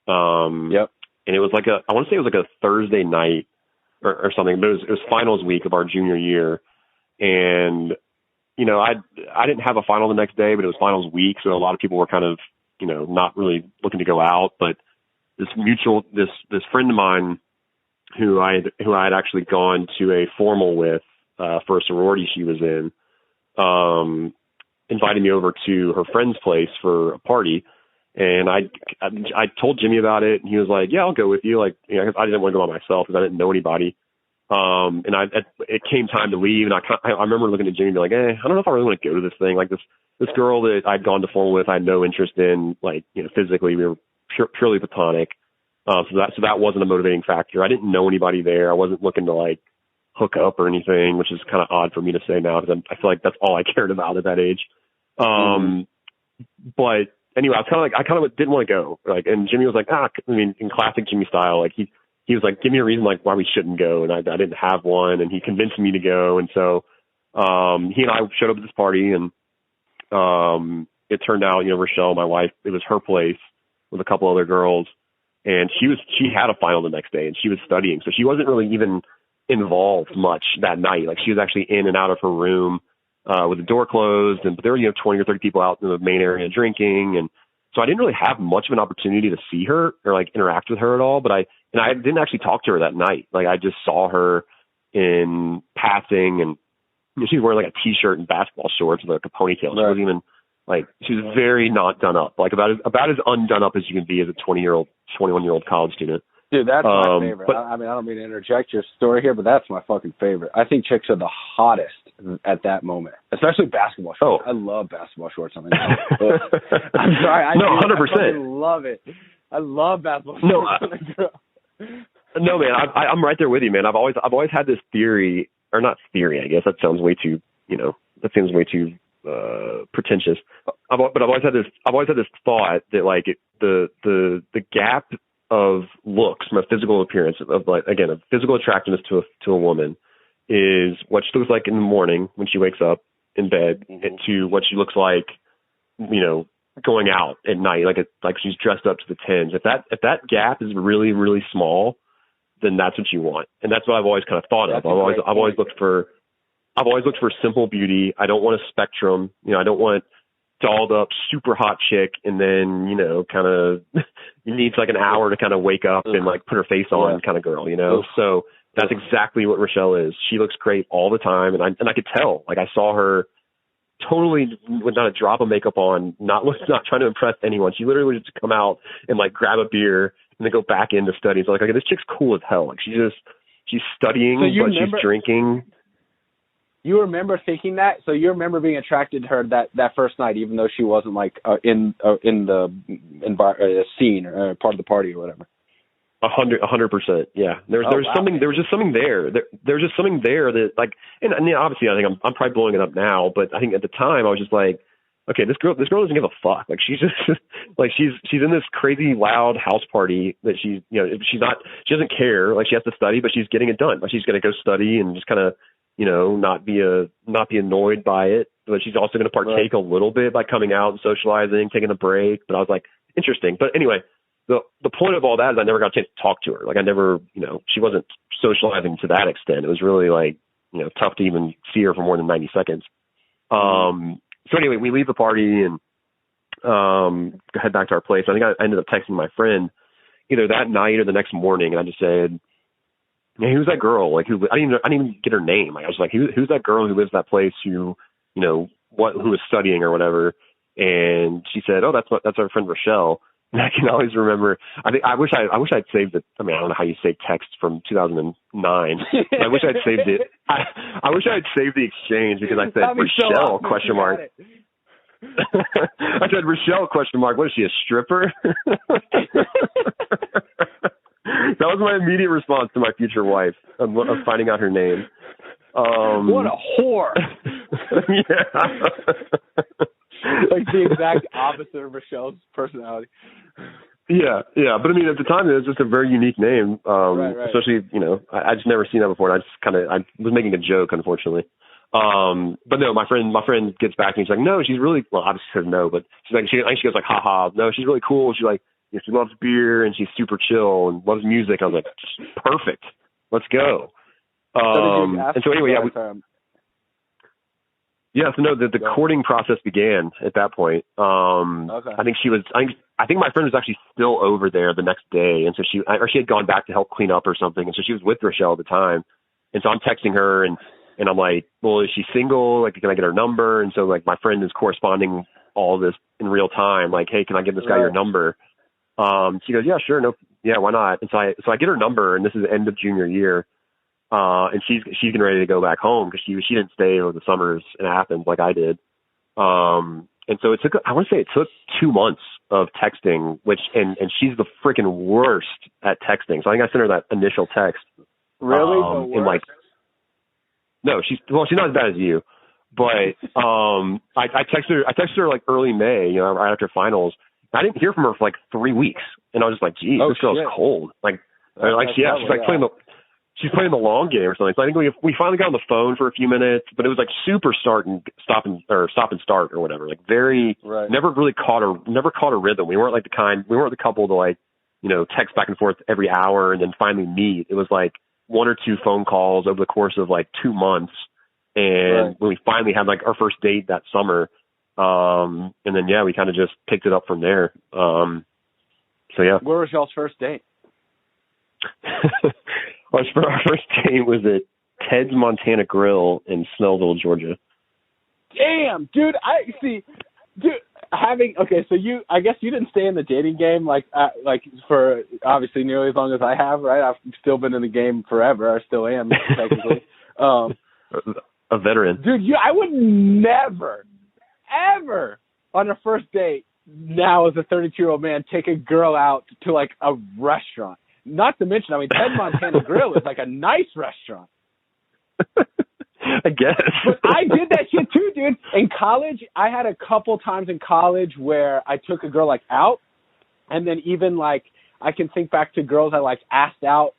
Yep. And it was I want to say it was a Thursday night or something, but it was finals week of our junior year. And, I didn't have a final the next day, but it was finals week. So a lot of people were kind of, not really looking to go out, but this friend of mine who I had actually gone to a formal with, for a sorority she was in, invited me over to her friend's place for a party. And I told Jimmy about it, and he was like, yeah, I'll go with you. I didn't want to go by myself because I didn't know anybody. And it came time to leave, and I remember looking at Jimmy and be like, I don't know if I really want to go to this thing. This girl that I'd gone to formal with, I had no interest in, physically, we were purely platonic. So that wasn't a motivating factor. I didn't know anybody there. I wasn't looking to hook up or anything, which is kind of odd for me to say now because I feel like that's all I cared about at that age. But anyway, I kind of didn't want to go. And Jimmy was like, in classic Jimmy style, he was like, give me a reason why we shouldn't go. And I didn't have one, and he convinced me to go. And so, he and I showed up at this party, and, it turned out, Rochelle, my wife, it was her place with a couple other girls, and she had a final the next day, and she was studying. So she wasn't really even involved much that night. She was actually in and out of her room, with the door closed, but there were, 20 or 30 people out in the main area drinking. And so I didn't really have much of an opportunity to see her or interact with her at all. But I didn't actually talk to her that night. I just saw her in passing, and she was wearing a t-shirt and basketball shorts with a ponytail. She wasn't even she was very not done up, about as undone up as you can be as a 21-year-old college student. Dude, that's my favorite. But, I don't mean to interject your story here, but that's my fucking favorite. I think chicks are the hottest at that moment, especially basketball shorts. I love basketball shorts. I'm sorry. 100%. I love it. I love basketball shorts. No, man, I'm right there with you, man. I've always had this theory, or not theory, I guess. That sounds way too, pretentious. But I've always had this thought that the gap of looks from a physical appearance of a physical attractiveness to a woman is what she looks like in the morning when she wakes up in bed, and to what she looks like, going out at night, like she's dressed up to the tens. If that gap is really, really small, then that's what you want. And that's what I've always kind of thought of. I've always looked for simple beauty. I don't want a spectrum. I don't want dolled up, super hot chick, and then, kind of needs an hour to kind of wake up and put her face on kind of girl, So that's exactly what Rochelle is. She looks great all the time. And I could tell, I saw her totally with not a drop of makeup on, not trying to impress anyone. She literally would just come out and grab a beer and then go back into study. So okay, this chick's cool as hell. She's studying, but she's drinking. You remember thinking that? So you remember being attracted to her that first night, even though she wasn't in the scene or part of the party or whatever. 100%. Yeah. There was just something there. There was just something there that and obviously I think I'm probably blowing it up now, but I think at the time I was just okay, this girl doesn't give a fuck. She's just she's in this crazy loud house party that she doesn't care. She has to study, but she's getting it done. She's going to go study and just kind of, not be annoyed by it, but she's also going to partake a little bit by coming out and socializing, taking a break. But I was interesting. But anyway, the point of all that is I never got a chance to talk to her. I never, she wasn't socializing to that extent. It was really tough to even see her for more than 90 seconds. So anyway, we leave the party and head back to our place. I think I ended up texting my friend either that night or the next morning, and I just said, "Yeah, who's that girl? I didn't even get her name. I was like, who's that girl who lives that place who is studying or whatever?" And she said, "Oh, that's our friend Rochelle." And I can always remember. I wish I'd saved it. I mean, I don't know how you save text from 2009. I wish I'd saved it. I wish I'd saved the exchange because I said Rochelle ? I said Rochelle ? What is she, a stripper? was my immediate response to my future wife of finding out her name. What a whore! Yeah. Like the exact opposite of Rochelle's personality. Yeah. But I mean, at the time, it was just a very unique name. Right. Especially, I just never seen that before. And I was making a joke, unfortunately. But no, my friend gets back and she's like, no, she's really, well, obviously says no, but she's like, she goes like, haha, no, she's really cool. She's like, she loves beer and she's super chill and loves music. I was like, perfect. Let's go. And so anyway, the courting process began at that point. Okay. I think my friend was actually still over there the next day. And so she had gone back to help clean up or something. And so she was with Rochelle at the time. And so I'm texting her and I'm like, well, is she single? Like, can I get her number? And so like my friend is corresponding all this in real time. Like, hey, can I give this guy your number? She goes, yeah, sure. No. Yeah. Why not? And so I get her number and this is the end of junior year. And she's getting ready to go back home because she didn't stay over the summers in Athens like I did. And so I want to say it took 2 months of texting, and she's the freaking worst at texting. So I think I sent her that initial text. Really? The worst? No, she's not as bad as you, but I texted her like early May, right after finals. I didn't hear from her for like 3 weeks, and I was just like, geez, this girl's cold. She's playing the long game or something. So I think we finally got on the phone for a few minutes, but it was like super stop and start or whatever. Like never really caught a rhythm. We weren't the couple to like, text back and forth every hour and then finally meet. It was like 1 or 2 phone calls over the course of like 2 months. And when we finally had like our first date that summer, and then, we kind of just picked it up from there. So yeah. Where was y'all's first date? Our first date was at Ted's Montana Grill in Snellville, Georgia. Damn, dude! I guess you didn't stay in the dating game like for obviously nearly as long as I have, right? I've still been in the game forever. I still am technically. A veteran, dude. I would never, ever on a first date now as a 32-year-old man take a girl out to like a restaurant. Not to mention, Ted Montana Grill is like a nice restaurant. I guess. But I did that shit too, dude. In college, I had a couple times in college where I took a girl like out, and then even like I can think back to girls I like asked out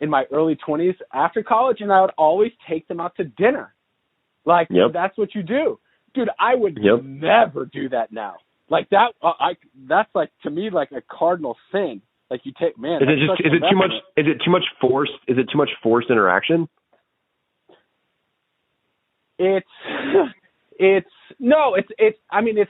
in my early 20s after college, and I would always take them out to dinner. Like that's what you do, dude. I would never do that now. Like that, that's like to me like a cardinal sin. Like you take, man. Is it too much forced interaction? It's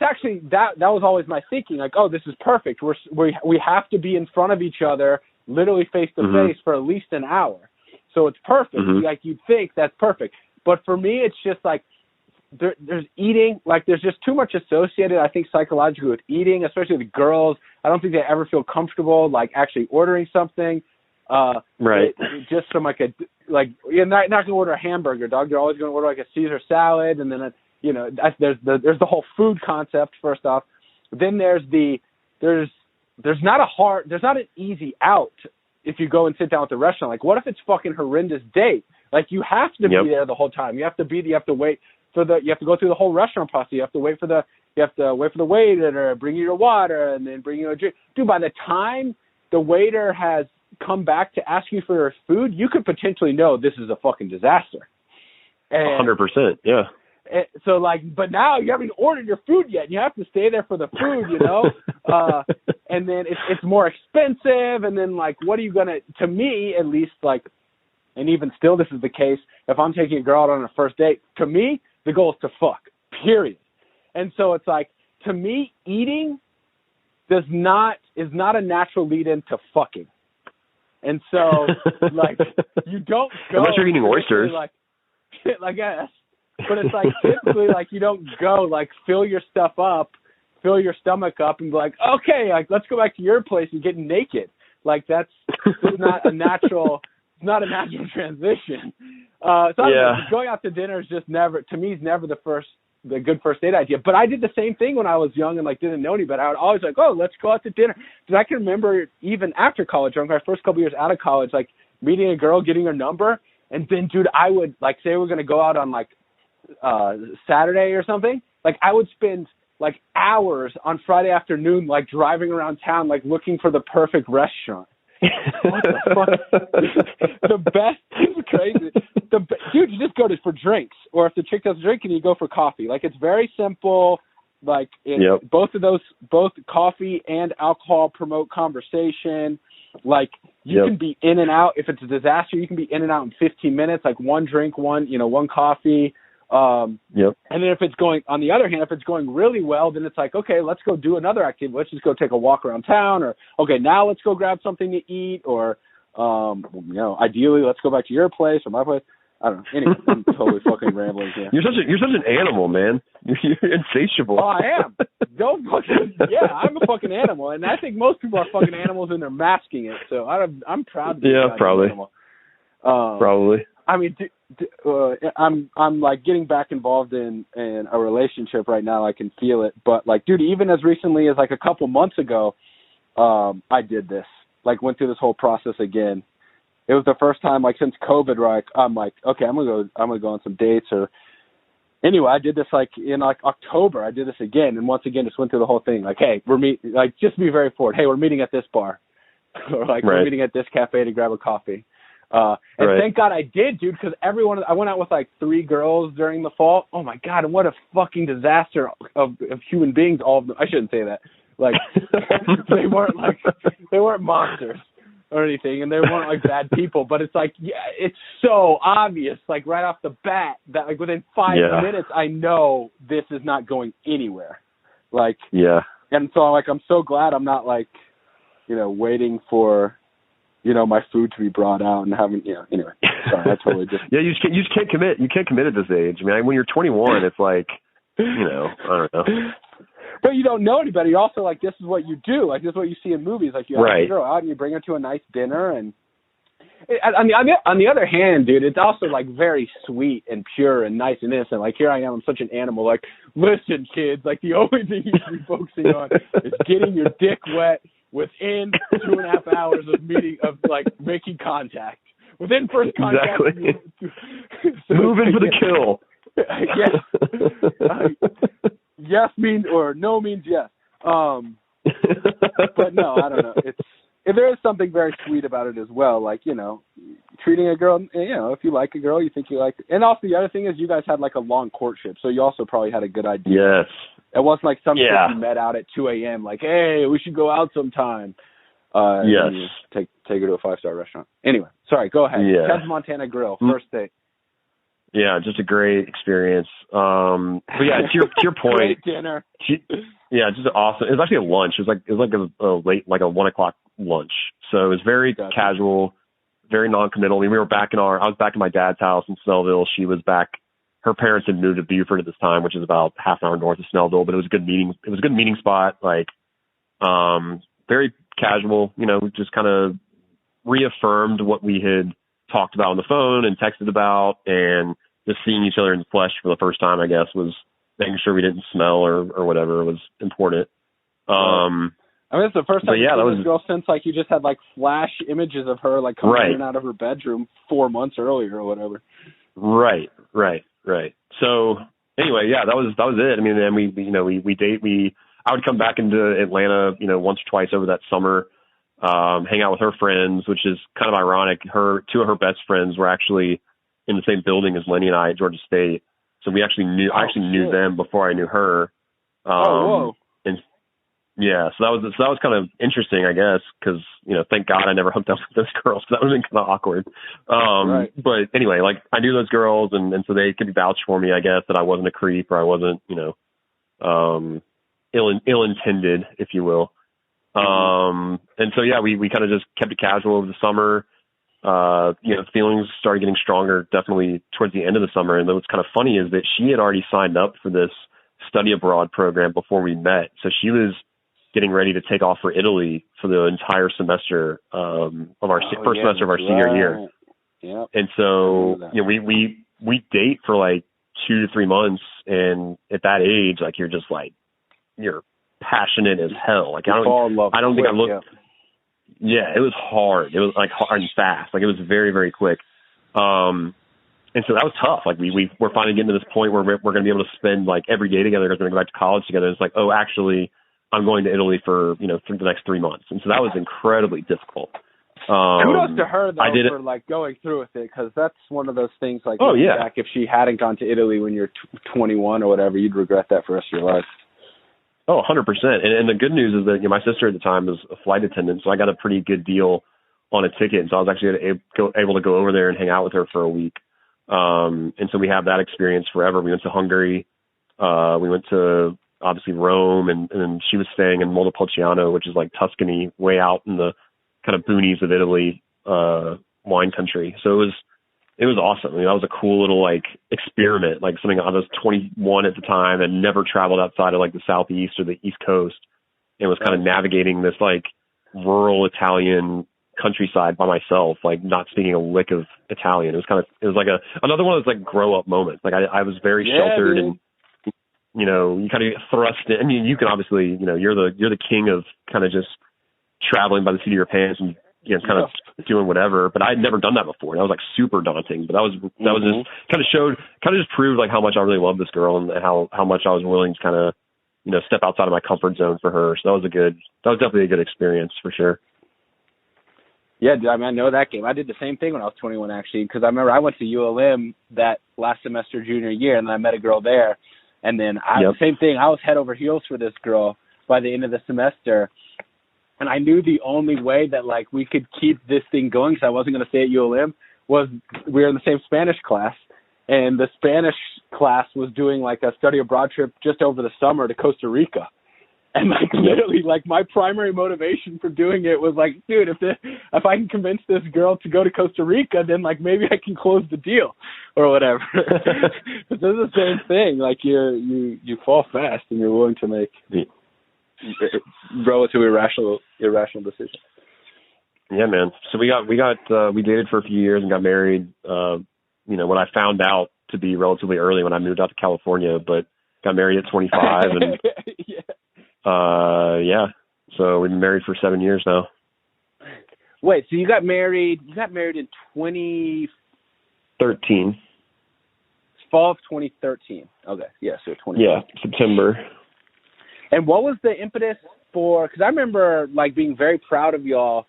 actually that was always my thinking. Like, oh, this is perfect. We have to be in front of each other, literally face to face for at least an hour. So it's perfect. Like you'd think that's perfect. But for me, it's just like there's eating. Like there's just too much associated, I think, psychologically with eating, especially with girls. I don't think they ever feel comfortable like actually ordering something. Right. Just from you're not going to order a hamburger, dog. You're always going to order like a Caesar salad, and then there's the whole food concept first off. Then there's not an easy out if you go and sit down at the restaurant. Like, what if it's fucking horrendous date? Like, you have to be there the whole time. You have to wait you have to go through the whole restaurant process. You have to wait for the waiter to bring you your water and then bring you a drink. Dude, by the time the waiter has come back to ask you for your food, you could potentially know this is a fucking disaster. 100%, yeah. So but now you haven't ordered your food yet. You have to stay there for the food, and then it's more expensive. And then what are you gonna? To me, at least, and even still, this is the case. If I'm taking a girl out on a first date, to me, the goal is to fuck. Period. And so it's to me, eating is not a natural lead-in to fucking. And so, you don't go unless you're eating oysters. I guess. But it's typically you don't go fill your stuff up, fill your stomach up, and be okay, let's go back to your place and get naked. That's not a natural. It's not a natural transition. Going out to dinner is just never, to me, is never the first the good first date idea. But I did the same thing when I was young and like didn't know any better. I would always like, oh, let's go out to dinner. Because I can remember even after college, like my first couple years out of college, like meeting a girl, getting her number, and then dude, I would like say we're gonna go out on like Saturday or something. Like I would spend like hours on Friday afternoon, like driving around town, like looking for the perfect restaurant. What the fuck? The best, it's crazy. Dude, you just go for drinks, or if the chick doesn't drink, and you go for coffee. Like it's very simple. Like both coffee and alcohol promote conversation. Like you can be in and out. If it's a disaster, you can be in and out in 15 minutes. Like one drink, one coffee. And then if it's going, on the other hand, if it's going really well, then it's like, okay, let's go do another activity. Let's just go take a walk around town, or okay, now let's go grab something to eat, or ideally let's go back to your place or my place. I don't know. Anyway, I'm totally fucking rambling here. You're such an animal, man. You're insatiable. Oh, I am. I'm a fucking animal, and I think most people are fucking animals and they're masking it. So I'm proud to be an animal. Probably. I mean, I'm like getting back involved in a relationship right now. I can feel it, but like, dude, even as recently as like a couple months ago, I did this. Like, went through this whole process again. It was the first time, like, since COVID, where I'm like, okay, I'm gonna go on some dates. Or anyway, I did this like in like October. I did this again, and once again, just went through the whole thing. Like, hey, just be very forward. Hey, we're meeting at this bar, or like we're meeting at this cafe to grab a coffee. Thank God I did, dude, because I went out with like 3 girls during the fall. Oh my God, and what a fucking disaster of human beings. All of them. I shouldn't say that. Like they weren't monsters or anything, and they weren't like bad people. But it's like, it's so obvious, like right off the bat, that like within 5 minutes, I know this is not going anywhere. Like, and so like I'm so glad I'm not like, waiting for, my food to be brought out and having, anyway. Sorry, I totally just. You just can't commit. You can't commit at this age. I mean, when you're 21, it's like, I don't know. But you don't know anybody. You're also like, this is what you do. Like, this is what you see in movies. Like, you have a girl out and you bring her to a nice dinner. And on the other hand, dude, it's also like very sweet and pure and nice and innocent. Like, here I am, I'm such an animal. Like, listen, kids, like the only thing you should be focusing on is getting your dick wet within 2.5 hours of making contact. Within first contact. Exactly. Moving for the kill. Yes means, or no means yes. But no, I don't know. There is something very sweet about it as well. Like, treating a girl, if you like a girl, you think you like it. And also the other thing is you guys had like a long courtship, so you also probably had a good idea. Yes. It wasn't like some shit you met out at 2 a.m. like, hey, we should go out sometime. Yes. Take her to a 5-star restaurant. Anyway, sorry, go ahead. Yeah. Ted's Montana Grill, first date. Yeah, just a great experience. But yeah, to your point. Great dinner. Just awesome. It was actually a lunch. It was like a late, like a 1:00 lunch. So it was very casual, very non-committal. I mean, I was back in my dad's house in Snellville. She was back. Her parents had moved to Buford at this time, which is about half an hour north of Snellville, but it was a good meeting. It was a good meeting spot. Like, very casual, just kind of reaffirmed what we had talked about on the phone and texted about, and just seeing each other in the flesh for the first time, I guess, was making sure we didn't smell or whatever was important. It's the first time you've seen this girl since like you just had like flash images of her like coming in and out of her bedroom 4 months earlier or whatever. Right. So anyway, that was it. I mean, then I would come back into Atlanta, once or twice over that summer, hang out with her friends, which is kind of ironic. 2 of her best friends were actually in the same building as Lenny and I at Georgia State. So I knew them before I knew her. Whoa. And so that was kind of interesting, I guess, because, thank God I never hooked up with those girls. That would have been kind of awkward. But anyway, like I knew those girls and so they could vouch for me, I guess, that I wasn't a creep or I wasn't, ill-intended, if you will. And so, we kind of just kept it casual over the summer. Feelings started getting stronger definitely towards the end of the summer. And what's kind of funny is that she had already signed up for this study abroad program before we met. So she was getting ready to take off for Italy for the entire semester of our semester of our senior year. Yeah. And so, we date for like 2 to 3 months. And at that age, like, you're passionate as hell. Like, I don't think I looked. Yeah, it was hard. It was like hard and fast. Like, it was very, very quick. And so that was tough. Like, we're finally getting to this point where we're going to be able to spend like every day together because we're going to go back to college together. And it's like, oh, actually, I'm going to Italy for the next 3 months. And so that was incredibly difficult. Kudos to her, though, for like going through with it, because that's one of those things, like, back, if she hadn't gone to Italy when you're 21 or whatever, you'd regret that for the rest of your life. Oh, 100%. And the good news is that, my sister at the time was a flight attendant, so I got a pretty good deal on a ticket. And so I was actually able to go over there and hang out with her for a week. And so we have that experience forever. We went to Hungary. We went to, obviously, Rome, and she was staying in Montepulciano, which is like Tuscany, way out in the kind of boonies of Italy, wine country. So it was awesome. I mean, that was a cool little like experiment, like something. I was 21 at the time and never traveled outside of like the Southeast or the East Coast, and was kind of navigating this like rural Italian countryside by myself, like not speaking a lick of Italian. It was like another one of those like grow up moments. Like I was very sheltered, and you kind of get thrust in. I mean, you can obviously, you're the king of kind of just traveling by the seat of your pants and kind of doing whatever. But I had never done that before. That was like super daunting. But that was just proved like how much I really love this girl and how much I was willing to kind of step outside of my comfort zone for her. So that was definitely a good experience for sure. Yeah, I mean, I know that game. I did the same thing when I was 21, actually, because I remember I went to ULM that last semester junior year, and then I met a girl there. And then same thing. I was head over heels for this girl by the end of the semester. And I knew the only way that, like, we could keep this thing going, because I wasn't going to stay at ULM, was we were in the same Spanish class. And the Spanish class was doing, like, a study abroad trip just over the summer to Costa Rica. And, like, literally, like, my primary motivation for doing it was, like, dude, if I can convince this girl to go to Costa Rica, then, like, maybe I can close the deal or whatever. But this is the same thing. Like, you fall fast and you're willing to make relatively irrational decisions. Yeah, man. So we dated for a few years and got married. When I found out to be relatively early when I moved out to California, but got married at 25 and so we've been married for 7 years now. Wait, so you got married in 2013. Fall of 2013. Okay. Yeah, so 2013. Yeah, September. And what was the impetus for, because I remember like being very proud of y'all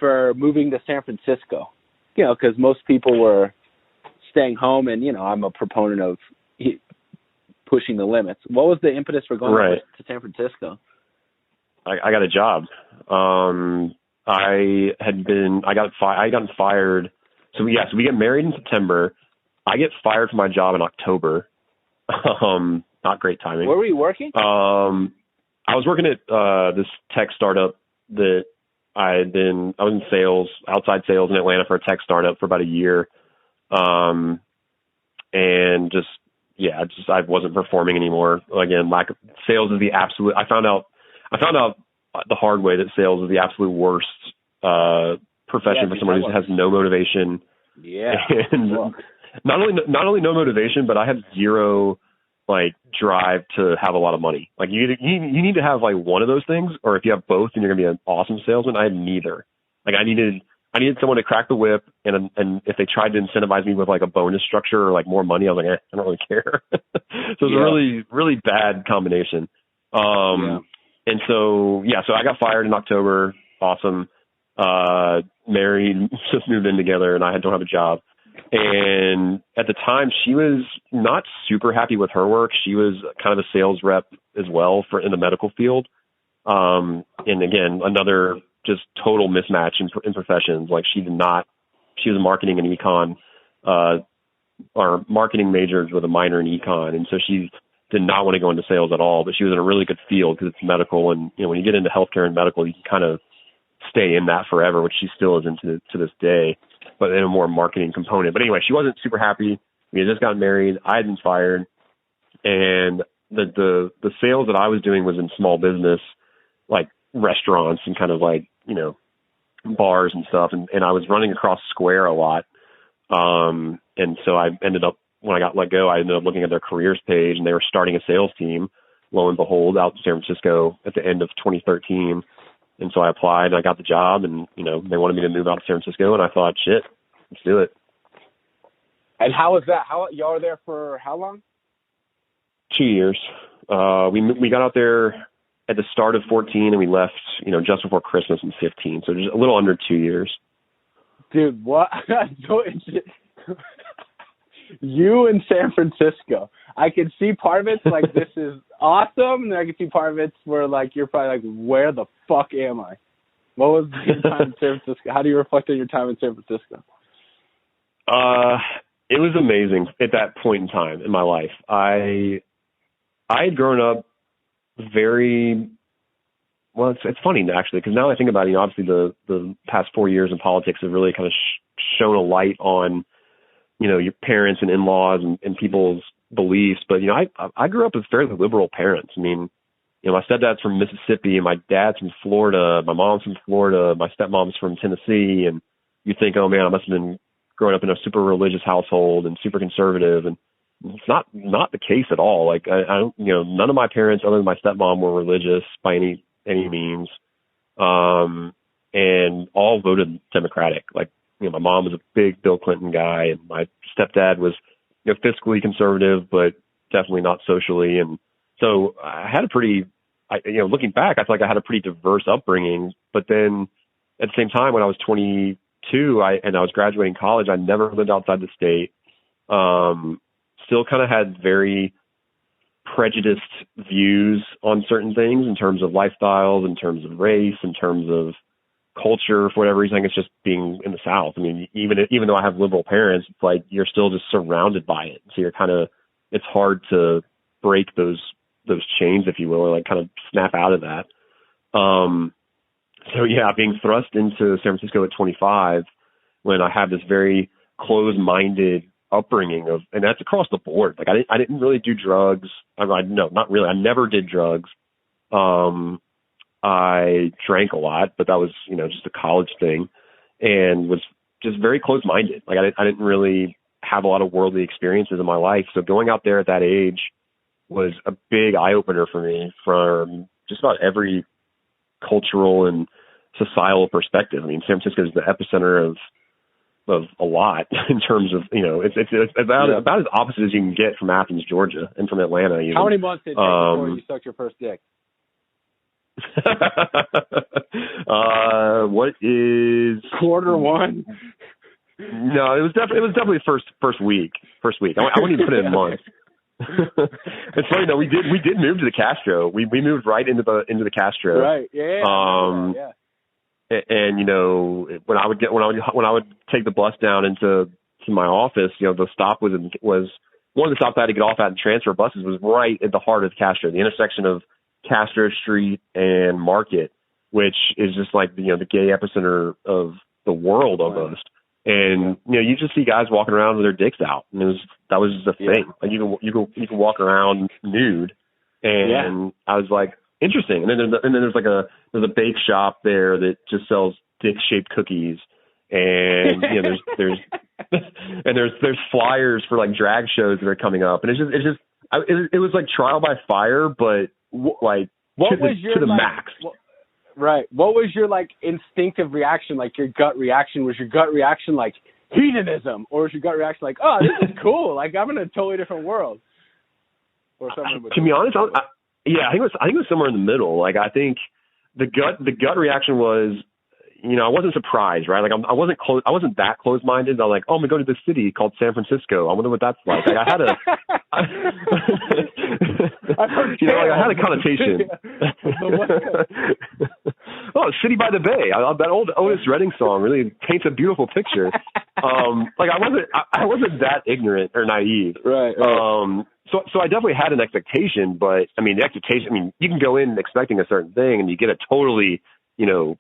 for moving to San Francisco, because most people were staying home, and, I'm a proponent of pushing the limits. What was the impetus for going to San Francisco? I got a job. I got fired. So we get married in September. I get fired from my job in October. Not great timing. Where were you working? I was working at this tech startup that I was in sales, outside sales in Atlanta for a tech startup for about a year. And I wasn't performing anymore. Again, lack of sales is the absolute. I found out the hard way that sales is the absolute worst profession for someone who has no motivation. Yeah. And not only no motivation, but I have zero like drive to have a lot of money. Like you need to have like one of those things, or if you have both, then you're gonna be an awesome salesman. I had neither. Like I needed someone to crack the whip, and if they tried to incentivize me with like a bonus structure or like more money, I was like, I don't really care. So it was a really, really bad combination. And so I got fired in October. Awesome. Married, just moved in together, and I don't have a job. And at the time, she was not super happy with her work. She was kind of a sales rep as well in the medical field. And again, another just total mismatch in professions. Like she was marketing and econ, or marketing majors with a minor in econ. And so she did not want to go into sales at all, but she was in a really good field because it's medical. And, when you get into healthcare and medical, you can kind of stay in that forever, which she still is into to this day, but in a more marketing component. But anyway, she wasn't super happy. We had just gotten married. I had been fired. And the sales that I was doing was in small business, like restaurants and kind of like, bars and stuff. And I was running across Square a lot. And so I ended up when I got let go, I ended up looking at their careers page, and they were starting a sales team, lo and behold, out in San Francisco at the end of 2013. And so I applied, and I got the job, and, they wanted me to move out to San Francisco, and I thought, shit, let's do it. And how was that? Y'all were there for how long? 2 years. We got out there at the start of 14, and we left, just before Christmas in 15. So just a little under 2 years. Dude, what? So you in San Francisco. I can see part of it's like, this is awesome. And I can see part of it's where, like, you're probably like, where the fuck am I? What was your time in San Francisco? How do you reflect on your time in San Francisco? It was amazing at that point in time in my life. I had grown up it's funny actually, because now I think about it, obviously the past 4 years in politics have really kind of shown a light on, your parents and in-laws and people's beliefs. But, I grew up with fairly liberal parents. I mean, my stepdad's from Mississippi and my dad's from Florida. My mom's from Florida. My stepmom's from Tennessee. And you think, oh man, I must have been growing up in a super religious household and super conservative. And it's not the case at all. Like I none of my parents other than my stepmom were religious by any means. And all voted Democratic. Like, my mom was a big Bill Clinton guy, and my stepdad was, fiscally conservative, but definitely not socially. And so I had looking back, I feel like I had a pretty diverse upbringing. But then at the same time, when I was 22 and I was graduating college, I never lived outside the state. Still kind of had very prejudiced views on certain things in terms of lifestyles, in terms of race, in terms of culture. For whatever reason, I think it's just being in the South. I mean, even though I have liberal parents, it's like you're still just surrounded by it. So it's hard to break those chains, if you will, or like kind of snap out of that. So yeah, being thrust into San Francisco at 25, when I have this very closed-minded upbringing and that's across the board. Like I didn't really do drugs. No, not really. I never did drugs. I drank a lot, but that was, just a college thing, and was just very closed-minded. Like I didn't really have a lot of worldly experiences in my life. So going out there at that age was a big eye-opener for me from just about every cultural and societal perspective. I mean, San Francisco is the epicenter of a lot in terms of, it's about as opposite as you can get from Athens, Georgia, and from Atlanta. How many months did it take before you sucked your first dick? What is quarter one? No, it was definitely first week. I wouldn't even put it in months. It's funny though. We did move to the Castro. We moved right into the Castro. Right. Yeah. Yeah. And when I would take the bus down to my office, the stop was one of the stops I had to get off at and transfer buses was right at the heart of Castro, the intersection of Castro Street and Market, which is just like the gay epicenter of the world almost. And you just see guys walking around with their dicks out, and that was just a thing. Like you can walk around nude, and I was like, interesting. And then there's a bake shop there that just sells dick-shaped cookies, and there's flyers for like drag shows that are coming up, and it was like trial by fire, but like to the max. Right. What was your like instinctive reaction? Like your gut reaction? Was your gut reaction like hedonism, or was your gut reaction like, oh, this is cool? Like I'm in a totally different world? Or something. To be honest, I think it was somewhere in the middle. Like I think the gut reaction was, I wasn't surprised, right? Like I wasn't that close-minded. I'm like, oh, I'm gonna go to this city called San Francisco. I wonder what that's like. Like I had a connotation. Oh, City by the Bay. That old Otis Redding song really paints a beautiful picture. Like I wasn't that ignorant or naive. Right. So I definitely had an expectation, but I mean, you can go in expecting a certain thing and you get a totally,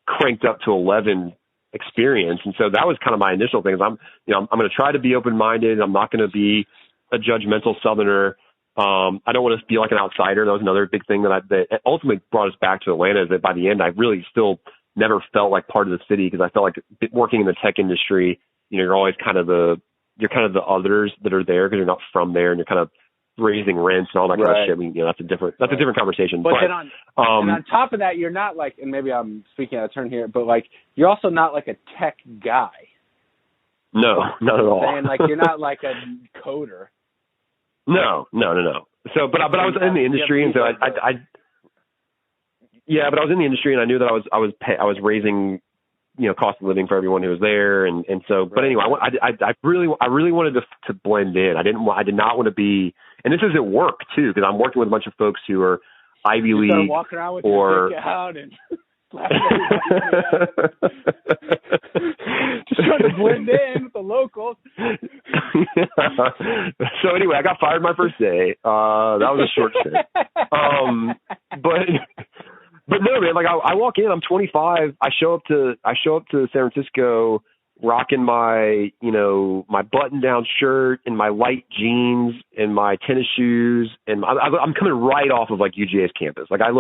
cranked up to 11 experience. And so that was kind of my initial thing is I'm going to try to be open-minded. I'm not going to be a judgmental Southerner. I don't want to be like an outsider. That was another big thing that ultimately brought us back to Atlanta, is that by the end, I really still never felt like part of the city, because I felt like working in the tech industry, you're always kind of the you're kind of the others that are there because you're not from there, and you're kind of raising rents and all that kind of shit. I mean, that's a different conversation. But then and on top of that, you're not like, and maybe I'm speaking out of turn here, but like you're also not like a tech guy. No, not at all. Saying like you're not like a coder. No. So, but I was in the industry, and so I but I was in the industry, and I knew that I was raising, cost of living for everyone who was there, and so. Right. But anyway, I really wanted to blend in. I did not want to be, and this is at work too, because I'm working with a bunch of folks who are Ivy League walking around with your dick out and just trying to blend in with the locals. So anyway, I got fired my first day. That was a short stint. But no, man, like I walk in, I'm 25. I show up to San Francisco rocking my, my button down shirt and my light jeans and my tennis shoes. And I'm coming right off of like UGA's campus. Like I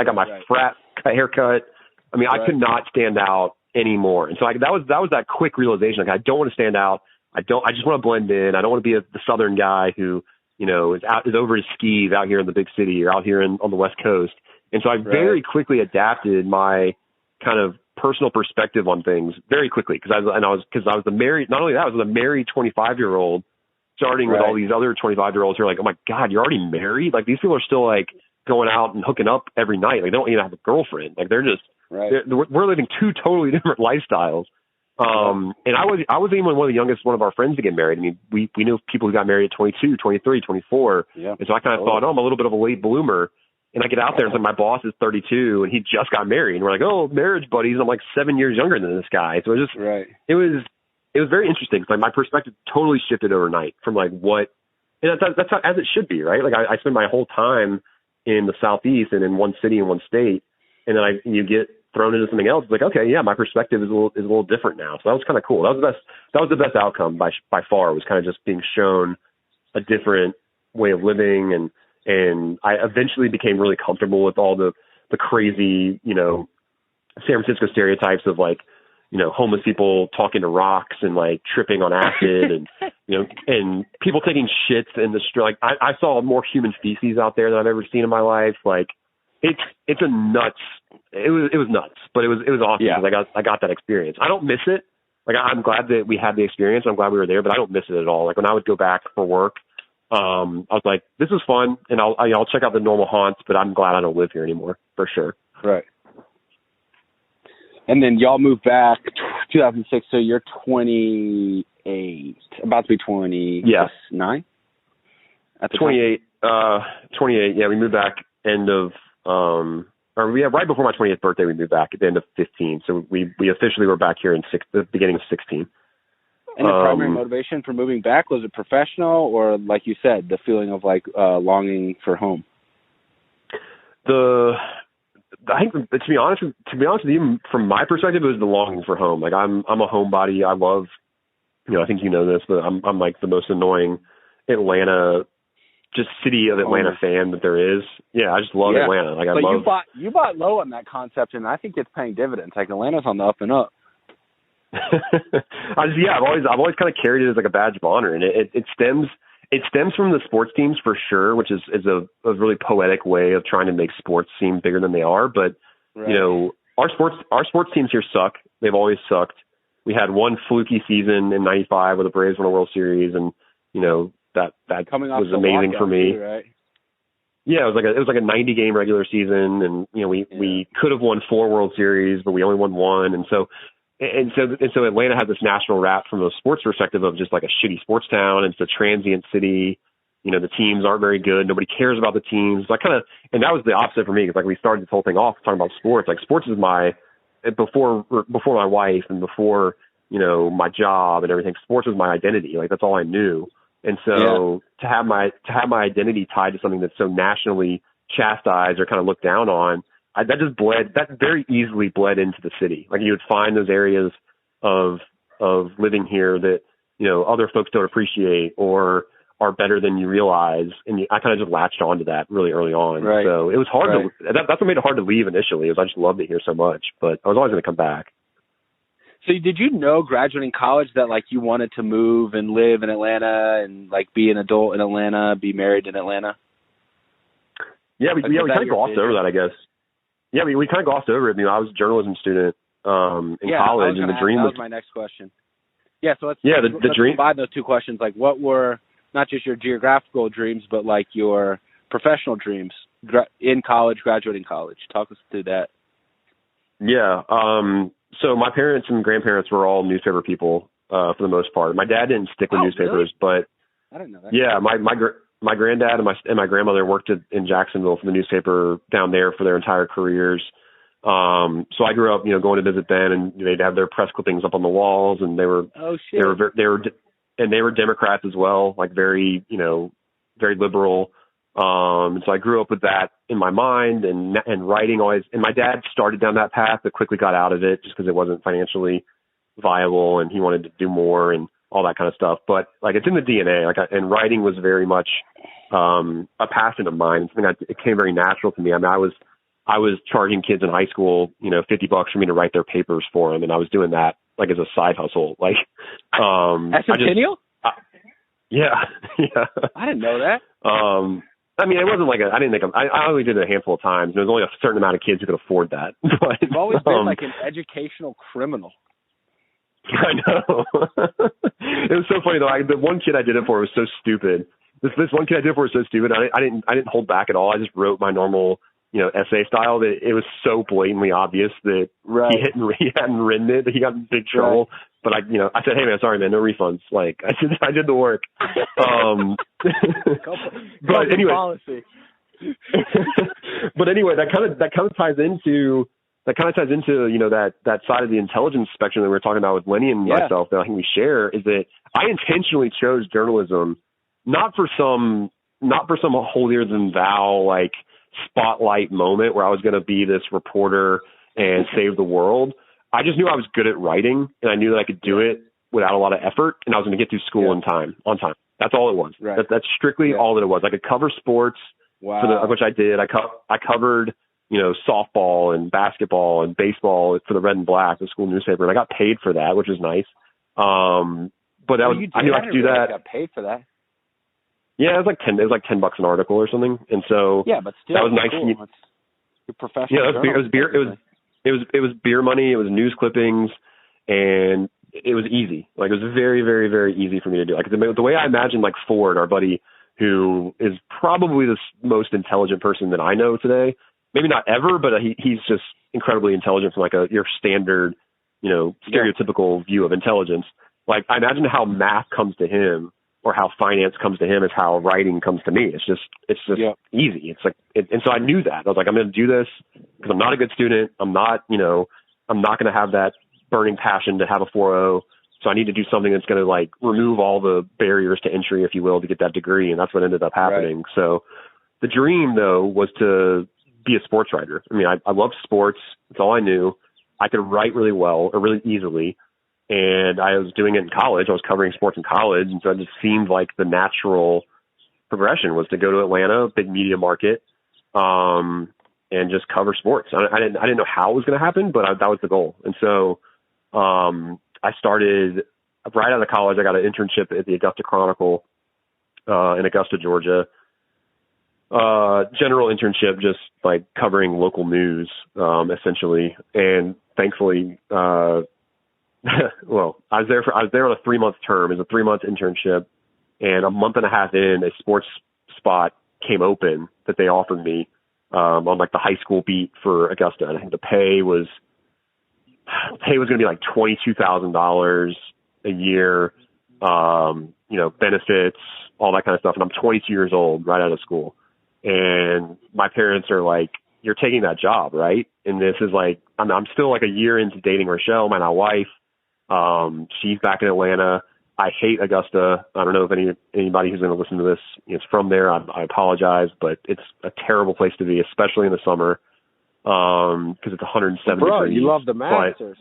got my frat haircut. I mean, I could not stand out anymore. And so that was that quick realization. Like I don't want to stand out. I just want to blend in. I don't want to be the Southern guy who, is over his skis out here in the big city or out here on the West Coast. And so I very quickly adapted my kind of personal perspective on things very quickly because I was the married. Not only that, I was a married 25-year-old, starting with all these other 25-year-olds who are like, oh my God, you're already married? Like these people are still like going out and hooking up every night. Like they don't even have a girlfriend. Like they're just we're living two totally different lifestyles. And I wasn't even one of the youngest one of our friends to get married. I mean, we knew people who got married at 22, 23, 24. Yeah. And so I kind of thought, I'm a little bit of a late bloomer. And I get out there and it's like, my boss is 32 and he just got married. And we're like, oh, marriage buddies. I'm like 7 years younger than this guy. So it was just, it was very interesting. Like my perspective totally shifted overnight from like and that's how, as it should be, right? Like I spend my whole time in the Southeast and in one city and one state. And then you get thrown into something else. It's like, okay, yeah, my perspective is a little different now. So that was kind of cool. That was the best outcome by far, was kind of just being shown a different way of living. And I eventually became really comfortable with all the crazy, San Francisco stereotypes of like, homeless people talking to rocks and like tripping on acid and, and people taking shits in the street. Like I saw more human feces out there than I've ever seen in my life. Like it was nuts, but it was awesome because I got that experience. I don't miss it. Like I'm glad that we had the experience. I'm glad we were there, but I don't miss it at all. Like when I would go back for work, I was like, this is fun, and I'll check out the normal haunts, but I'm glad I don't live here anymore, for sure. Right. And then y'all moved back 2006, so you're 28, about to be 29? Yes. At the 28. 28. Yeah, we moved back right before my 20th birthday. We moved back at the end of 15. So we officially were back here in the beginning of 16. And the primary motivation for moving back, was it professional or, like you said, the feeling of like longing for home? I think, to be honest with you, from my perspective, it was the longing for home. Like I'm a homebody. I love, I think you know this, but I'm like the most annoying Atlanta, just city of Atlanta fan that there is. Yeah, I just love Atlanta. Like you bought low on that concept, and I think it's paying dividends. Like Atlanta's on the up and up. I've always kind of carried it as like a badge of honor, and it stems from the sports teams for sure, which is a really poetic way of trying to make sports seem bigger than they are. But our sports teams here suck. They've always sucked. We had one fluky season in '95 where the Braves won a World Series, and that was amazing for me. Too, right? Yeah, it was like a 90-game regular season, and we could have won 4 World Series, but we only won 1, and so Atlanta had this national rap from a sports perspective of just like a shitty sports town. It's a transient city. The teams aren't very good. Nobody cares about the teams. So and that was the opposite for me, because like we started this whole thing off talking about sports. Like sports is before my wife and before my job and everything. Sports was my identity. Like that's all I knew. And so to have my identity tied to something that's so nationally chastised or kind of looked down on, that very easily bled into the city. Like you would find those areas of living here that, other folks don't appreciate or are better than you realize. And I kind of just latched onto that really early on. Right. So it was hard that's what made it hard to leave initially, is I just loved it here so much, but I was always going to come back. So did you know graduating college that like you wanted to move and live in Atlanta and like be an adult in Atlanta, be married in Atlanta? Yeah, we kind of glossed over that, I guess. Yeah, we kind of glossed over it. I was a journalism student in college, and the dream was my next question. Yeah, so let's the dream. combine those two questions. Like, what were not just your geographical dreams, but like your professional dreams in college, graduating college? Talk us through that. Yeah. So my parents and grandparents were all newspaper people for the most part. My dad didn't stick with newspapers, really? But I didn't know that. Yeah, my granddad and my grandmother worked in Jacksonville for the newspaper down there for their entire careers. So I grew up, going to visit them, and they'd have their press clippings up on the walls, and they were they were Democrats as well, like very very liberal. So I grew up with that in my mind, and writing always. And my dad started down that path, but quickly got out of it just because it wasn't financially viable, and he wanted to do more and all that kind of stuff. But like it's in the DNA. And writing was very much a passion of mine. It came very natural to me. I mean, I was charging kids in high school, $50 for me to write their papers for them, and I was doing that like as a side hustle. Like, at Centennial? Yeah. I didn't know that. I mean, it wasn't like I only did it a handful of times. There was only a certain amount of kids who could afford that. But you've always been like an educational criminal. I know. It was so funny though. The one kid I did it for was so stupid. This one kid I did it for was so stupid. I didn't hold back at all. I just wrote my normal, essay style. That it was so blatantly obvious that he hadn't written it. That he got in big trouble. Right. But I said, hey man, sorry man, no refunds. Like I did the work. But anyway, policy. But anyway, that kind of ties into that side of the intelligence spectrum that we were talking about with Lenny and myself that I think we share, is that I intentionally chose journalism not for some holier than thou like spotlight moment where I was going to be this reporter and save the world. I just knew I was good at writing, and I knew that I could do it without a lot of effort, and I was going to get through school on time. That's all it was. Right. That's strictly all that it was. I could cover sports, which I did. I covered, softball and basketball and baseball for the Red and Black, the school newspaper, and I got paid for that, which was nice. But I knew I could do that. Got paid for that. Yeah, it was like $10 an article or something, and so but still, that was nice. Cool. You're professional. Yeah, it was beer. It was beer money. It was news clippings, and it was easy. Like it was very, very, very easy for me to do. Like the way I imagine, like Ford, our buddy, who is probably the most intelligent person that I know today. Maybe not ever, but he's just incredibly intelligent from like your standard, stereotypical view of intelligence. Like I imagine how math comes to him, or how finance comes to him, is how writing comes to me. It's just easy. It's like, and so I knew that. I was like, I'm going to do this because I'm not a good student. I'm not going to have that burning passion to have a 4.0. So I need to do something that's going to like remove all the barriers to entry, if you will, to get that degree. And that's what ended up happening. Right. So the dream though was to be a sports writer. I mean, I loved sports. That's all I knew. I could write really well, or really easily. And I was doing it in college. I was covering sports in college. And so it just seemed like the natural progression was to go to Atlanta, big media market, and just cover sports. I didn't know how it was going to happen, but that was the goal. And so I started right out of college. I got an internship at the Augusta Chronicle in Augusta, Georgia. General internship, just like covering local news, essentially. And thankfully, well, I was there on a 3-month term. It was a 3-month internship, and a month and a half in, a sports spot came open that they offered me on like the high school beat for Augusta. And I think the pay was going to be like $22,000 a year, benefits, all that kind of stuff. And I'm 22 years old, right out of school. And my parents are like, you're taking that job, right? And this is like, I'm still like a year into dating Rochelle, my now wife. She's back in Atlanta. I hate Augusta. I don't know if anybody who's going to listen to this is from there. I apologize, but it's a terrible place to be, especially in the summer, because it's 107 degrees. You love the Masters.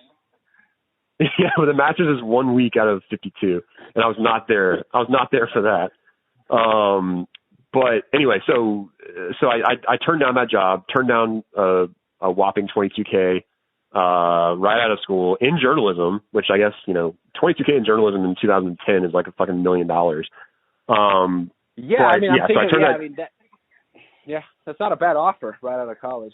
Yeah, but the Masters is 1 week out of 52, and I was not there. I was not there for that. But anyway, so I turned down that job, turned down a whopping $22K right out of school in journalism, which I guess, $22K in journalism in 2010 is like a fucking $1 million. Yeah, I mean, I'm thinking, that's not a bad offer right out of college.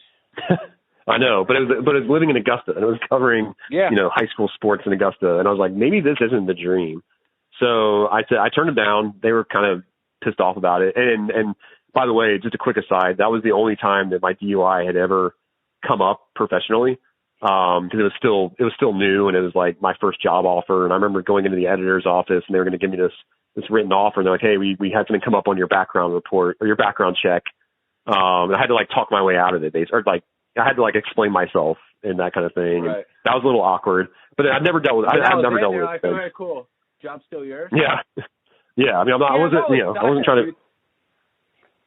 I know, but it was living in Augusta, and it was covering, high school sports in Augusta, and I was like, maybe this isn't the dream. So I turned them down. They were kind of pissed off about it. And by the way, just a quick aside, that was the only time that my DUI had ever come up professionally. Because it was still new, and it was like my first job offer. And I remember going into the editor's office, and they were going to give me this written offer, and they're like, hey, we had something come up on your background report or your background check. And I had to like talk my way out of it, I had to like explain myself and that kind of thing. Right. And that was a little awkward, but I've never dealt with it. I've never dealt with it. Like, all right, cool. Job's still yours. Yeah. Yeah. I mean, I wasn't trying to.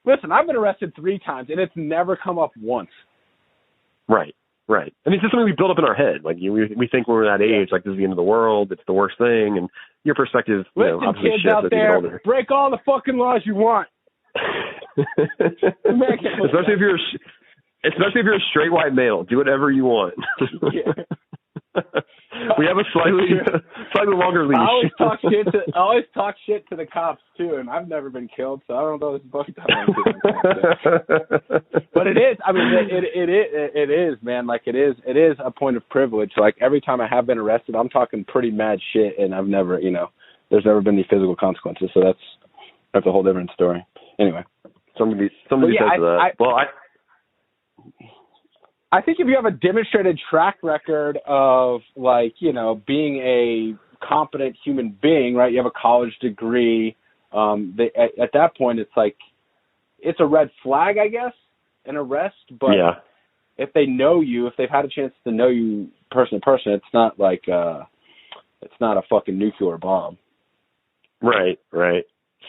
Listen, I've been arrested 3 times, and it's never come up once. Right. Right. I mean, it's just something we build up in our head. Like we think when we're that age, like this is the end of the world. It's the worst thing. And your perspective, obviously kids shifts out as you get there, older. break all the fucking laws you want. Especially if you're a straight white male, do whatever you want. We have a slightly longer leash. I always talk shit to the cops too, and I've never been killed, so I don't know if it's fucked up. But it is. I mean, it is, man. Like it is a point of privilege. Like every time I have been arrested, I'm talking pretty mad shit, and I've never, there's never been any physical consequences. So that's a whole different story. Anyway, somebody says that. I think if you have a demonstrated track record of being a competent human being, right? You have a college degree. At that point, it's like it's a red flag, I guess, an arrest. But if they know you, if they've had a chance to know you person to person, it's not like it's not a fucking nuclear bomb. Right.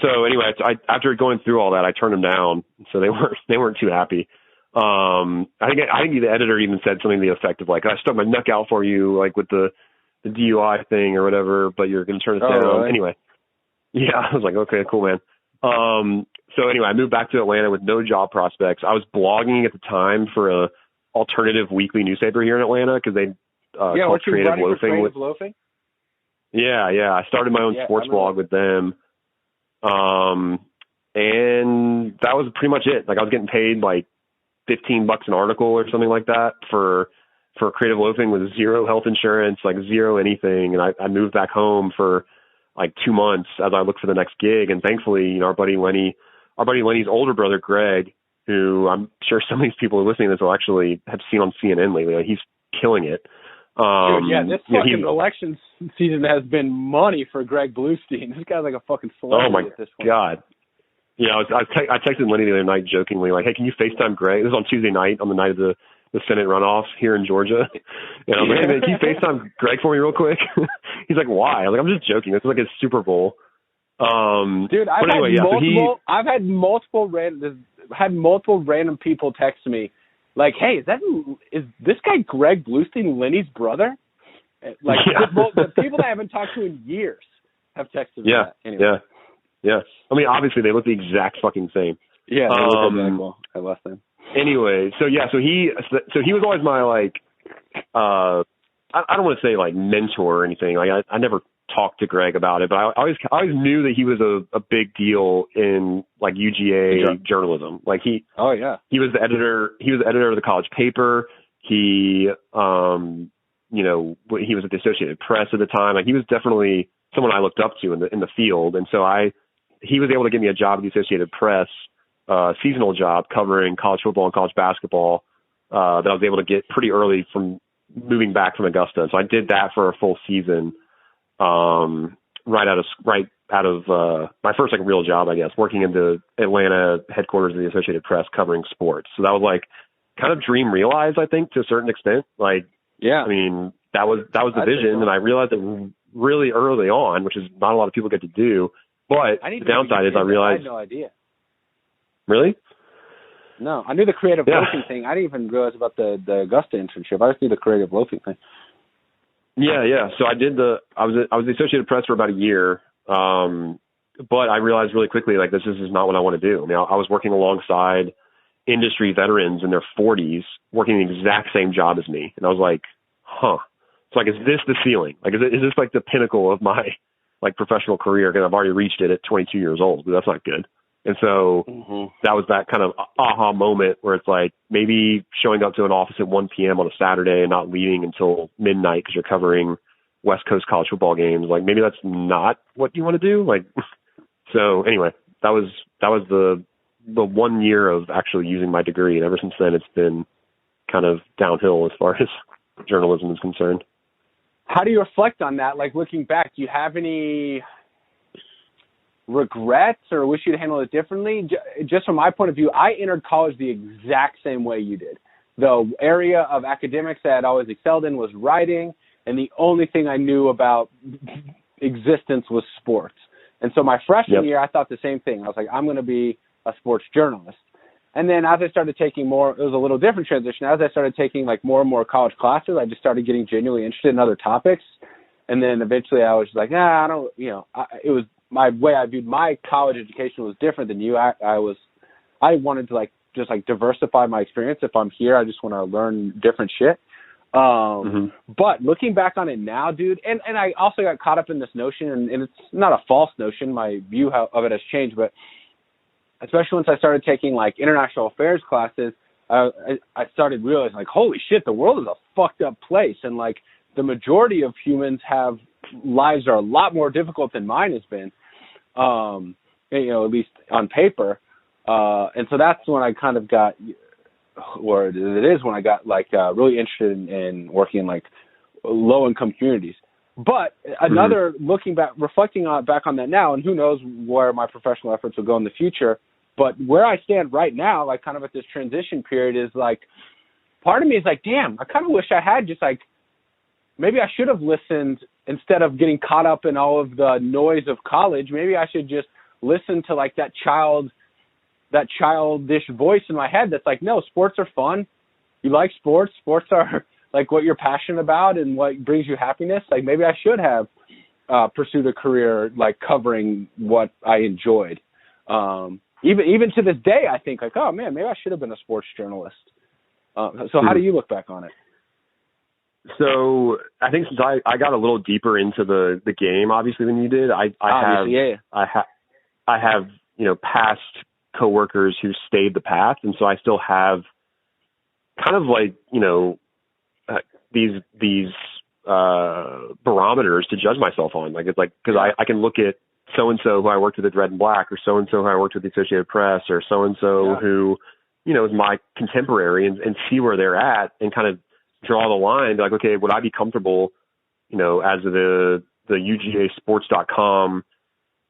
So anyway, after going through all that, I turned them down. So they weren't too happy. I think the editor even said something to the effect of like, I stuck my neck out for you, like with the DUI thing or whatever, but you're going to turn it down. Really? Anyway. Yeah. I was like, okay, cool, man. So anyway, I moved back to Atlanta with no job prospects. I was blogging at the time for a alternative weekly newspaper here in Atlanta because they called Creative Loafing. Yeah. I started my own sports blog with them. And that was pretty much it. Like I was getting paid like $15 an article or something like that for Creative Loafing with zero health insurance, like zero anything. And I moved back home for like 2 months as I looked for the next gig. And thankfully, our buddy Lenny's older brother, Greg, who I'm sure some of these people who are listening to this will actually have seen on CNN lately. Like, he's killing it. This fucking election season has been money for Greg Bluestein. This guy's like a fucking celebrity at this point. Oh my God. Yeah, I texted Lenny the other night jokingly, like, hey, can you FaceTime Greg? This was on Tuesday night, on the night of the Senate runoff here in Georgia. And I was like, hey, man, can you FaceTime Greg for me real quick? He's like, why? I was like, I'm just joking. This is like a Super Bowl. Dude, I've had multiple random people text me, like, hey, is this guy Greg Bluestein Lenny's brother? Like, the people that I haven't talked to in years have texted me that. Anyway. Yeah. I mean, obviously they look the exact fucking same. Yeah, they look identical at less than. Anyway, so he was always my like, I don't want to say like mentor or anything. Like I never talked to Greg about it, but I always knew that he was a big deal in like UGA journalism. Like he was the editor. He was the editor of the college paper. He he was at the Associated Press at the time. Like he was definitely someone I looked up to in the field, and so he was able to get me a job at the Associated Press, seasonal job covering college football and college basketball that I was able to get pretty early from moving back from Augusta. So I did that for a full season, right out of my first like real job, I guess, working in the Atlanta headquarters of the Associated Press covering sports. So that was like kind of dream realized, I think, to a certain extent. Like, I mean, that was the vision, and I realized it really early on, which is not a lot of people get to do. But the downside is I realized. I had no idea. Really? No, I knew the creative loafing thing. I didn't even realize about the Augusta internship. I just knew the creative loafing thing. Yeah. So I was the Associated Press for about a year, but I realized really quickly like this is not what I want to do. I mean, I was working alongside industry veterans in their 40s, working the exact same job as me, and I was like, It's like, is this the ceiling? Like, is this like the pinnacle of my like professional career? Because I've already reached it at 22 years old, but that's not good. And so that was that kind of aha moment where it's like maybe showing up to an office at 1 p.m. on a Saturday and not leaving until midnight because you're covering West Coast college football games. Like maybe that's not what you want to do. Like, so anyway, that was the 1 year of actually using my degree. And ever since then, it's been kind of downhill as far as journalism is concerned. How do you reflect on that? Like looking back, do you have any regrets or wish you'd handled it differently? Just from my point of view, I entered college the exact same way you did. The area of academics that I'd always excelled in was writing, and the only thing I knew about existence was sports. And so my freshman year, I thought the same thing. I was like, I'm going to be a sports journalist. And then as I started taking more, it was a little different transition. As I started taking like more and more college classes, I just started getting genuinely interested in other topics. And then eventually I was like, I don't, it was my way I viewed my college education was different than you. I wanted to just diversify my experience. If I'm here, I just want to learn different shit. But looking back on it now, dude, and I also got caught up in this notion, and it's not a false notion. My view of it has changed, but especially once I started taking like international affairs classes, I started realizing like, holy shit, the world is a fucked up place. And like the majority of humans have lives that are a lot more difficult than mine has been, at least on paper. And so that's when I kind of got, or it is when I got really interested in working in like low income communities. But another reflecting back on that now, and who knows where my professional efforts will go in the future. But where I stand right now, like kind of at this transition period, is like part of me is like, damn, I kind of wish I had just like maybe I should have listened instead of getting caught up in all of the noise of college. Maybe I should just listen to like that childish voice in my head that's like, no, sports are fun. You like sports. Sports are like what you're passionate about and what brings you happiness. Like maybe I should have pursued a career like covering what I enjoyed. Even to this day, I think like, oh man, maybe I should have been a sports journalist. So how do you look back on it? So I think since I got a little deeper into the game, obviously, than you did, I have past coworkers who stayed the path, and so I still have kind of like these barometers to judge myself on. Like it's like because I can look at so and so who I worked with at Red and Black, or so and so who I worked with the Associated Press, or so and so who is my contemporary, and see where they're at, and kind of draw the line. Like, okay, would I be comfortable, as the UGAsports.com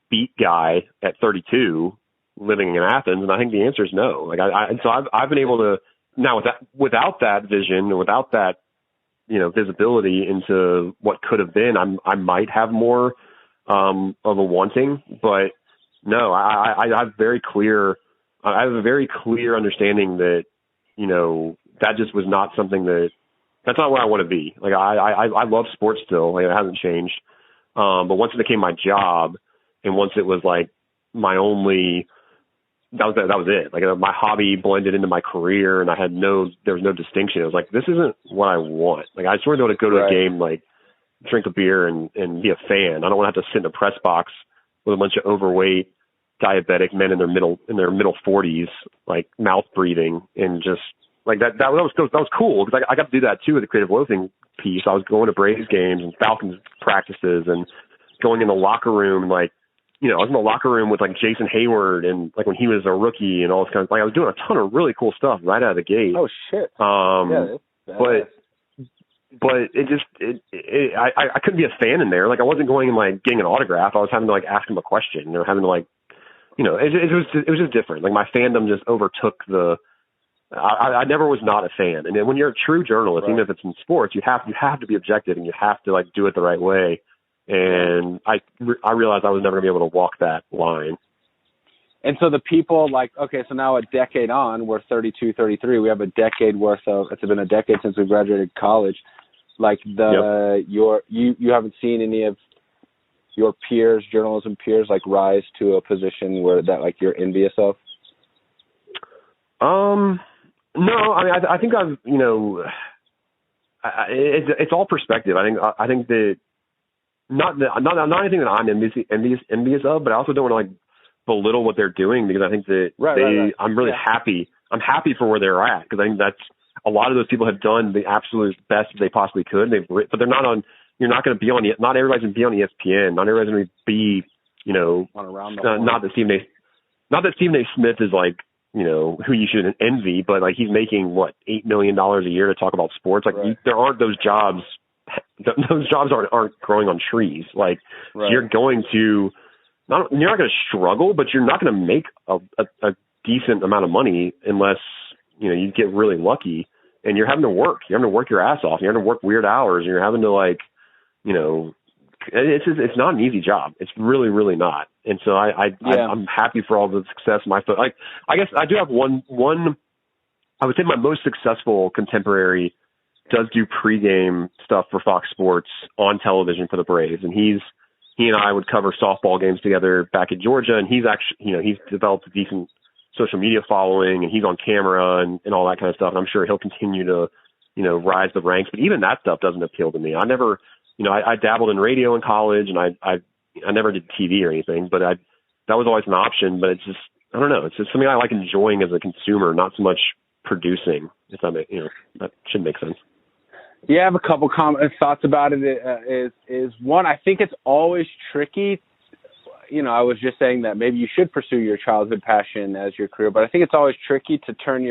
beat guy at 32, living in Athens? And I think the answer is no. Like, so I've been able to now without that vision, without that visibility into what could have been, I might have more of a wanting, but no, I have a very clear understanding that that just was not something that's not where I want to be. Like I love sports still, like it hasn't changed. But once it became my job, and once it was like my only, that was it. Like my hobby blended into my career, and there was no distinction. It was like, this isn't what I want. Like I just want to be able to go to a game, like drink a beer and be a fan. I don't want to have to sit in a press box with a bunch of overweight diabetic men in their middle 40s, like mouth breathing, and just like that was cool because I got to do that too with the Creative Loathing piece. I was going to Braves games and Falcons practices and going in the locker room, and like, I was in the locker room with like Jason Hayward and like when he was a rookie and all this kind of, like I was doing a ton of really cool stuff right out of the gate. Oh shit. But I couldn't be a fan in there. Like I wasn't going and like getting an autograph. I was having to like ask him a question, or having to like, it was just different. Like my fandom just overtook I never was not a fan. And then when you're a true journalist, even if it's in sports, you have to be objective, and you have to like do it the right way. And I realized I was never gonna be able to walk that line. And so the people like, okay, so now a decade on, we're 32, 33. We have a decade worth of, it's been a decade since we graduated college. Like you haven't seen any of your peers, journalism peers, like rise to a position where that like you're envious of? No, I mean, I think I've, it's all perspective. I think that not anything that I'm envious of, but I also don't want to like belittle what they're doing, because I think that I'm really happy. I'm happy for where they're at, because I think that's a lot of those people have done the absolute best they possibly could. But they're not on. You're not going to be on. Not everybody's going to be on ESPN. Not everybody's going to be. Not that Stephen A. Smith is like, who you should envy, but like he's making $8 million a year to talk about sports. Like there aren't those jobs. Those jobs aren't growing on trees. Like so you're going to. You're not going to struggle, but you're not going to make a decent amount of money unless you get really lucky, and you're having to work. You're having to work your ass off. You're having to work weird hours, and you're having to it's not an easy job. It's really, really not. And so I'm happy for all the success. I guess I do have one. I would say my most successful contemporary does do pregame stuff for Fox Sports on television for the Braves, and he and I would cover softball games together back in Georgia, and he's actually, he's developed a decent social media following, and he's on camera and all that kind of stuff. And I'm sure he'll continue to, rise the ranks. But even that stuff doesn't appeal to me. I never, I dabbled in radio in college, and I never did TV or anything, but that was always an option. But it's just, I don't know. It's just something I like enjoying as a consumer, not so much producing. If that should make sense. Yeah, I have a couple thoughts about it. Is one, I think it's always tricky. I was just saying that maybe you should pursue your childhood passion as your career, but I think it's always tricky to turn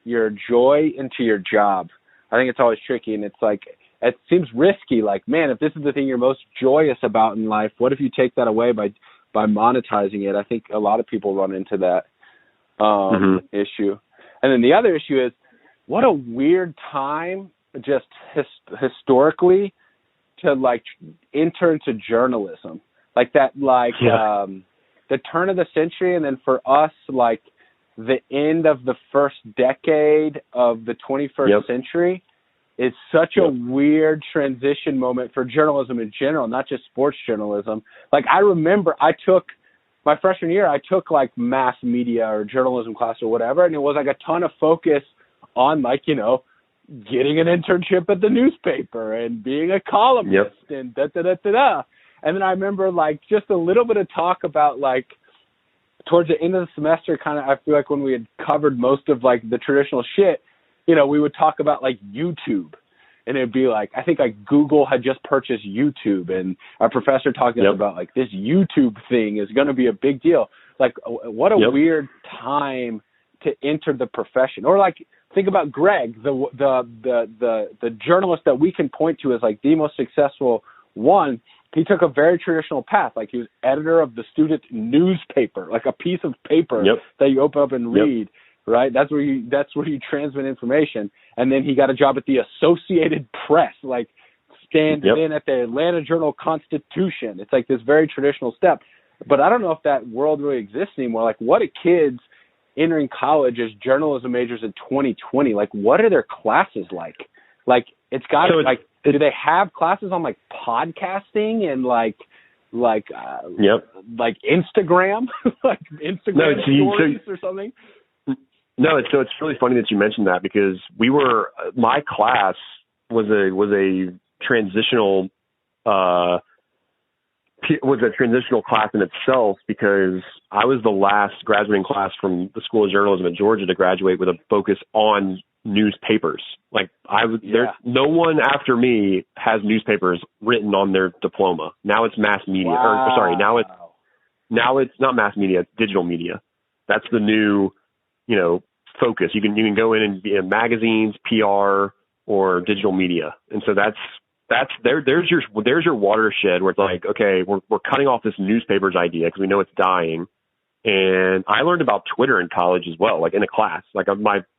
your joy into your job. I think it's always tricky, and it's like, it seems risky. Like, man, if this is the thing you're most joyous about in life, what if you take that away by monetizing it? I think a lot of people run into that issue. And then the other issue is, what a weird time just historically to like enter into journalism, like that, the turn of the century. And then for us, like the end of the first decade of the 21st century is such a weird transition moment for journalism in general, not just sports journalism. Like I remember I took my freshman year, I took like mass media or journalism class or whatever. And it was like a ton of focus on like, getting an internship at the newspaper and being a columnist and da-da-da-da-da. And then I remember like just a little bit of talk about like towards the end of the semester, kind of, I feel like when we had covered most of like the traditional shit, we would talk about like YouTube, and it'd be like, I think like Google had just purchased YouTube, and our professor talking about like this YouTube thing is going to be a big deal. Like what a weird time to enter the profession. Or like, think about Greg, the journalist that we can point to as like the most successful one. He took a very traditional path. Like he was editor of the student newspaper, like a piece of paper that you open up and read, right? That's where you transmit information. And then he got a job at the Associated Press, like standing in at the Atlanta Journal-Constitution. It's like this very traditional step. But I don't know if that world really exists anymore. Like what are kids entering college as journalism majors in 2020? Like what are their classes like? Like it's got to like, do they have classes on like podcasting and like Instagram, like Instagram stories or something? No, it's really funny that you mentioned that, because my class was a transitional class in itself, because I was the last graduating class from the School of Journalism at Georgia to graduate with a focus on newspapers. Like no one after me has newspapers written on their diploma. Now it's mass media. Now it's not mass media, it's digital media. That's the new, focus. You can go in and be in magazines, PR, or digital media. And so there's your watershed where it's like, okay, we're cutting off this newspapers idea because we know it's dying. And I learned about Twitter in college as well, like in a class. Like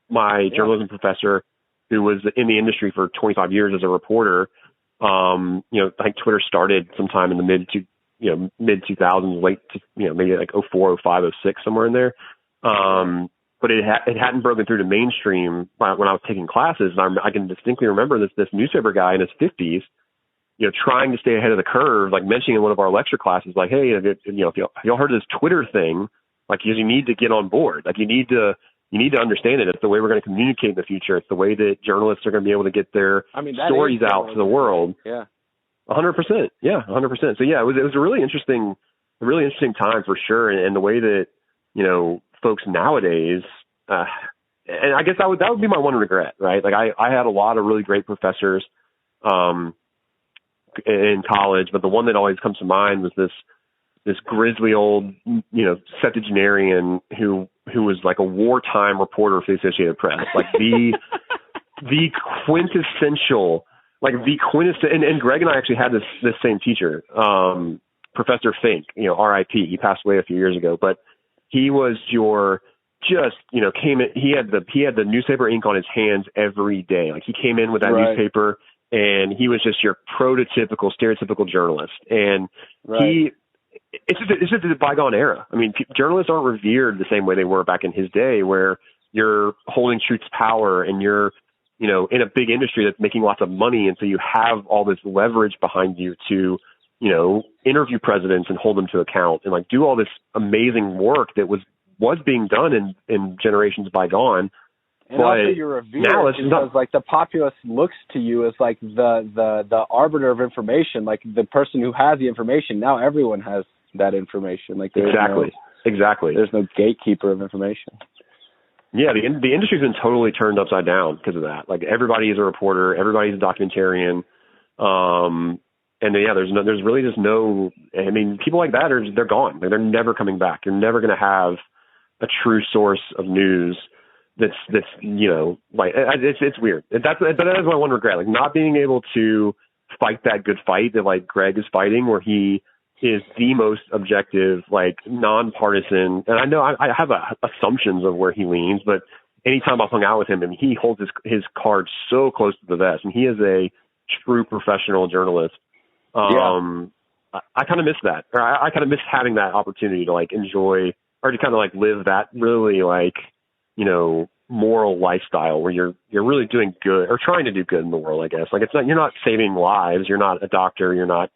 my journalism professor, who was in the industry for 25 years as a reporter, I think Twitter started sometime in the mid 2000s, late to, maybe like 04, 05, 06, somewhere in there. But it hadn't broken through to mainstream when I was taking classes. And I can distinctly remember this newspaper guy in his 50s, trying to stay ahead of the curve, like mentioning in one of our lecture classes, like, hey, if y'all heard of this Twitter thing, like you need to get on board. Like you need to, you need to understand it. It's the way we're going to communicate in the future. It's the way that journalists are going to be able to get their stories out to the world. Yeah. 100%. Yeah, 100%. So yeah, it was a really interesting time for sure. And the way that, folks nowadays, and I guess that would be my one regret, right? Like I had a lot of really great professors, in college, but the one that always comes to mind was this grizzly old, septuagenarian who was like a wartime reporter for the Associated Press, like the quintessential, and Greg and I actually had this same teacher, Professor Fink, R.I.P. He passed away a few years ago, but he was came in, he had the newspaper ink on his hands every day. Like he came in with that newspaper, and he was just your prototypical, stereotypical journalist. And it's just a bygone era. I mean, journalists aren't revered the same way they were back in his day, where you're holding truth to power and you're, in a big industry that's making lots of money. And so you have all this leverage behind you to, interview presidents and hold them to account and like do all this amazing work that was being done in generations bygone. And also you're revered because like the populace looks to you as like the arbiter of information, like the person who has the information. Now everyone has that information. Like exactly. There's no gatekeeper of information. Yeah, the industry's been totally turned upside down because of that. Like everybody is a reporter, everybody's a documentarian, and yeah, there's really just no. I mean, people like that they're gone. Like, they're never coming back. You're never going to have a true source of news that's it's weird. That is my one regret, like not being able to fight that good fight that like Greg is fighting, where he is the most objective, like nonpartisan. And I know I have assumptions of where he leans, but anytime I've hung out with him, and he holds his cards so close to the vest, and he is a true professional journalist. I kind of miss that, or I kind of miss having that opportunity to like enjoy or to kind of like live that really like, moral lifestyle where you're really doing good or trying to do good in the world, I guess. Like you're not saving lives. You're not a doctor. You're not,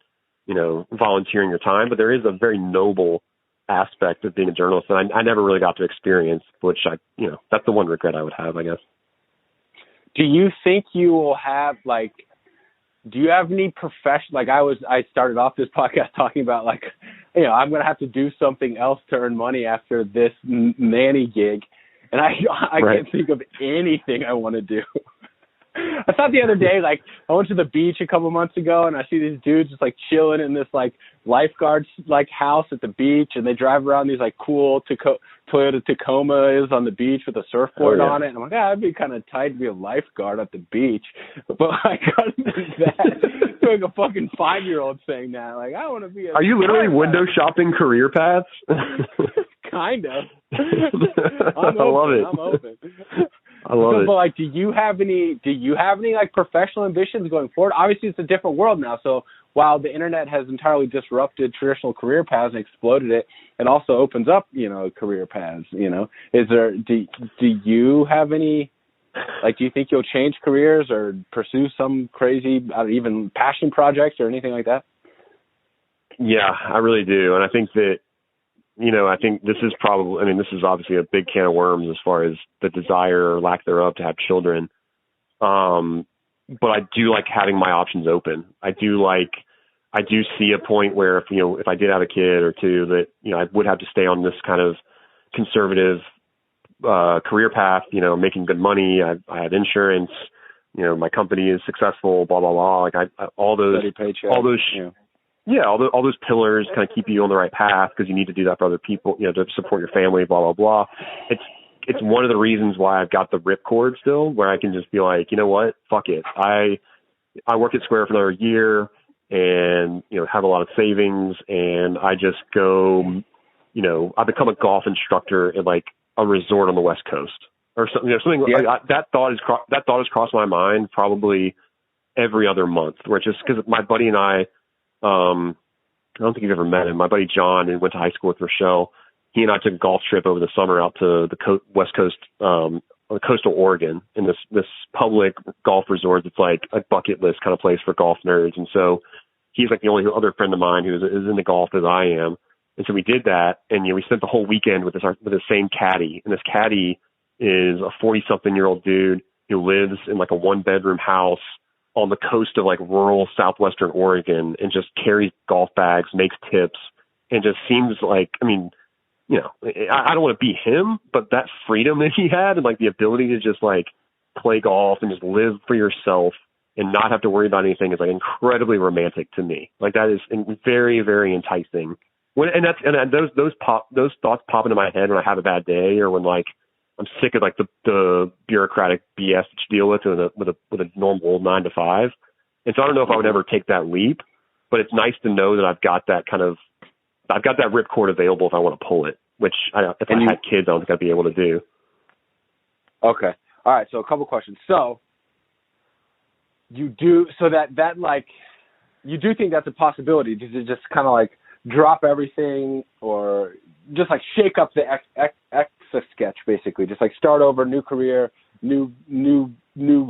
volunteering your time, but there is a very noble aspect of being a journalist. And I never really got to experience, which that's the one regret I would have, I guess. Do you think you will have do you have any profession? Like I started off this podcast talking about I'm going to have to do something else to earn money after this nanny gig. And I can't think of anything I want to do. I thought the other day, I went to the beach a couple months ago, and I see these dudes just chilling in this lifeguards house at the beach, and they drive around these cool Toyota Tacomas on the beach with a surfboard on it. And I'm like, that'd be kind of tight to be a lifeguard at the beach. But I got that. Like a fucking 5-year-old saying that. I want to be. Are you literally window shopping career paths? Kind of. I love it. I'm open. I love it. But do you have any professional ambitions going forward? Obviously, it's a different world now. So while the internet has entirely disrupted traditional career paths and exploded it, it also opens up, career paths. Is there? Do you have any? Do you think you'll change careers or pursue some crazy, even passion projects or anything like that? Yeah, I really do, and I think that. I think this is this is obviously a big can of worms as far as the desire or lack thereof to have children. But I do like having my options open. I do see a point where if I did have a kid or two that, I would have to stay on this kind of conservative, career path, making good money. I had insurance, my company is successful, blah, blah, blah. All those pillars kind of keep you on the right path because you need to do that for other people, to support your family, blah, blah, blah. It's one of the reasons why I've got the ripcord still, where I can just be like, you know what, fuck it. I work at Square for another year and, have a lot of savings, and I just go, I become a golf instructor at a resort on the West Coast or something, something that thought has crossed my mind probably every other month, where it's just because my buddy and I don't think you've ever met him. My buddy John, who went to high school with Rochelle, he and I took a golf trip over the summer out to the West Coast, coastal Oregon, in this public golf resort. It's like a bucket list kind of place for golf nerds. And so he's the only other friend of mine who is into golf as I am. And so we did that, and we spent the whole weekend with the same caddy. And this caddy is a 40-something-year-old dude who lives in like a 1-bedroom house on the coast of like rural southwestern Oregon and just carries golf bags, makes tips, and just seems like, I mean, you know, I don't want to be him, but that freedom that he had and like the ability to just like play golf and just live for yourself and not have to worry about anything is like incredibly romantic to me. Like that is very, very enticing. Those thoughts pop into my head when I have a bad day or when like I'm sick of like the bureaucratic BS that you deal with with a normal 9 to 5. And so I don't know if I would ever take that leap, but it's nice to know that I've got that ripcord available if I want to pull it, which if I had kids, I don't think I'd be able to do. Okay. All right. So a couple questions. So you do, so that like, you do think that's a possibility to just kind of like drop everything or just like shake up the Etch-a-Sketch basically, just like start over, new career, new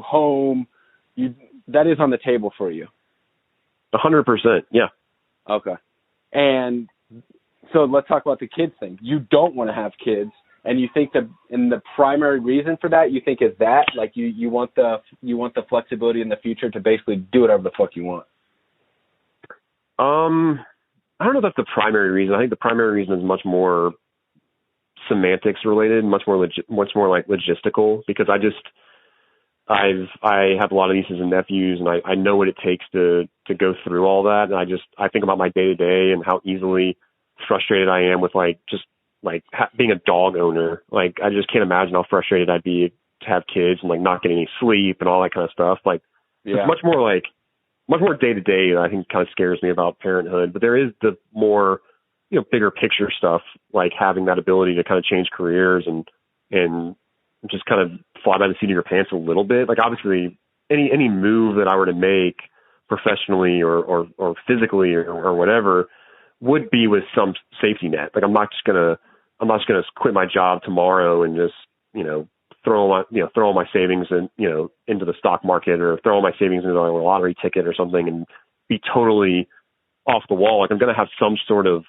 home. That is on the table for you. 100%. Yeah. Okay. And so let's talk about the kids thing. You don't want to have kids, and you think that, and the primary reason for that, you think is that like you want the flexibility in the future to basically do whatever the fuck you want. I don't know if that's the primary reason. I think the primary reason is much more semantics related, much more like logistical, because I have a lot of nieces and nephews, and I know what it takes to go through all that. And I think about my day to day and how easily frustrated I am with like just like being a dog owner. Like I just can't imagine how frustrated I'd be to have kids and like not getting any sleep and all that kind of stuff. Like it's much more day to day that I think kind of scares me about parenthood. But there is the more, you know, bigger picture stuff, like having that ability to kind of change careers and just kind of fly by the seat of your pants a little bit. Like obviously any move that I were to make professionally or physically or whatever would be with some safety net. Like I'm not just gonna quit my job tomorrow and just, you know, throw all my savings and, you know, into the stock market or throw all my savings into a lottery ticket or something and be totally off the wall. Like I'm going to have some sort of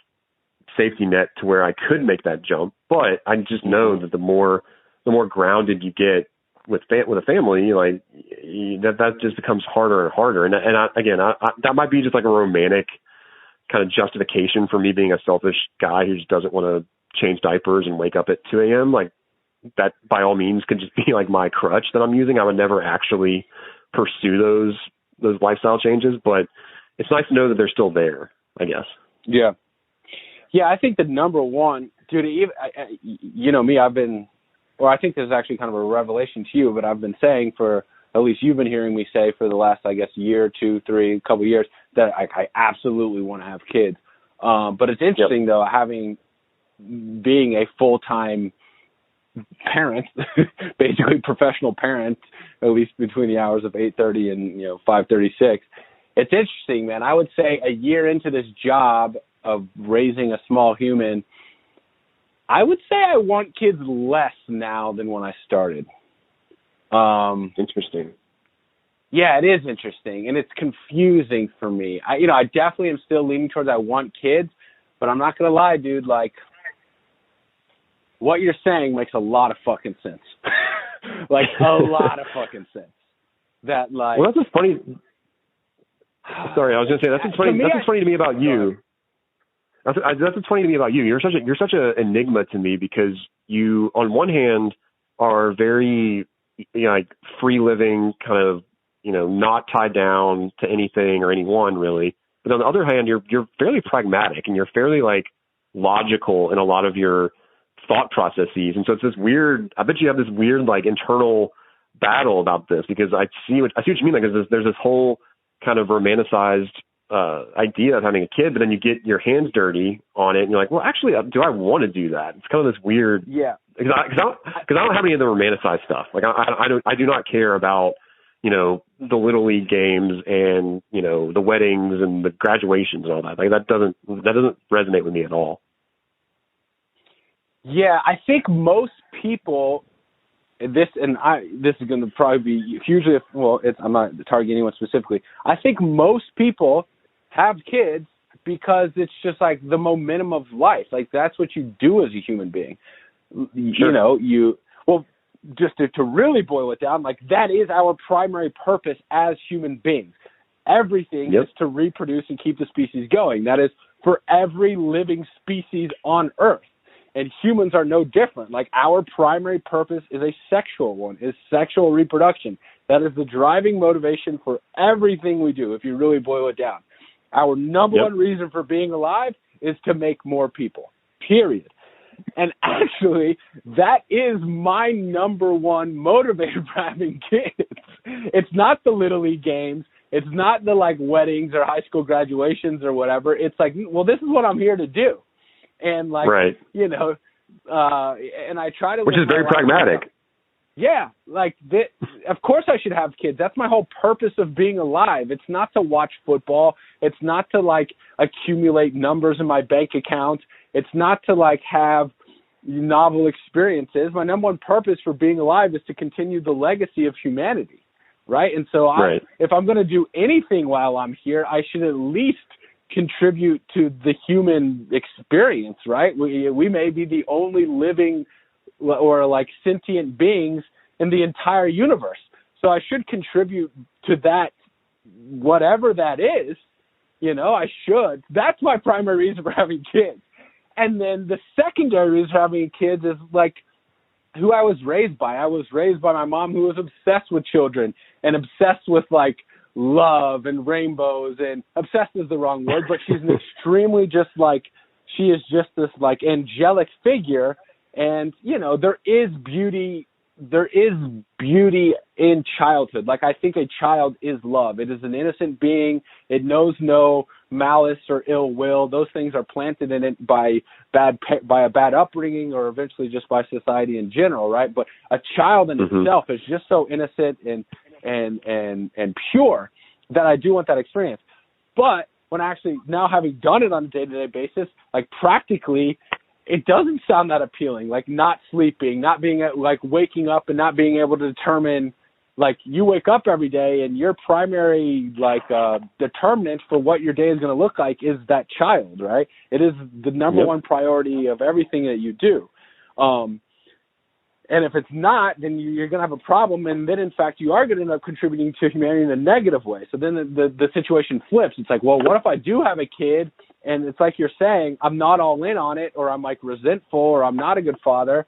safety net to where I could make that jump. But I just know that the more grounded you get with a family, like that just becomes harder and harder. And that might be just like a romantic kind of justification for me being a selfish guy who just doesn't want to change diapers and wake up at 2 a.m. Like that by all means could just be like my crutch that I'm using. I would never actually pursue those lifestyle changes, but it's nice to know that they're still there, I guess. Yeah. Yeah. I think the number one, dude, you know me, I think this is actually kind of a revelation to you, but I've been saying for, at least you've been hearing me say for the last, I guess, year, 2, 3, couple years, that I absolutely want to have kids. But it's interesting though, being a full-time parent, basically professional parent, at least between the hours of 8:30 and 5:36. It's interesting, man. I would say a year into this job of raising a small human, I would say I want kids less now than when I started. Interesting. Yeah, it is interesting, and it's confusing for me. I definitely am still leaning towards I want kids, but I'm not gonna lie, dude. Like, what you're saying makes a lot of fucking sense. Like a lot of fucking sense. That like. Well, that's what's funny. Sorry, I was gonna say that's what's funny. That's what's funny to me about you. That's what's funny to me about you. You're such an enigma to me because you, on one hand, are very like free living, kind of not tied down to anything or anyone really. But on the other hand, you're fairly pragmatic and you're fairly like logical in a lot of your thought processes. And so it's this weird, I bet you have this weird like internal battle about this because I see what you mean. Like there's this whole kind of romanticized idea of having a kid, but then you get your hands dirty on it and you're like, well, actually, do I want to do that? It's kind of this weird, because I don't have any of the romanticized stuff. Like I do not care about, the Little League games and, the weddings and the graduations and all that. Like that doesn't resonate with me at all. Yeah, I think most people, this is going to probably be hugely, I'm not targeting anyone specifically. I think most people have kids because it's just like the momentum of life. Like that's what you do as a human being. Sure. just to really boil it down, like that is our primary purpose as human beings. Everything is to reproduce and keep the species going. That is for every living species on Earth. And humans are no different. Like our primary purpose is a sexual one, is sexual reproduction. That is the driving motivation for everything we do, if you really boil it down. Our number one reason for being alive is to make more people, period. And actually, that is my number one motivator for having kids. It's not the Little League games. It's not the, like, weddings or high school graduations or whatever. It's like, well, this is what I'm here to do. And, like, you know, and I try to... Which is very pragmatic. Yeah, like, of course I should have kids. That's my whole purpose of being alive. It's not to watch football. It's not to, like, accumulate numbers in my bank account. It's not to, like, have novel experiences. My number one purpose for being alive is to continue the legacy of humanity, right? And so if I'm going to do anything while I'm here, I should at least contribute to the human experience, right? We may be the only living or like sentient beings in the entire universe. So I should contribute to that, whatever that is, you know, I should. That's my primary reason for having kids. And then the secondary reason for having kids is like who I was raised by. I was raised by my mom, who was obsessed with children and obsessed with like love and rainbows, and obsessed is the wrong word, but she's an extremely just like, she is just this like angelic figure. And, you know, there is beauty in childhood. Like, I think a child is love. It is an innocent being. It knows no malice or ill will. Those things are planted in it by a bad upbringing, or eventually just by society in general, right? But a child in itself is just so innocent and pure that I do want that experience. But when actually now having done it on a day-to-day basis, like practically, it doesn't sound that appealing, like not sleeping, not being like waking up and not being able to determine, like you wake up every day and your primary like determinant for what your day is going to look like is that child, right? It is the number one priority of everything that you do. And if it's not, then you're going to have a problem. And then, in fact, you are going to end up contributing to humanity in a negative way. So then the situation flips. It's like, well, what if I do have a kid? And it's like you're saying, I'm not all in on it, or I'm like resentful, or I'm not a good father.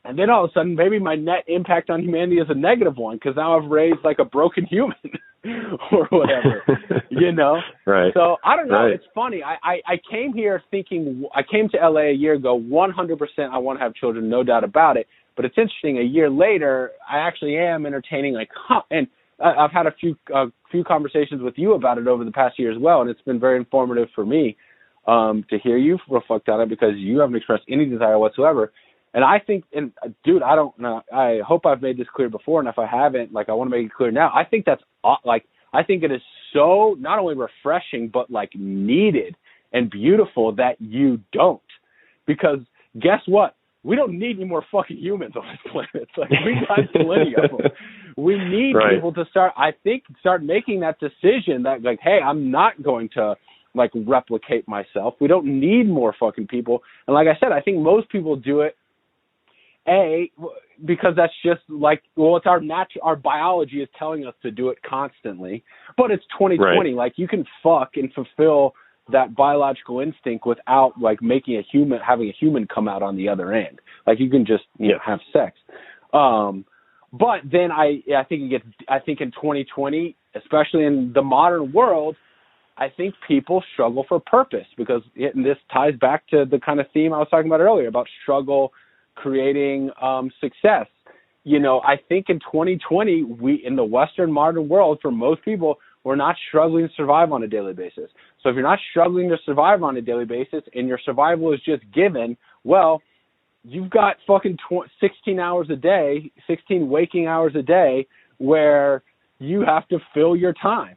And then all of a sudden, maybe my net impact on humanity is a negative one, because now I've raised like a broken human or whatever, you know? Right. So I don't know. Right. It's funny. I came here thinking, I came to LA a year ago, 100% I want to have children, no doubt about it. But it's interesting. A year later, I actually am entertaining, like, and I've had a few conversations with you about it over the past year as well, and it's been very informative for me to hear you reflect on it, because you haven't expressed any desire whatsoever. And I think, and dude, I don't know. I hope I've made this clear before, and if I haven't, like, I want to make it clear now. I think that's like, I think it is so not only refreshing but like needed and beautiful that you don't, because guess what? We don't need any more fucking humans on this planet. It's like, we got plenty of them. We need people to start making that decision that, like, hey, I'm not going to, like, replicate myself. We don't need more fucking people. And like I said, I think most people do it, because that's just like, well, it's our biology is telling us to do it constantly. But it's 2020. Right. Like, you can fuck and fulfill that biological instinct without like having a human come out on the other end. Like, you can just have sex. But then I think in 2020, especially in the modern world, I think people struggle for purpose, because and this ties back to the kind of theme I was talking about earlier about struggle creating success. You know, I think in 2020, in the Western modern world, for most people, we're not struggling to survive on a daily basis. So if you're not struggling to survive on a daily basis and your survival is just given, well, you've got fucking 16 hours a day, 16 waking hours a day where you have to fill your time.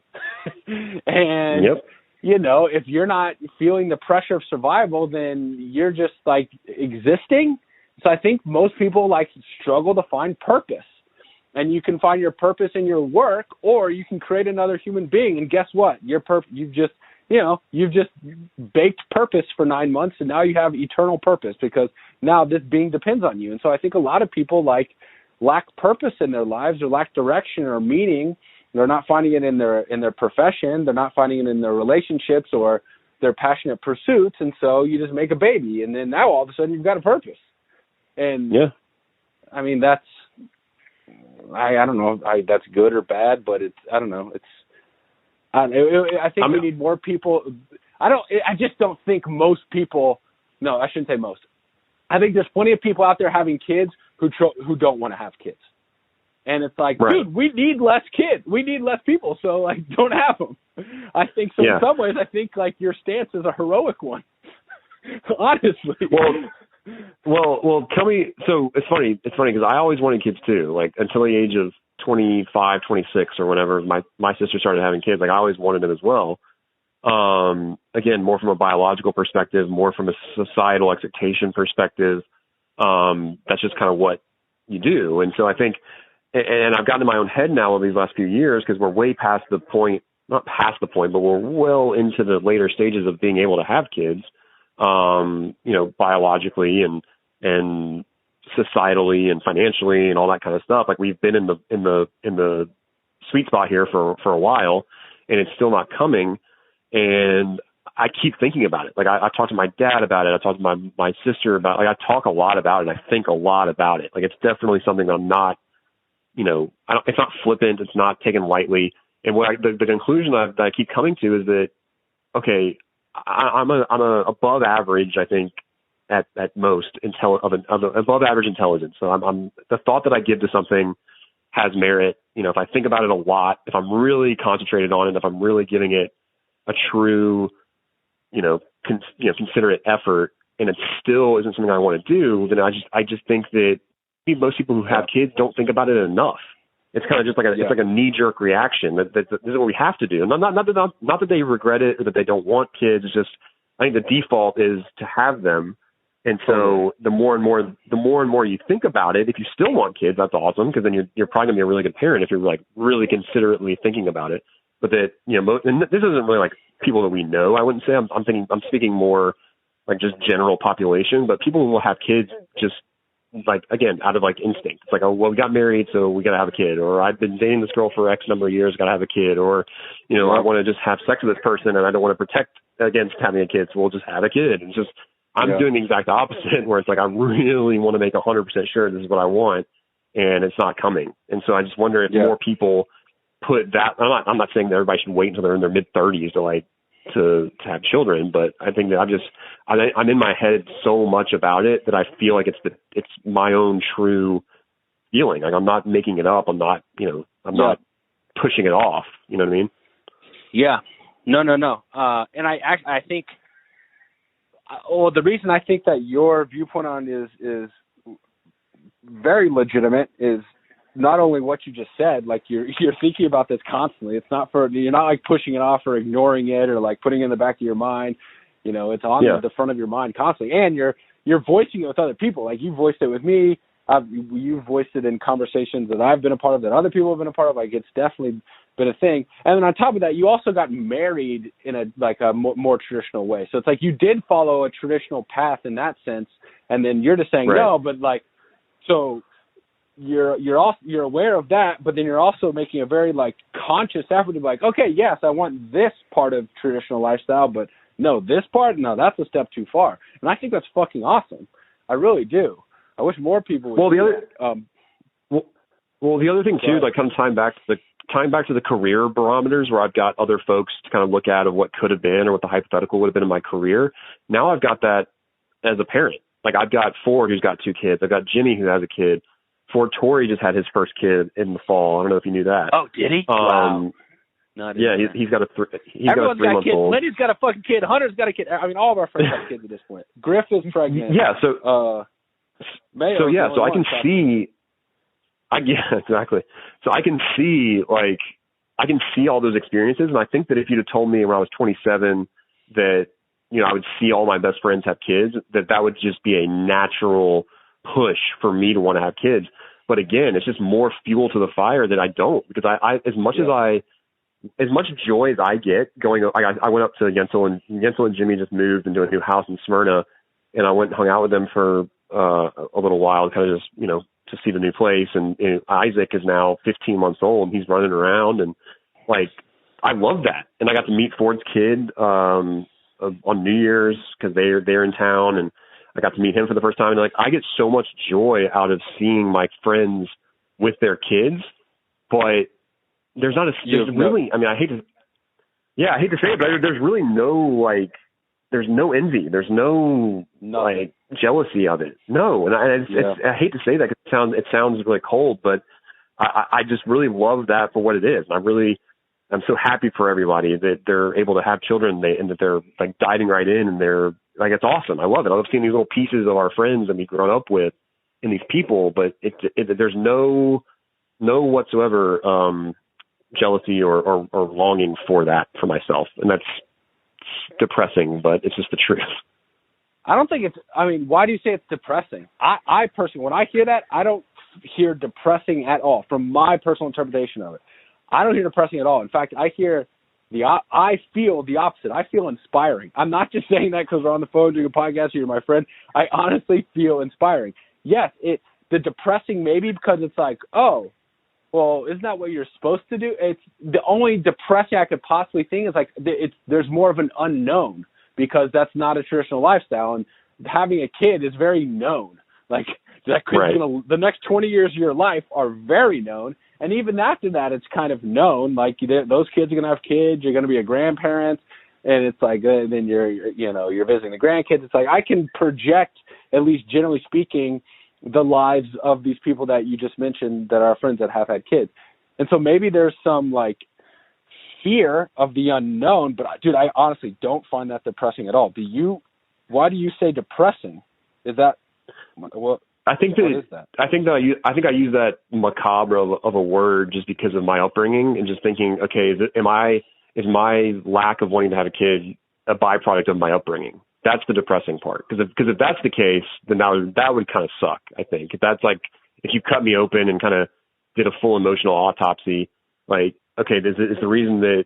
And, you know, if you're not feeling the pressure of survival, then you're just like existing. So I think most people like struggle to find purpose. And you can find your purpose in your work, or you can create another human being. And guess what? You've just baked purpose for 9 months, and now you have eternal purpose, because now this being depends on you. And so I think a lot of people like lack purpose in their lives or lack direction or meaning. They're not finding it in their profession. They're not finding it in their relationships or their passionate pursuits. And so you just make a baby, and then now all of a sudden you've got a purpose. And yeah, I mean, that's, I don't know if that's good or bad, but it's, I don't know. I think we need more people. I just don't think most people, no, I shouldn't say most. I think there's plenty of people out there having kids who don't want to have kids. And it's like, right. Dude, we need less kids. We need less people. So like, don't have them. I think so. Yeah. In some ways, I think like your stance is a heroic one. Honestly. Well, tell me. So it's funny because I always wanted kids too. Like until the age of 25, 26 or whenever my sister started having kids, like I always wanted them as well. Again, more from a biological perspective, more from a societal expectation perspective. That's just kind of what you do. And so I think, and I've gotten in my own head now over these last few years because we're way past the point, not past the point, but we're well into the later stages of being able to have kids, biologically and societally and financially and all that kind of stuff. Like we've been in the sweet spot here for a while, and it's still not coming. And I keep thinking about it. Like I talk to my dad about it. I talk to my sister about it. Like I talk a lot about it. And I think a lot about it. Like it's definitely something that I'm not, it's not flippant. It's not taken lightly. And what the conclusion that I keep coming to is that, okay, I'm a above average, I think, at most above average intelligence. So I'm the thought that I give to something has merit. If I think about it a lot, if I'm really concentrated on it, if I'm really giving it a true, considerate effort, and it still isn't something I want to do, then I just think that most people who have kids don't think about it enough. It's kind of just like it's like a knee-jerk reaction that this is what we have to do. Not that they regret it or that they don't want kids. It's just I think the default is to have them. And so the more and more you think about it, if you still want kids, that's awesome, because then you're probably gonna be a really good parent if you're like really considerately thinking about it. But that and this isn't really like people that we know. I wouldn't say I'm speaking more like just general population, but people who will have kids just like, again, out of like instinct. It's like, oh, well, we got married, so we got to have a kid, or I've been dating this girl for X number of years, got to have a kid, or, I want to just have sex with this person and I don't want to protect against having a kid, so we'll just have a kid. And it's just, I'm doing the exact opposite, where it's like, I really want to make 100% sure this is what I want, and it's not coming. And so I just wonder if more people put that, I'm not saying that everybody should wait until they're in their mid-30s to have children, but I think that I'm in my head so much about it that I feel like it's my own true feeling. Like I'm not making it up. I'm not, I'm not pushing it off. You know what I mean? Yeah. No. And I think, the reason I think that your viewpoint on is very legitimate is not only what you just said, like you're thinking about this constantly. It's not you're not like pushing it off or ignoring it or like putting it in the back of your mind. It's on the front of your mind constantly, and you're voicing it with other people. Like you voiced it with me. You've voiced it in conversations that I've been a part of, that other people have been a part of. Like it's definitely been a thing. And then on top of that, you also got married in a more traditional way. So it's like you did follow a traditional path in that sense. And then you're just saying no, but like, so you're aware of that, but then you're also making a very like conscious effort to be like, okay, yes, I want this part of traditional lifestyle, but no, this part, no, that's a step too far. And I think that's fucking awesome. I really do. I wish more people would. The other thing too, like kind of tying back to the career barometers, where I've got other folks to kind of look at of what could have been or what the hypothetical would have been in my career. Now I've got that as a parent. Like I've got Ford, who's got 2 kids. I've got Jimmy, who has a kid. Ford Torrey just had his first kid in the fall. I don't know if you knew that. Oh, did he? Wow. No, he's got a 3-month-old. Everyone's got kids. Lenny's got a fucking kid. Hunter's got a kid. I mean, all of our friends have kids at this point. Griff is pregnant. Yeah. So I can see. Exactly. So I can see all those experiences, and I think that if you'd have told me when I was 27 that I would see all my best friends have kids, that would just be a natural push for me to want to have kids. But again, it's just more fuel to the fire that I don't, because I as much joy as I get going, I went up to Yentl and Jimmy just moved into a new house in Smyrna, and I went and hung out with them for a little while, kind of just to see the new place. And Isaac is now 15 months old, and he's running around, and like, I love that. And I got to meet Ford's kid on New Year's because they're in town, and I got to meet him for the first time. And like, I get so much joy out of seeing my friends with their kids, but there's really, I mean, I hate to say it, but there's really there's no envy. There's no like jealousy of it. No. And I hate to say that because it sounds really cold, but I just really love that for what it is. I'm so happy for everybody that they're able to have children and that they're like diving right in, and they're like, it's awesome. I love it. I love seeing these little pieces of our friends that we've grown up with in these people, but there's no whatsoever jealousy or longing for that for myself. And that's depressing, but it's just the truth. I don't think why do you say it's depressing? I personally, when I hear that, I don't hear depressing at all from my personal interpretation of it. I don't hear depressing at all. In fact, I feel the opposite. I feel inspiring. I'm not just saying that because we're on the phone doing a podcast, you're my friend. I honestly feel inspiring. Yes, the depressing maybe because it's like, oh, well, isn't that what you're supposed to do? It's the only depressing I could possibly think is like there's more of an unknown because that's not a traditional lifestyle, and having a kid is very known. Like that kid's the next 20 years of your life are very known. And even after that, it's kind of known, like those kids are going to have kids, you're going to be a grandparent, and it's like, then you're visiting the grandkids. It's like, I can project, at least generally speaking, the lives of these people that you just mentioned that are friends that have had kids. And so maybe there's some like fear of the unknown, but dude, I honestly don't find that depressing at all. Why do you say depressing? Is that, what? I think I use that macabre of a word just because of my upbringing and just thinking, okay, is my lack of wanting to have a kid a byproduct of my upbringing? That's the depressing part. Because if that's the case, then that would kind of suck. I think if that's like, if you cut me open and kind of did a full emotional autopsy, like, okay, is the reason that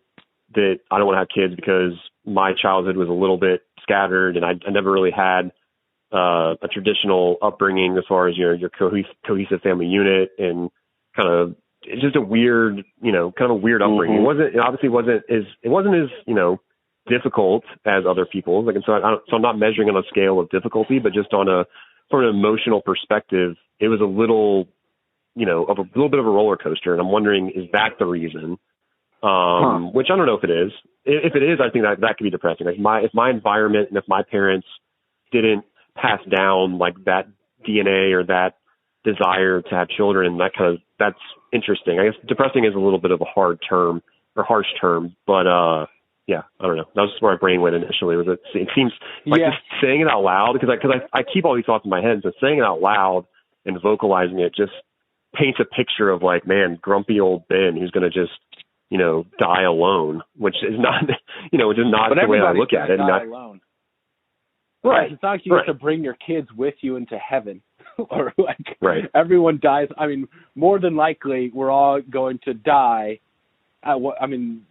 I don't want to have kids because my childhood was a little bit scattered and I never really had a traditional upbringing as far as your cohesive family unit, and kind of it's just a weird, kind of a weird upbringing. It wasn't as difficult as other people's. Like, and so I'm not measuring on a scale of difficulty, but just from an emotional perspective, it was a little bit of a roller coaster. And I'm wondering, is that the reason? Which I don't know if it is. If it is, I think that could be depressing. Like if my environment and if my parents didn't pass down like that DNA or that desire to have children, that's interesting. I guess depressing is a little bit of a harsh term, but yeah, I don't know. That was just where my brain went initially. It seems like just saying it out loud, because I keep all these thoughts in my head, so saying it out loud and vocalizing it just paints a picture of like, man, grumpy old Ben who's going to just die alone, which is not the way I look at it. Die alone. Right. It's not like you have to bring your kids with you into heaven or like everyone dies. I mean, more than likely we're all going to die and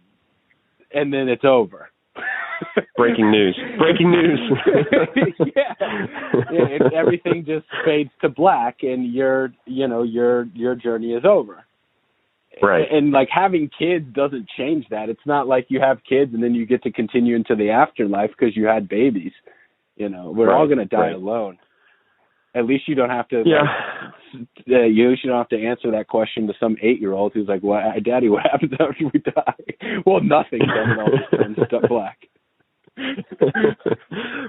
then it's over. Breaking news. Everything just fades to black and your journey is over. Right. And like having kids doesn't change that. It's not like you have kids and then you get to continue into the afterlife because you had babies. We're all going to die alone. At least you don't have to. You don't have to answer that question to some 8-year-old who's like, "Well, Daddy, what happens after we die?" Well, nothing. Then it all just turns black.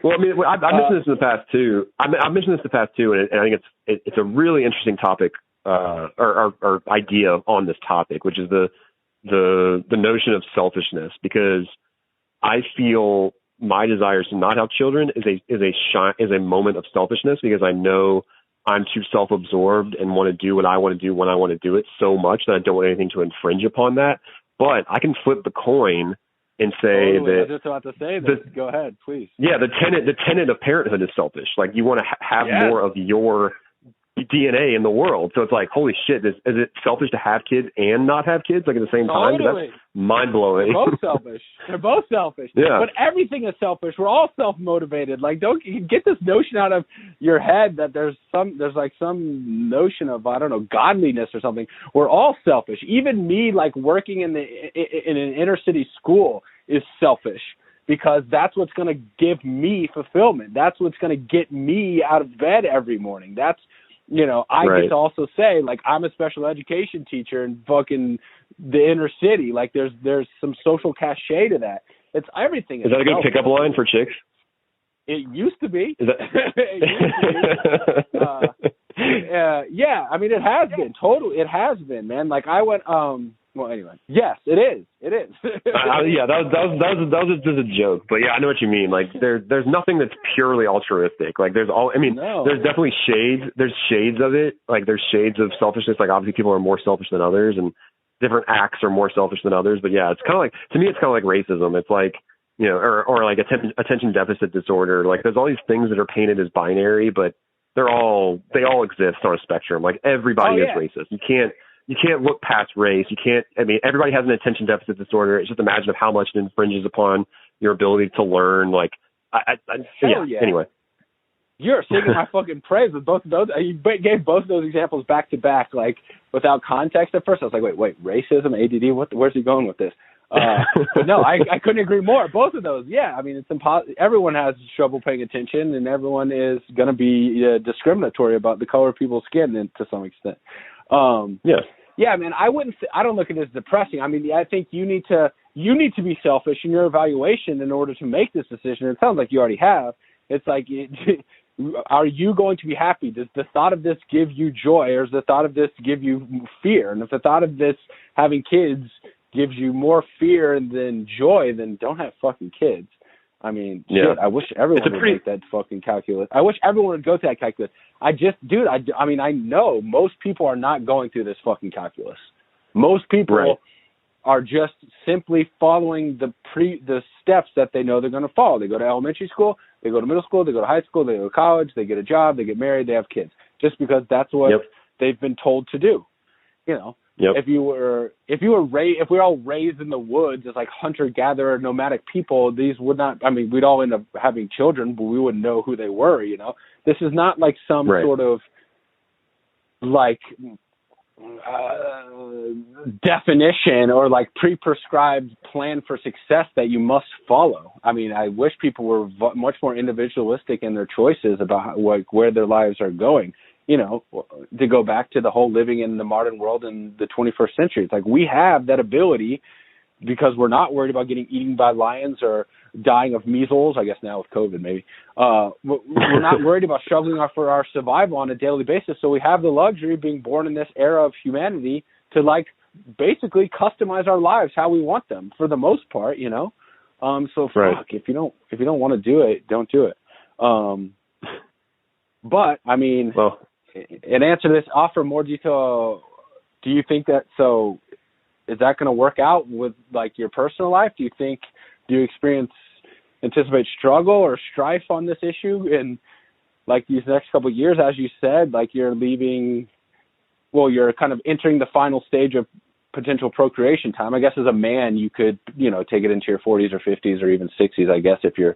Well, I mean, I've mentioned this in the past too. I've mentioned this in the past too, and I think it's a really interesting topic or idea on this topic, which is the notion of selfishness, because I feel my desires to not have children is a moment of selfishness, because I know I'm too self-absorbed and want to do what I want to do when I want to do it so much that I don't want anything to infringe upon that. But I can flip the coin and say that. I was just about to say this. Go ahead, please. Yeah, the tenet of parenthood is selfish. Like, you want to have more of your DNA in the world. So it's like, holy shit, is it selfish to have kids and not have kids like at the same time? Totally. That's mind-blowing. They're both selfish. They're both selfish. Yeah. But everything is selfish. We're all self-motivated. Like, don't get this notion out of your head that there's like some notion of, I don't know, godliness or something. We're all selfish. Even me, like, working in an inner city school is selfish, because that's what's going to give me fulfillment. That's what's going to get me out of bed every morning. That's, I get to also say, like, I'm a special education teacher in fucking the inner city. Like, there's some social cachet to that. It's everything. Is that a good pickup line for chicks? It used to be. Is that... It used to be. Yeah, I mean, it has been. Totally, it has been, man. Like, I went, well, anyway, yes, it is. It is. Yeah, that was just a joke, but yeah, I know what you mean. Like, there's nothing that's purely altruistic. Like, there's definitely shades. There's shades of it. Like, there's shades of selfishness. Like, obviously, people are more selfish than others, and different acts are more selfish than others. But yeah, it's kind of like, to me, it's kind of like racism. It's like, or like attention deficit disorder. Like, there's all these things that are painted as binary, but they all exist on a spectrum. Like, everybody is racist. You can't look past race. Everybody has an attention deficit disorder. It's just imagine of how much it infringes upon your ability to learn. Like, anyway. You're singing my fucking praise with both of those. You gave both of those examples back to back, like, without context at first. I was like, wait, racism, ADD, where's he going with this? But no, I couldn't agree more. Both of those, yeah. I mean, it's impossible. Everyone has trouble paying attention, and everyone is going to be discriminatory about the color of people's skin, to some extent. Yeah, man. I don't look at it as depressing. I mean, I think you need to be selfish in your evaluation in order to make this decision. It sounds like you already have. It's like, are you going to be happy? Does the thought of this give you joy, or does the thought of this give you fear? And if the thought of this, having kids, gives you more fear than joy, then don't have fucking kids. I mean, shit, I wish everyone would make that fucking calculus. I wish everyone would go to that calculus. I know most people are not going through this fucking calculus. Most people are just simply following the steps that they know they're going to follow. They go to elementary school, they go to middle school, they go to high school, they go to college, they get a job, they get married, they have kids, just because that's what they've been told to do. If we're all raised in the woods as like hunter-gatherer nomadic people, these would not, we'd all end up having children, but we wouldn't know who they were, This is not like some sort of like definition or like pre-prescribed plan for success that you must follow. I mean, I wish people were much more individualistic in their choices about where their lives are going. To go back to the whole living in the modern world in the 21st century. It's like we have that ability because we're not worried about getting eaten by lions or dying of measles, I guess now with COVID maybe. We're not worried about struggling for our survival on a daily basis. So we have the luxury of being born in this era of humanity to like basically customize our lives how we want them for the most part, So fuck, if you don't want to do it, don't do it. But I mean, in answer to this, offer more detail. Do you think that, is that going to work out with like your personal life? Do you anticipate struggle or strife on this issue in like these next couple of years? As you said, like you're kind of entering the final stage of potential procreation time. I guess as a man, you could, take it into your 40s or 50s or even 60s, I guess, if you're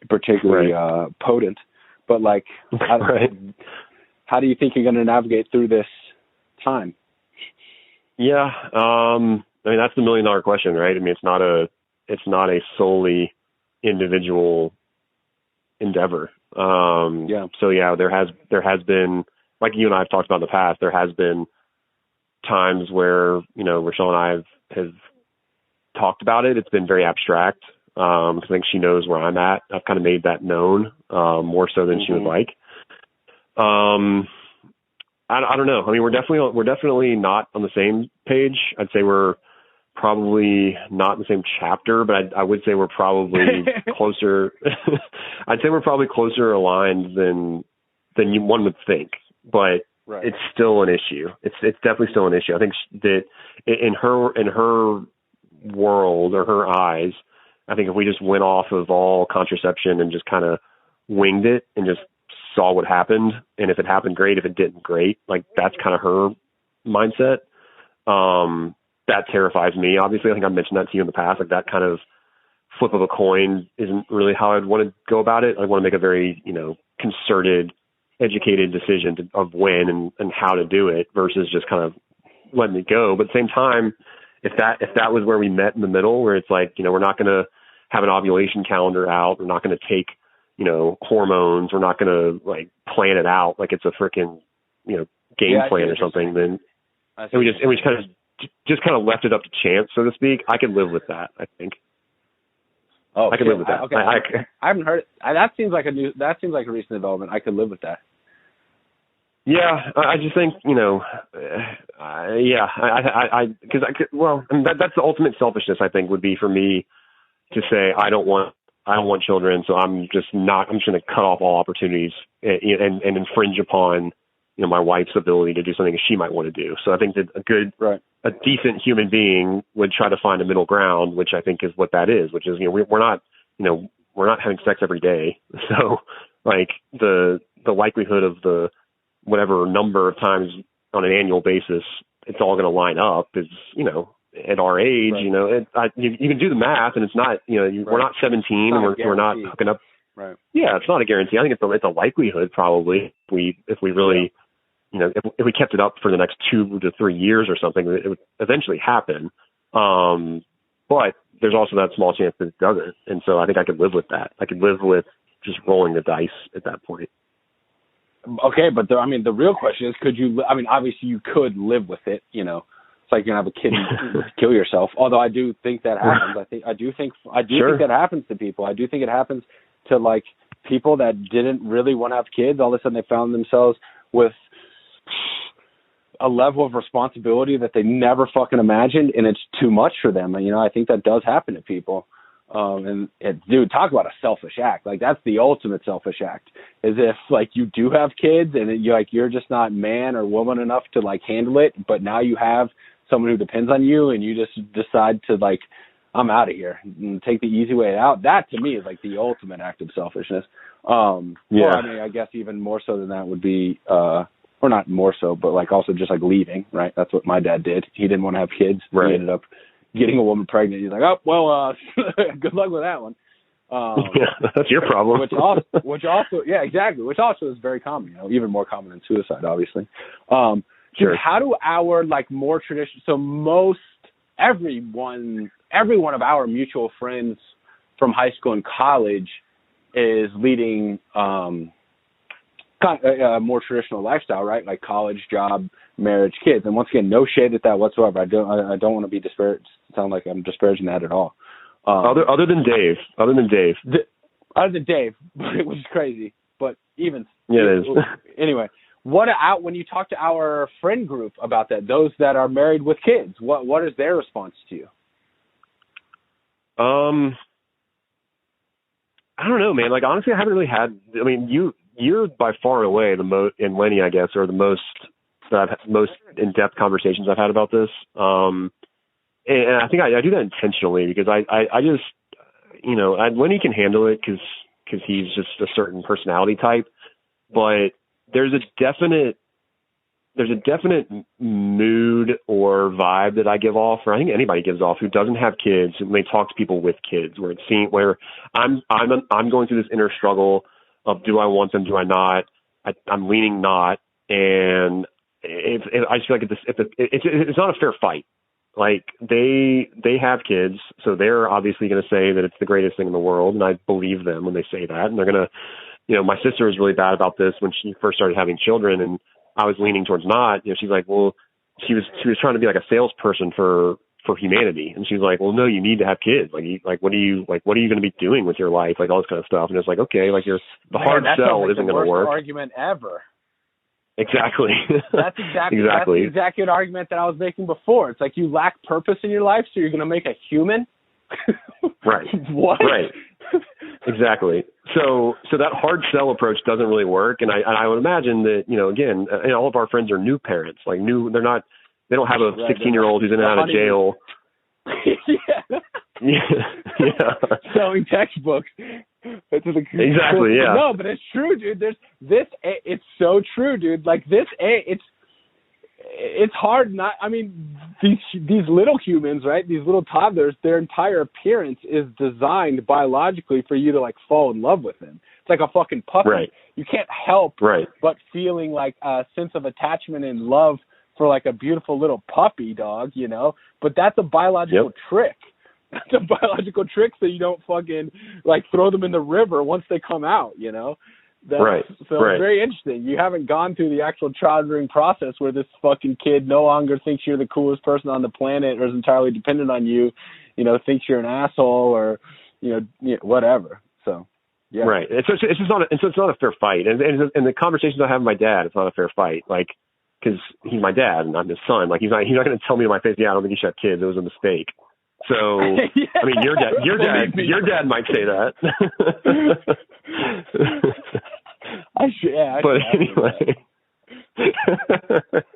particularly potent. But like, how do you think you're going to navigate through this time? Yeah. That's the $1 million question, right? It's not a solely individual endeavor. So yeah, there has been, like you and I have talked about in the past, there has been times where, Rochelle and I have talked about it. It's been very abstract. Because I think she knows where I'm at. I've kind of made that known, more so than she would like. I don't know. We're definitely not on the same page. I'd say we're probably not in the same chapter, but I would say we're probably closer. I'd say we're probably closer aligned than one would think. But it's still an issue. It's definitely still an issue. I think that in her world or her eyes, I think if we just went off of all contraception and just kind of winged it and just saw what happened. And if it happened, great. If it didn't, great. Like, that's kind of her mindset. That terrifies me. Obviously, I think I mentioned that to you in the past. Like, that kind of flip of a coin isn't really how I'd want to go about it. I want to make a very, concerted, educated decision of when and how to do it versus just kind of letting it go. But at the same time, if that was where we met in the middle, where it's like, we're not going to have an ovulation calendar out, we're not going to take, hormones, we're not going to like plan it out like it's a freaking, game plan or something, then we just kind of left it up to chance, so to speak. I could live with that, I think. Oh, I could live with that. Okay. I haven't heard it. That seems like a recent development. I could live with that. Yeah, I just think, that's the ultimate selfishness, I think, would be for me to say, I don't want children, so I'm just going to cut off all opportunities and infringe upon, my wife's ability to do something she might want to do. So I think that a decent human being would try to find a middle ground, which I think is what that is, which is, we're not having sex every day. So like the likelihood of the whatever number of times on an annual basis, it's all going to line up is, at our age, right. You can do the math, and it's not, we're not 17 and we're not hooking up. Right. Yeah. It's not a guarantee. I think it's a likelihood probably if we really, if we kept it up for the next 2 to 3 years or something, it would eventually happen. But there's also that small chance that it doesn't. And so I think I could live with that. I could live with just rolling the dice at that point. Okay. But the real question is, obviously you could live with it, it's like you're going to have a kid and kill yourself. Although I do think that happens. I do think that happens to people. I do think it happens to like people that didn't really want to have kids. All of a sudden they found themselves with a level of responsibility that they never fucking imagined, and it's too much for them. And, I think that does happen to people. Dude, talk about a selfish act. Like, that's the ultimate selfish act, is if like you do have kids and you're just not man or woman enough to like handle it, but now you have someone who depends on you and you just decide to like, I'm out of here and take the easy way out. That to me is like the ultimate act of selfishness. Or I guess even more so than that would be, or not more so, but like also just like leaving, right? That's what my dad did. He didn't want to have kids. Right. He ended up getting a woman pregnant. He's like, oh, well, good luck with that one. That's your problem. Which also is very common, even more common than suicide, obviously. Sure. How do our like more traditional, so every one of our mutual friends from high school and college is leading a more traditional lifestyle, right? Like college, job, marriage, kids. And once again, no shade at that whatsoever. I don't want to be sound like I'm disparaging that at all. Other than Dave, which is crazy, but even it is. Anyway, when you talk to our friend group about that, those that are married with kids, what is their response to you? I don't know, man. Like, honestly, I haven't really had. I mean, you're by far and away the most, and Lenny, I guess, are the most in-depth conversations I've had about this. And I think I do that intentionally because I just, Lenny can handle it because he's just a certain personality type, but there's a definite mood or vibe that I give off, or I think anybody gives off who doesn't have kids and they talk to people with kids, where I'm going through this inner struggle of, do I want them? Do I not? I'm leaning not. And I just feel like it's not a fair fight. Like they have kids, so they're obviously going to say that it's the greatest thing in the world. And I believe them when they say that. And they're going to, my sister was really bad about this when she first started having children, and I was leaning towards not. She's like, well, she was trying to be like a salesperson for humanity, and she's like, well, no, you need to have kids. What are you going to be doing with your life? Like all this kind of stuff. And it's like, okay, like the hard sell isn't going to work. Argument ever. Exactly. That's exactly the exact argument that I was making before. It's like you lack purpose in your life, so you're going to make a human. Right. What? Right. Exactly. So that hard sell approach doesn't really work. And I would imagine that, again, all of our friends are new parents, they don't have a 16-year-old who's in and out of jail. Yeah. Selling textbooks. Exactly. Yeah. No, but it's true, dude. There's this. It's so true, dude. Like this. It's hard not. I mean, these little humans, right? These little toddlers. Their entire appearance is designed biologically for you to like fall in love with them. It's like a fucking puppy. Right. You can't help but feeling like a sense of attachment and love for like a beautiful little puppy dog, you know. But that's a biological trick. That's a biological trick so you don't fucking like throw them in the river once they come out, you know? So it's very interesting. You haven't gone through the actual child-rearing process where this fucking kid no longer thinks you're the coolest person on the planet or is entirely dependent on you, you know, thinks you're an asshole or, you know, whatever. So, yeah. Right. It's just not it's not a fair fight. And the conversations I have with my dad, it's not a fair fight. Like, because he's my dad and I'm his son. Like, he's not going to tell me to my face, yeah, I don't think you should have kids. It was a mistake. So, I mean, your dad might say that. But anyway.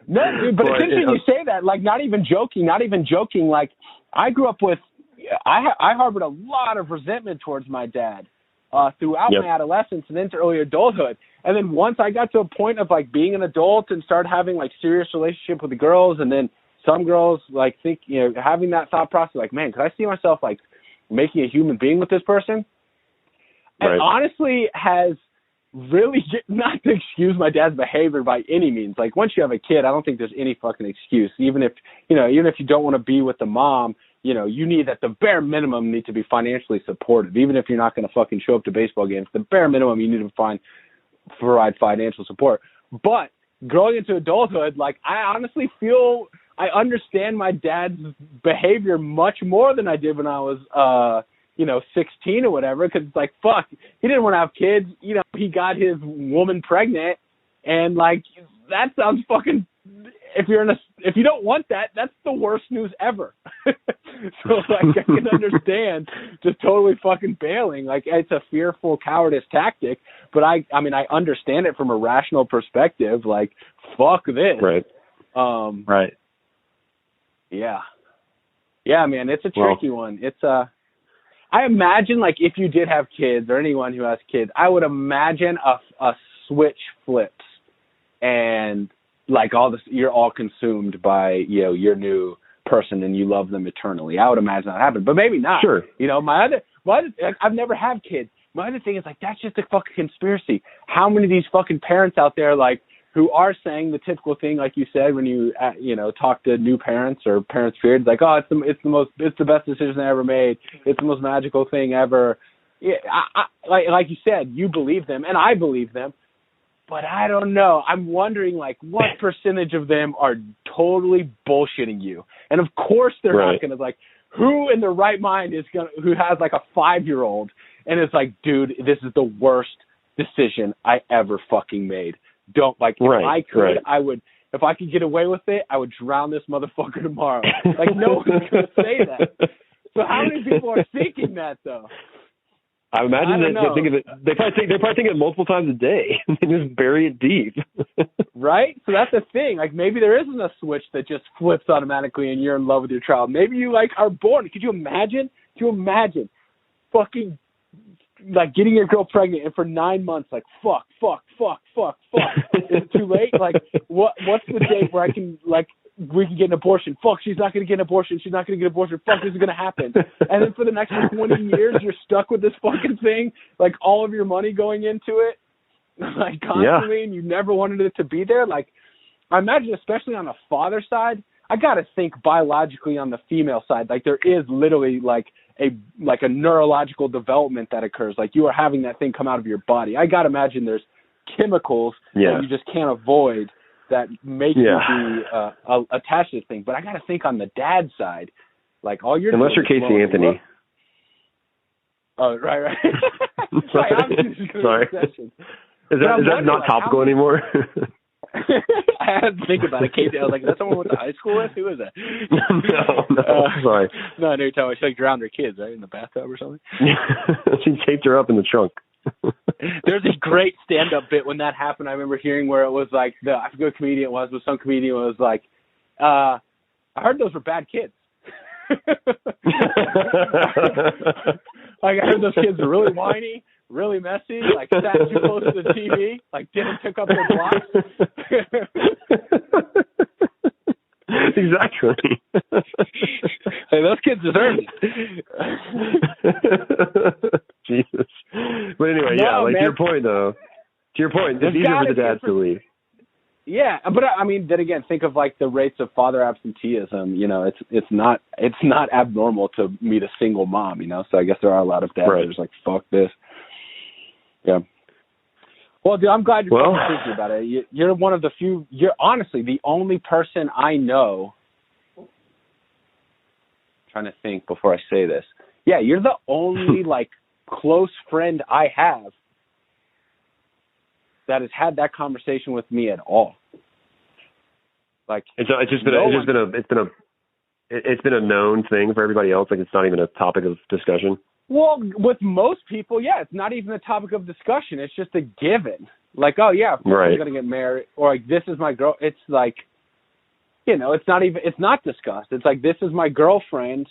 No, dude, but it's interesting you say that. Like, not even joking. Like, I grew up with, I harbored a lot of resentment towards my dad throughout my adolescence and into early adulthood. And then once I got to a point of like being an adult and started having like serious relationship with the girls, and then some girls like think, you know, having that thought process, like, man, could I see myself like making a human being with this person? And honestly has really, not to excuse my dad's behavior by any means. Like, once you have a kid, I don't think there's any fucking excuse. Even if you don't want to be with the mom, you know, you need at the bare minimum need to be financially supportive. Even if you're not going to fucking show up to baseball games, the bare minimum you need to provide financial support. But growing into adulthood, like, I honestly feel I understand my dad's behavior much more than I did when I was, 16 or whatever. Because it's like, fuck, he didn't want to have kids. You know, he got his woman pregnant, and like that sounds fucking. If you don't want that, that's the worst news ever. So like, I can understand just totally fucking bailing. Like, it's a fearful cowardice tactic, but I mean, I understand it from a rational perspective. Like, fuck this. Right. Yeah. Yeah, man, it's a tricky one. It's I imagine, like, if you did have kids or anyone who has kids, I would imagine a switch flips and like you're all consumed by, you know, your new person and you love them eternally. I would imagine that happen, but maybe not. Sure. You know, I've never had kids. My other thing is like, that's just a fucking conspiracy. How many of these fucking parents out there, like, who are saying the typical thing, like you said, when you talk to new parents or parents period, like, oh, it's the best decision I ever made. It's the most magical thing ever. Yeah, like you said, you believe them and I believe them, but I don't know. I'm wondering, like, what percentage of them are totally bullshitting you? And of course they're not going to, like, who in their right mind who has like a 5-year-old and it's like, dude, this is the worst decision I ever fucking made. Don't, like, if I could, I would, if I could get away with it, I would drown this motherfucker tomorrow. Like, no one's going to say that. So how many people are thinking that, though? I imagine they think of it. They're probably thinking it multiple times a day. They just bury it deep. Right? So that's the thing. Like, maybe there isn't a switch that just flips automatically and you're in love with your child. Maybe you, like, are born. Could you imagine? Fucking, like, getting your girl pregnant and for 9 months, like, fuck. Is it too late? Like, what's the date where I can, like, we can get an abortion? Fuck, she's not going to get an abortion. Fuck, this is going to happen. And then for the next 20 years, you're stuck with this fucking thing, like, all of your money going into it, like, constantly, and you never wanted it to be there. Like, I imagine, especially on the father side, I got to think biologically on the female side, like, there is literally, like a neurological development that occurs. Like, you are having that thing come out of your body. I got to imagine there's chemicals that you just can't avoid that make you be attached to this thing. But I got to think on the dad side, like, all you're unless you're Casey Anthony. Oh, right. Sorry. Is that not topical anymore? I had to think about it. Casey, I was like, is that someone went to high school with? Who is that? No, sorry. No, every time she like drowned her kids, right, in the bathtub or something. She taped her up in the trunk. There's a great stand-up bit when that happened. I remember hearing where it was like, I forget what comedian it was, but some comedian was like, I heard those were bad kids. Like, I heard those kids are really whiny. really messy, like sat too close to the TV, like didn't pick up their blocks. Exactly. Hey, those kids deserve it. Jesus. But anyway, yeah, like, man, to your point, though. To your point, it's easier for the dads to leave. Yeah, but I mean, then again, think of like the rates of father absenteeism. You know, it's not abnormal to meet a single mom. You know, so I guess there are a lot of dads that are like, fuck this. Yeah. Well, dude, I'm glad you're thinking about it. You're one of the few. You're honestly the only person I know. I'm trying to think before I say this. Yeah, you're the only like close friend I have that has had that conversation with me at all. Like it's been a known thing for everybody else. Like it's not even a topic of discussion. Well, with most people, yeah, it's not even a topic of discussion. It's just a given. Like, oh yeah, of course I'm gonna get married, or like this is my girl. It's like, you know, it's not discussed. It's like, this is my girlfriend.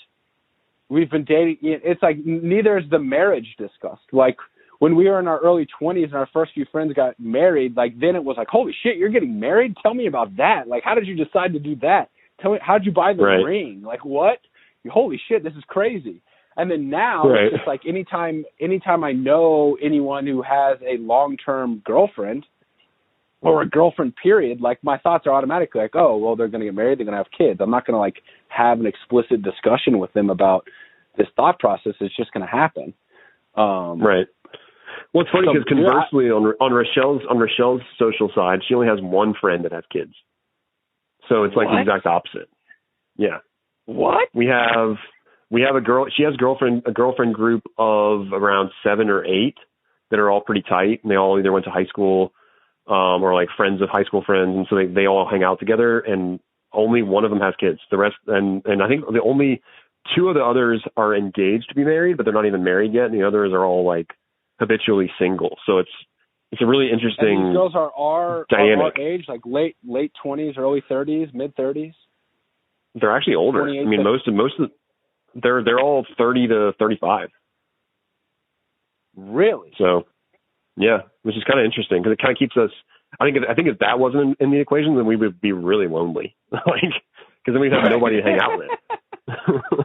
We've been dating. It's like neither is the marriage discussed. Like when we were in our early 20s and our first few friends got married, like then it was like, holy shit, you're getting married? Tell me about that. Like, how did you decide to do that? Tell me, how'd you buy the ring? Like, what? Holy shit, this is crazy. And then now it's just like anytime I know anyone who has a long-term girlfriend or a girlfriend period, like my thoughts are automatically like, oh, well, they're going to get married, they're going to have kids. I'm not going to like have an explicit discussion with them about this thought process. It's just going to happen. Right. Well, it's funny because conversely, on Rochelle's social side, she only has one friend that has kids. So it's like the exact opposite. Yeah. What? We have a girl. She has a girlfriend group of around 7 or 8 that are all pretty tight, and they all either went to high school or like friends of high school friends, and so they all hang out together. And only one of them has kids. The rest, and I think the only 2 of the others are engaged to be married, but they're not even married yet, and the others are all like habitually single. So it's a really interesting. And these girls are our age, like late 20s, early 30s, mid 30s. They're actually older. I mean, most of they're all 30 to 35. Really? So, yeah, which is kind of interesting because it kind of keeps us. I think if that wasn't in the equation, then we would be really lonely, like because then we'd have nobody to hang out with.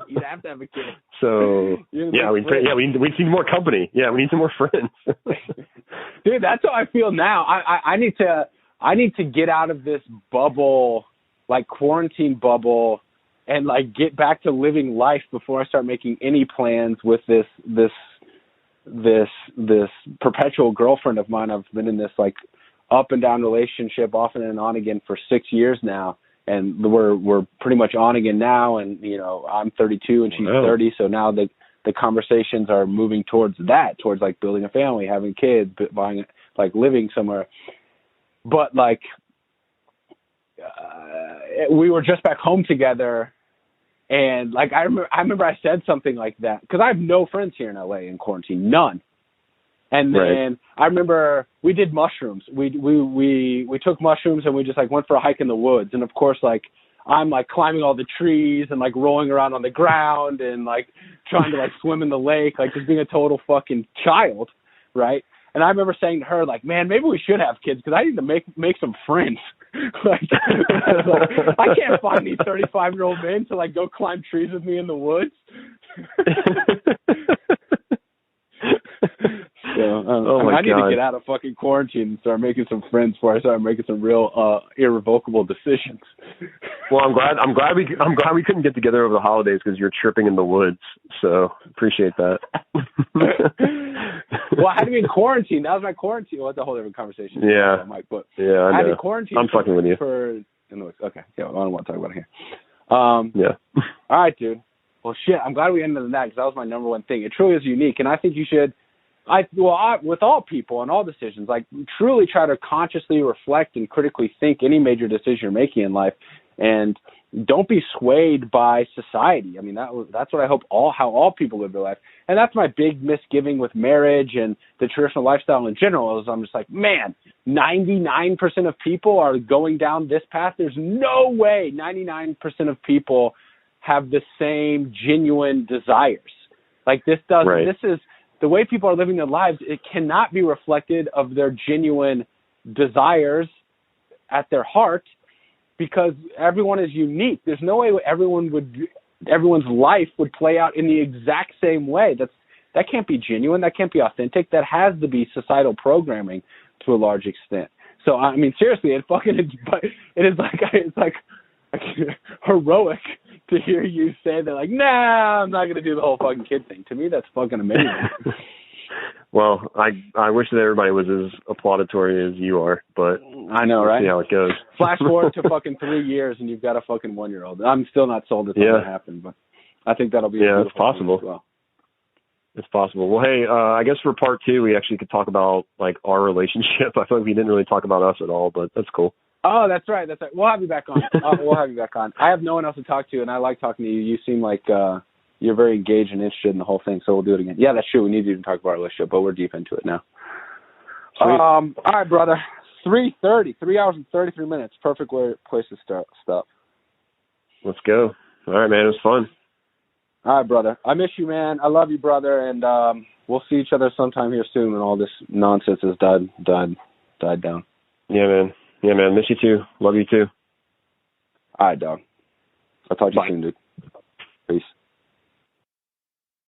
You'd have to have a kid. So we'd need more company. Yeah, we need some more friends. Dude, that's how I feel now. I need to get out of this bubble, like quarantine bubble, and like get back to living life before I start making any plans with this perpetual girlfriend of mine. I've been in this like up and down relationship off and on again for 6 years now. And we're pretty much on again now. And, you know, I'm 32 and she's 30. So now the conversations are moving towards like building a family, having kids, buying, like living somewhere. But like, we were just back home together. And like, I remember I said something like that because I have no friends here in LA in quarantine, none. And then I remember we did mushrooms. We took mushrooms and we just like went for a hike in the woods. And of course, like I'm like climbing all the trees and like rolling around on the ground and like trying to like swim in the lake, like just being a total fucking child, right? And I remember saying to her, like, man, maybe we should have kids because I need to make some friends. Like, I can't find these 35-year-old men to like go climb trees with me in the woods. So I need to get out of fucking quarantine and start making some friends before I start making some real irrevocable decisions. Well, I'm glad we couldn't get together over the holidays because you're tripping in the woods. So appreciate that. Well, I had to be in quarantine. That was my quarantine. Well, that's a whole different conversation. Yeah, Mike, but yeah, I had to quarantine. I'm fucking with you. Okay, yeah, I don't want to talk about it here. Yeah. All right, dude. Well, shit, I'm glad we ended on that because that was my number one thing. It truly is unique, and I think you should. With all people and all decisions, like truly try to consciously reflect and critically think any major decision you're making in life, and don't be swayed by society. I mean, that's what I hope how all people live their life, and that's my big misgiving with marriage and the traditional lifestyle in general. Is I'm just like, man, 99% of people are going down this path. There's no way 99% of people have the same genuine desires. Like this doesn't. This is. the way people are living their lives, it cannot be reflected of their genuine desires at their heart, because everyone is unique. There's no way everyone's life would play out in the exact same way. That can't be genuine. That can't be authentic. That has to be societal programming to a large extent. So I mean, seriously, it's like heroic to hear you say that. Like, nah, I'm not gonna do the whole fucking kid thing. To me, that's fucking amazing. Well, I wish that everybody was as applauditory as you are, but I know, right? See how it goes. Flash forward to fucking 3 years, and you've got a fucking 1-year-old. I'm still not sold it's going to happen, but I think that'll be it's possible. As well. It's possible. Well, hey, I guess for part 2, we actually could talk about like our relationship. I feel like we didn't really talk about us at all, but that's cool. Oh, that's right. We'll have you back on. We'll have you back on. I have no one else to talk to, and I like talking to you. You seem like you're very engaged and interested in the whole thing, so we'll do it again. Yeah, that's true. We need you to talk about our relationship, but we're deep into it now. All right, brother. 3:30, 3 hours and 33 minutes. Perfect place to start stuff. Let's go. All right, man. It was fun. All right, brother. I miss you, man. I love you, brother, and we'll see each other sometime here soon when all this nonsense has died down. Yeah, man. Miss you too. Love you too. All right, dog. I'll talk to you soon, dude.